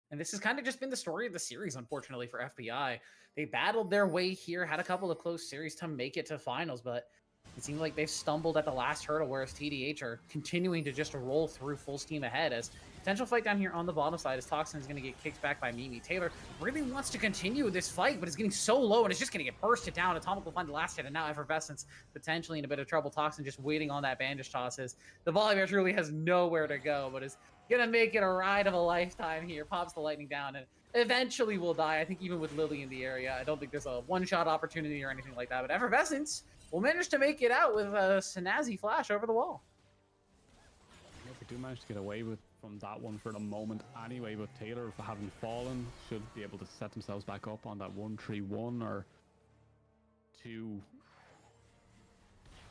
And this has kind of just been the story of the series, unfortunately, for FPI. They battled their way here, had a couple of close series to make it to finals, but it seems like they've stumbled at the last hurdle, whereas TDH are continuing to just roll through full steam ahead. As potential fight down here on the bottom side, as Toxin is going to get kicked back by Mimi. Taylor really wants to continue this fight, but it's getting so low, and it's just going to get bursted down. Atomic will find the last hit, and now Effervescence potentially in a bit of trouble. Toxin just waiting on that bandage toss, as the Volibear truly has nowhere to go, but is gonna make it a ride of a lifetime here. Pops the lightning down and eventually will die. I think even with Lily in the area, I don't think there's a one-shot opportunity or anything like that. But Effervescence will manage to make it out with a snazzy flash over the wall. Yeah, we do manage to get away from that one for the moment anyway, but Taylor, for having fallen, should be able to set themselves back up on that 1-3-1 or 2.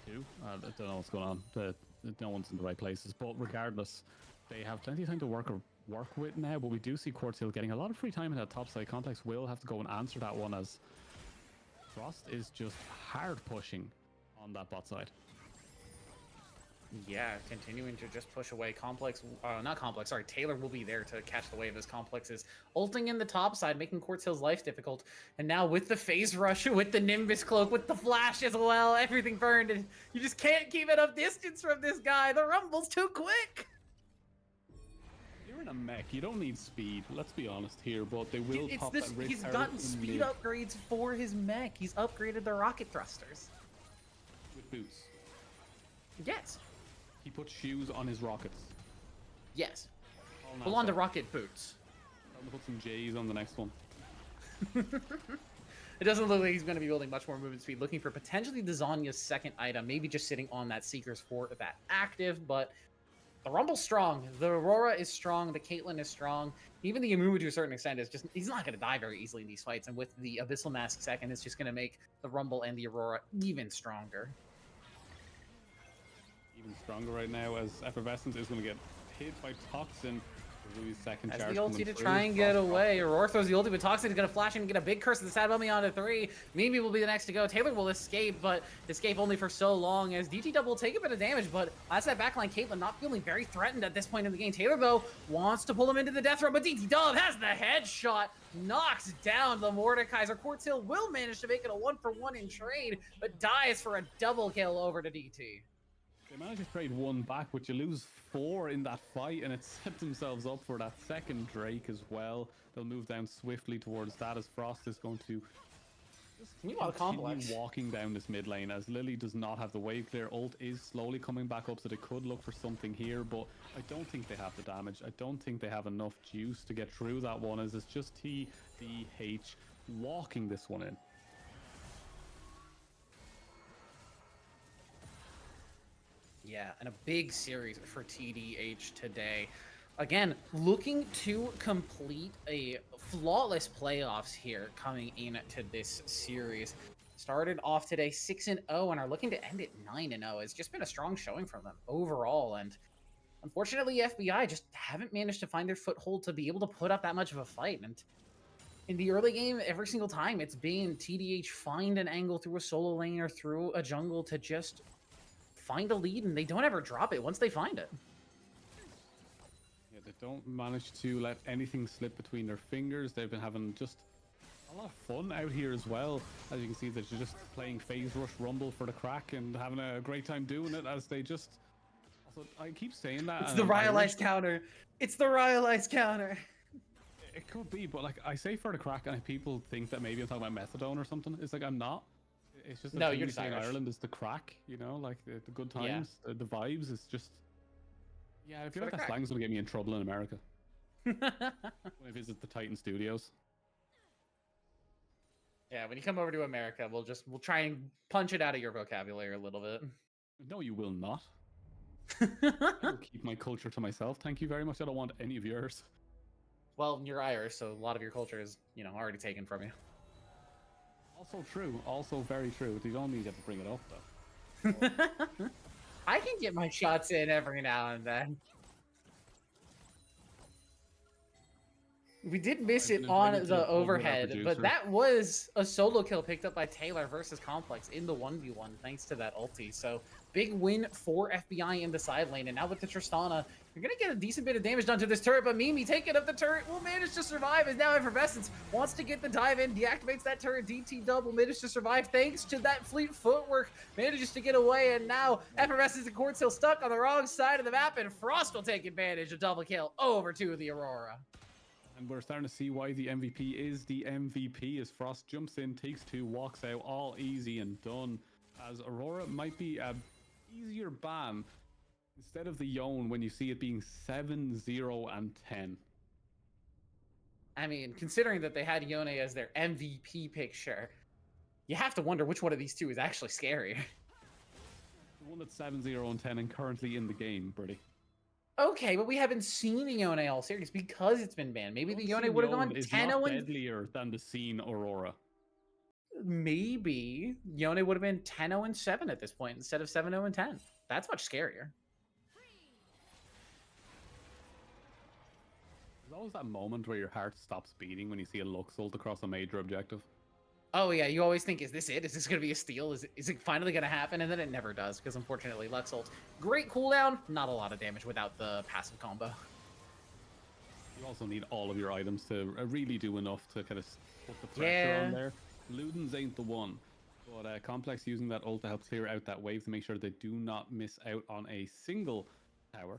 I don't know what's going on. No one's in the right places, but regardless, they have plenty of time to work with now. But we do see Quartz Hill getting a lot of free time in that top side. Complex will have to go and answer that one, as Frost is just hard pushing on that bot side. Yeah, continuing to just push away. Taylor will be there to catch the wave as Complex is ulting in the top side, making Quartz Hill's life difficult. And now with the phase rush, with the Nimbus cloak, with the flash as well, everything burned, and you just can't keep enough distance from this guy. The Rumble's too quick. You're in a mech. You don't need speed. Let's be honest here, but they will pop that Rift He's Herald gotten in speed mid upgrades for his mech. He's upgraded the rocket thrusters. with boots. Yes. He put shoes on his rockets. Yes. All Full on the rocket boots. I'm gonna put some J's on the next one. It doesn't look like he's going to be building much more movement speed. Looking for potentially the Zhonya's second item. Maybe just sitting on that Seeker's Fort that active, but the Rumble's strong. The Aurora is strong. The Caitlyn is strong. Even the Amumu to a certain extent is just, he's not going to die very easily in these fights. And with the Abyssal Mask second, it's just going to make the Rumble and the Aurora even stronger. Even stronger right now, as Effervescence is going to get hit by Toxin. Second As charge the ulti to try and get away. Aurora throws the ulti, but Toxin is going to flash in and get a big curse of the Sad Mummy onto 3. Mimi will be the next to go. Taylor will escape, but escape only for so long, as DT Dub will take a bit of damage, but as that backline, Caitlyn not feeling very threatened at this point in the game. Taylor, though, wants to pull him into the death row, but DT Dub has the headshot, knocks down the Mordekaiser. Quartz Hill will manage to make it a 1-for-1 in trade, but dies for a double kill over to DT. They managed to trade 1 back, but you lose 4 in that fight, and it set themselves up for that second Drake as well. They'll move down swiftly towards that, as Frost is going to just continue walking down this mid lane, as Lily does not have the wave clear. Ult is slowly coming back up, so they could look for something here, but I don't think they have the damage. I don't think they have enough juice to get through that one, as it's just TDH walking this one in. Yeah, and a big series for TDH today. Again, looking to complete a flawless playoffs here coming into this series. Started off today 6-0 and are looking to end it 9-0. It's just been a strong showing from them overall. And unfortunately, FBI just haven't managed to find their foothold to be able to put up that much of a fight. And in the early game, every single time it's been TDH find an angle through a solo lane or through a jungle to just find a lead, and they don't ever drop it once they find it. Yeah, they don't manage to let anything slip between their fingers. They've been having just a lot of fun out here as well. As you can see, they're just playing Phase Rush Rumble for the crack and having a great time doing it as they just... Also, I keep saying that. It's the Rhyolize counter. It's the Rhyolize counter. It could be, but like I say for the crack, and people think that maybe I'm talking about methadone or something. It's like I'm not. It's just no, thing you're we say in Ireland is the crack, you know, like the good times, the vibes. It's just, yeah. I feel like that slang's gonna get me in trouble in America when I visit the Titan Studios. Yeah, when you come over to America, we'll try and punch it out of your vocabulary a little bit. No, you will not. I will keep my culture to myself. Thank you very much. I don't want any of yours. Well, you're Irish, so a lot of your culture is, already taken from you. Also true. Also very true. You don't need to bring it up, though. I can get my shots in every now and then. We did miss it on the overhead, but that was a solo kill picked up by Taylor versus Complex in the 1v1 thanks to that ulti. So big win for FBI in the side lane. And now with the Tristana, you're going to get a decent bit of damage done to this turret, but Mimi taking up the turret will manage to survive as now Effervescence wants to get the dive in, deactivates that turret, DT double, manages to survive thanks to that fleet footwork, manages to get away, and now Effervescence and Quartz Hill stuck on the wrong side of the map, and Frost will take advantage of double kill over to the Aurora. And we're starting to see why the MVP is the MVP as Frost jumps in, takes two, walks out, all easy and done. As Aurora might be a easier ban instead of the Yone when you see it being 7-0 and 10. I mean, considering that they had Yone as their MVP picture, you have to wonder which one of these two is actually scarier. The one that's 7-0 and 10 and currently in the game, Brady. Okay, but we haven't seen Yone all series because it's been banned. Maybe the Yone would have gone 10-0 and... deadlier than the scene Aurora. Maybe Yone would have been 10-0 and 7 at this point instead of 7-0 and 10. That's much scarier. There's always that moment where your heart stops beating when you see a Lux ult across a major objective. Oh yeah, you always think, is this it? Is this going to be a steal? Is it finally going to happen? And then it never does, because unfortunately Lux ult, great cooldown, not a lot of damage without the passive combo. You also need all of your items to really do enough to kind of put the pressure on there. Luden's ain't the one, but Complex using that ult to help clear out that wave to make sure they do not miss out on a single tower.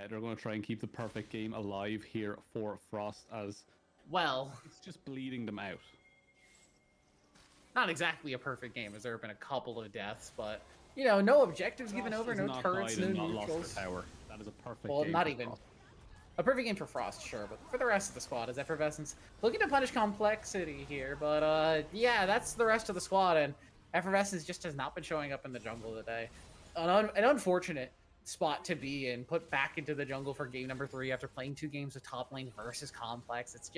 They're going to try and keep the perfect game alive here for Frost as, well, it's just bleeding them out. Not exactly a perfect game, as there have been a couple of deaths, but, no objectives given over, no turrets, no neutrals. Tower. That is a perfect game. Well, not even. A perfect game for Frost, sure, but for the rest of the squad is Effervescence looking to punish complexity here, but yeah, that's the rest of the squad, and Effervescence just has not been showing up in the jungle today. An unfortunate spot to be in, put back into the jungle for game number 3 after playing 2 games of top lane versus Complex. It's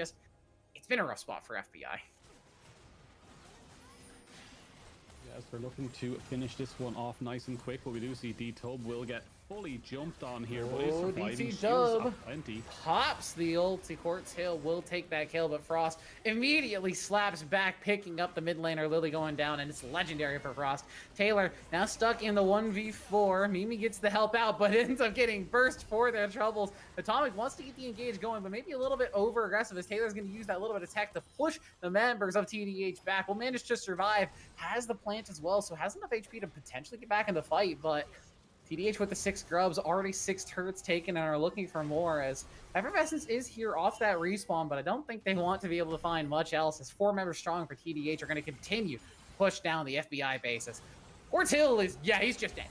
been a rough spot for FBI. Yes, we're looking to finish this one off nice and quick, but we do see D-Tub will get fully jumped on here, but is surviving. D-Tub pops the ulti. Quartz Hill will take that kill, but Frost immediately slaps back, picking up the mid laner. Lily going down, and it's legendary for Frost. Taylor now stuck in the 1v4. Mimi gets the help out, but ends up getting burst for their troubles. Atomic wants to get the engage going, but maybe a little bit over aggressive as Taylor's going to use that little bit of tech to push the members of TDH back. Will manage to survive, has the plant as well, so has enough HP to potentially get back in the fight, but TDH with the 6 grubs, already 6 turrets taken, and are looking for more, as Effervescence is here off that respawn, but I don't think they want to be able to find much else, as 4 members strong for TDH are going to continue to push down the FBI bases. Quartz Hill is, he's just dead.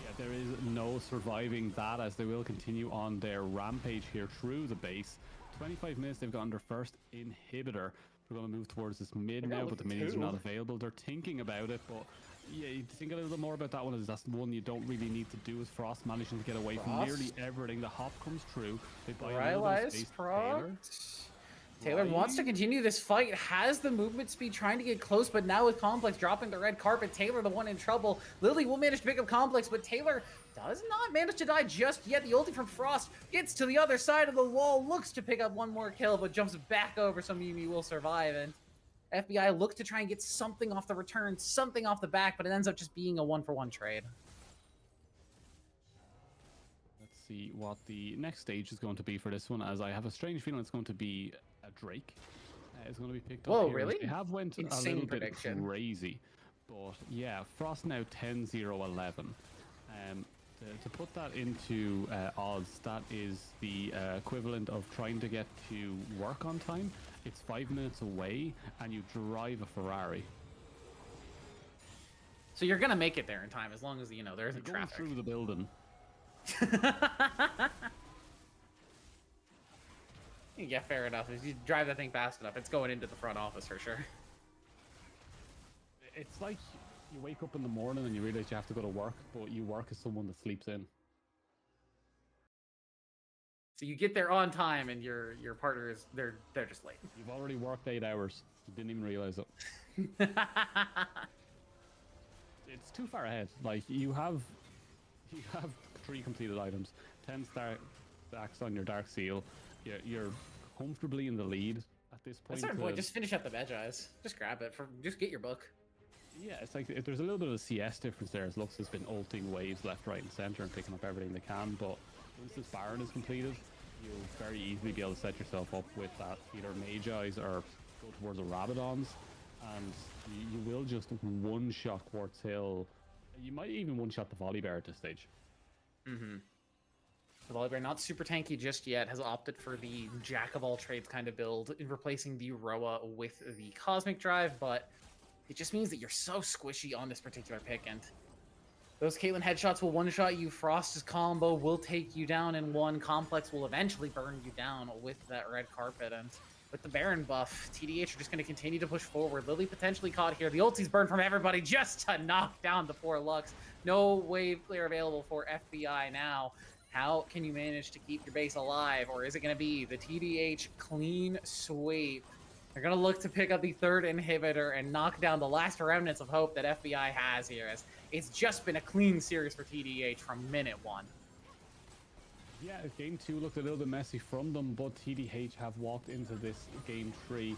Yeah, there is no surviving that, as they will continue on their rampage here through the base. 25 minutes, they've gotten their first inhibitor. They're going to move towards this mid They're gonna now, look but the at minions are two. not available. They're thinking about it, but yeah, you think a little bit more about that one. Is that's one you don't really need to do. Is Frost managing to get away from nearly everything? The hop comes through. They buy a little bit of space. Taylor wants to continue this fight, has the movement speed, trying to get close, but now with Complex dropping the red carpet, Taylor the one in trouble. Lily will manage to pick up Complex, but Taylor does not manage to die just yet. The ulti from Frost gets to the other side of the wall, looks to pick up one more kill, but jumps back over, so Mimi will survive, and FBI look to try and get something off the return, something off the back, but it ends up just being a one-for-one trade. Let's see what the next stage is going to be for this one, as I have a strange feeling it's going to be a Drake. It's going to be picked up here. Really? They have went Insane a little prediction. bit crazy. But yeah, Frost now 10-0-11. To put that into odds, that is the equivalent of trying to get to work on time. It's 5 minutes away, and you drive a Ferrari. So you're gonna make it there in time, as long as, you know, there isn't You're going traffic. through the building. Yeah, fair enough. If you drive that thing fast enough, it's going into the front office for sure. It's like you wake up in the morning and you realize you have to go to work, but you work as someone that sleeps in. So you get there on time, and your partner is they're just late. You've already worked 8 hours. You didn't even realize it. It's too far ahead. Like you have 3 completed items, 10 stacks on your Dark Seal. You're comfortably in the lead at this point. At a certain point, just finish up the veg eyes. Just grab it. Just get your book. Yeah, it's like there's a little bit of a CS difference there. As Lux has been ulting waves left, right, and center and picking up everything they can. But once this Baron is completed, you'll very easily be able to set yourself up with that either Mage Eyes or go towards the Rabadons, and you will just one-shot Quartz Hill. You might even one-shot the Volley Bear at this stage. Mm-hmm. The Volley Bear, not super tanky just yet, has opted for the jack-of-all-trades kind of build, in replacing the Roa with the Cosmic Drive, but it just means that you're so squishy on this particular pick, and those Caitlyn headshots will one-shot you. Frost's combo will take you down in one. Complex will eventually burn you down with that red carpet, and with the Baron buff, TDH are just going to continue to push forward. Lily potentially caught here. The ulti's burned from everybody just to knock down the poor Lux. No wave clear available for FBI now. How can you manage to keep your base alive? Or is it going to be the TDH clean sweep? They're going to look to pick up the 3rd inhibitor and knock down the last remnants of hope that FBI has here, as it's just been a clean series for TDH from minute 1. Yeah, game 2 looked a little bit messy from them, but TDH have walked into this game 3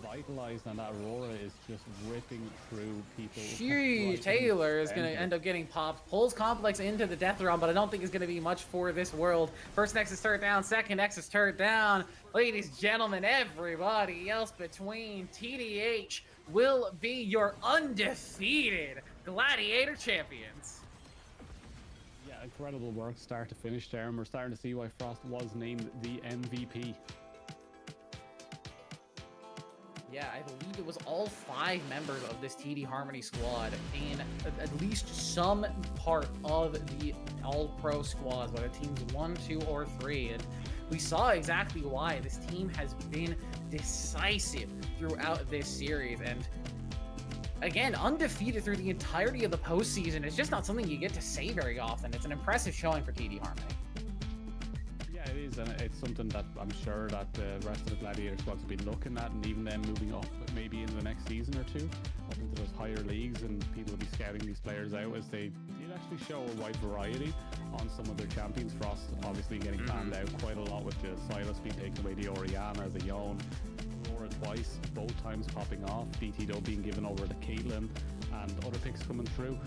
vitalized, and that Aurora is just ripping through people. Sheesh, Taylor is going to end up getting popped. Pulls Complex into the death realm, but I don't think it's going to be much for this world. First Nexus turret down, second Nexus turret down. Ladies and gentlemen, everybody else between, TDH will be your undefeated Gladiator champions. Yeah, incredible work start to finish there, and we're starting to see why Frost was named the MVP. Yeah, I believe it was all 5 members of this TD Harmony squad in at least some part of the All-Pro squads, whether teams 1, 2, or 3. And we saw exactly why this team has been decisive throughout this series. And again, undefeated through the entirety of the postseason. It's just not something you get to say very often. It's an impressive showing for TD Harmony. Yeah, it is, and it's something that I'm sure that the rest of the Gladiator squads will be looking at, and even them moving up maybe in the next season or 2 up into those higher leagues, and people will be scouting these players out, as they did actually show a wide variety on some of their champions. Frost obviously getting banned out quite a lot, with the Silas being taken away, the Orianna, the Yone, Aurora twice, both times popping off, DT Dub being given over to Caitlyn, and other picks coming through.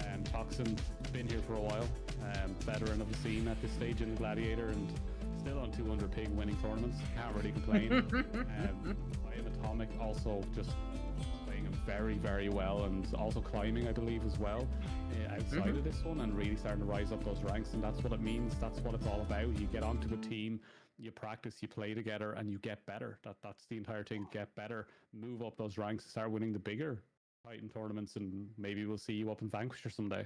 And Toxin been here for a while, veteran of the scene at this stage in the Gladiator, and still on 200 pig winning tournaments. Can't really complain. I am Atomic also just playing very, very well, and also climbing, I believe, as well outside of this one, and really starting to rise up those ranks. And that's what it means. That's what it's all about. You get onto a team, you practice, you play together, and you get better. That's the entire thing. Get better, move up those ranks, start winning the bigger Titan tournaments, and maybe we'll see you up in Vanquisher someday.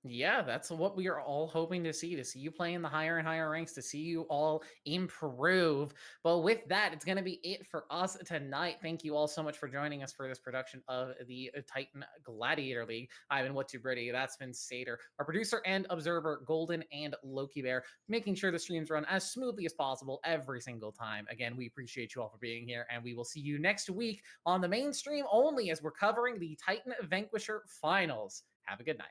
Yeah, that's what we are all hoping to see you play in the higher and higher ranks, to see you all improve. But with that, it's going to be it for us tonight. Thank you all so much for joining us for this production of the Titan Gladiator League. I've been What Too Pretty. That's been Sater, our producer and observer, Golden and Loki Bear, making sure the streams run as smoothly as possible every single time. Again, we appreciate you all for being here, and we will see you next week on the main stream only as we're covering the Titan Vanquisher finals. Have a good night.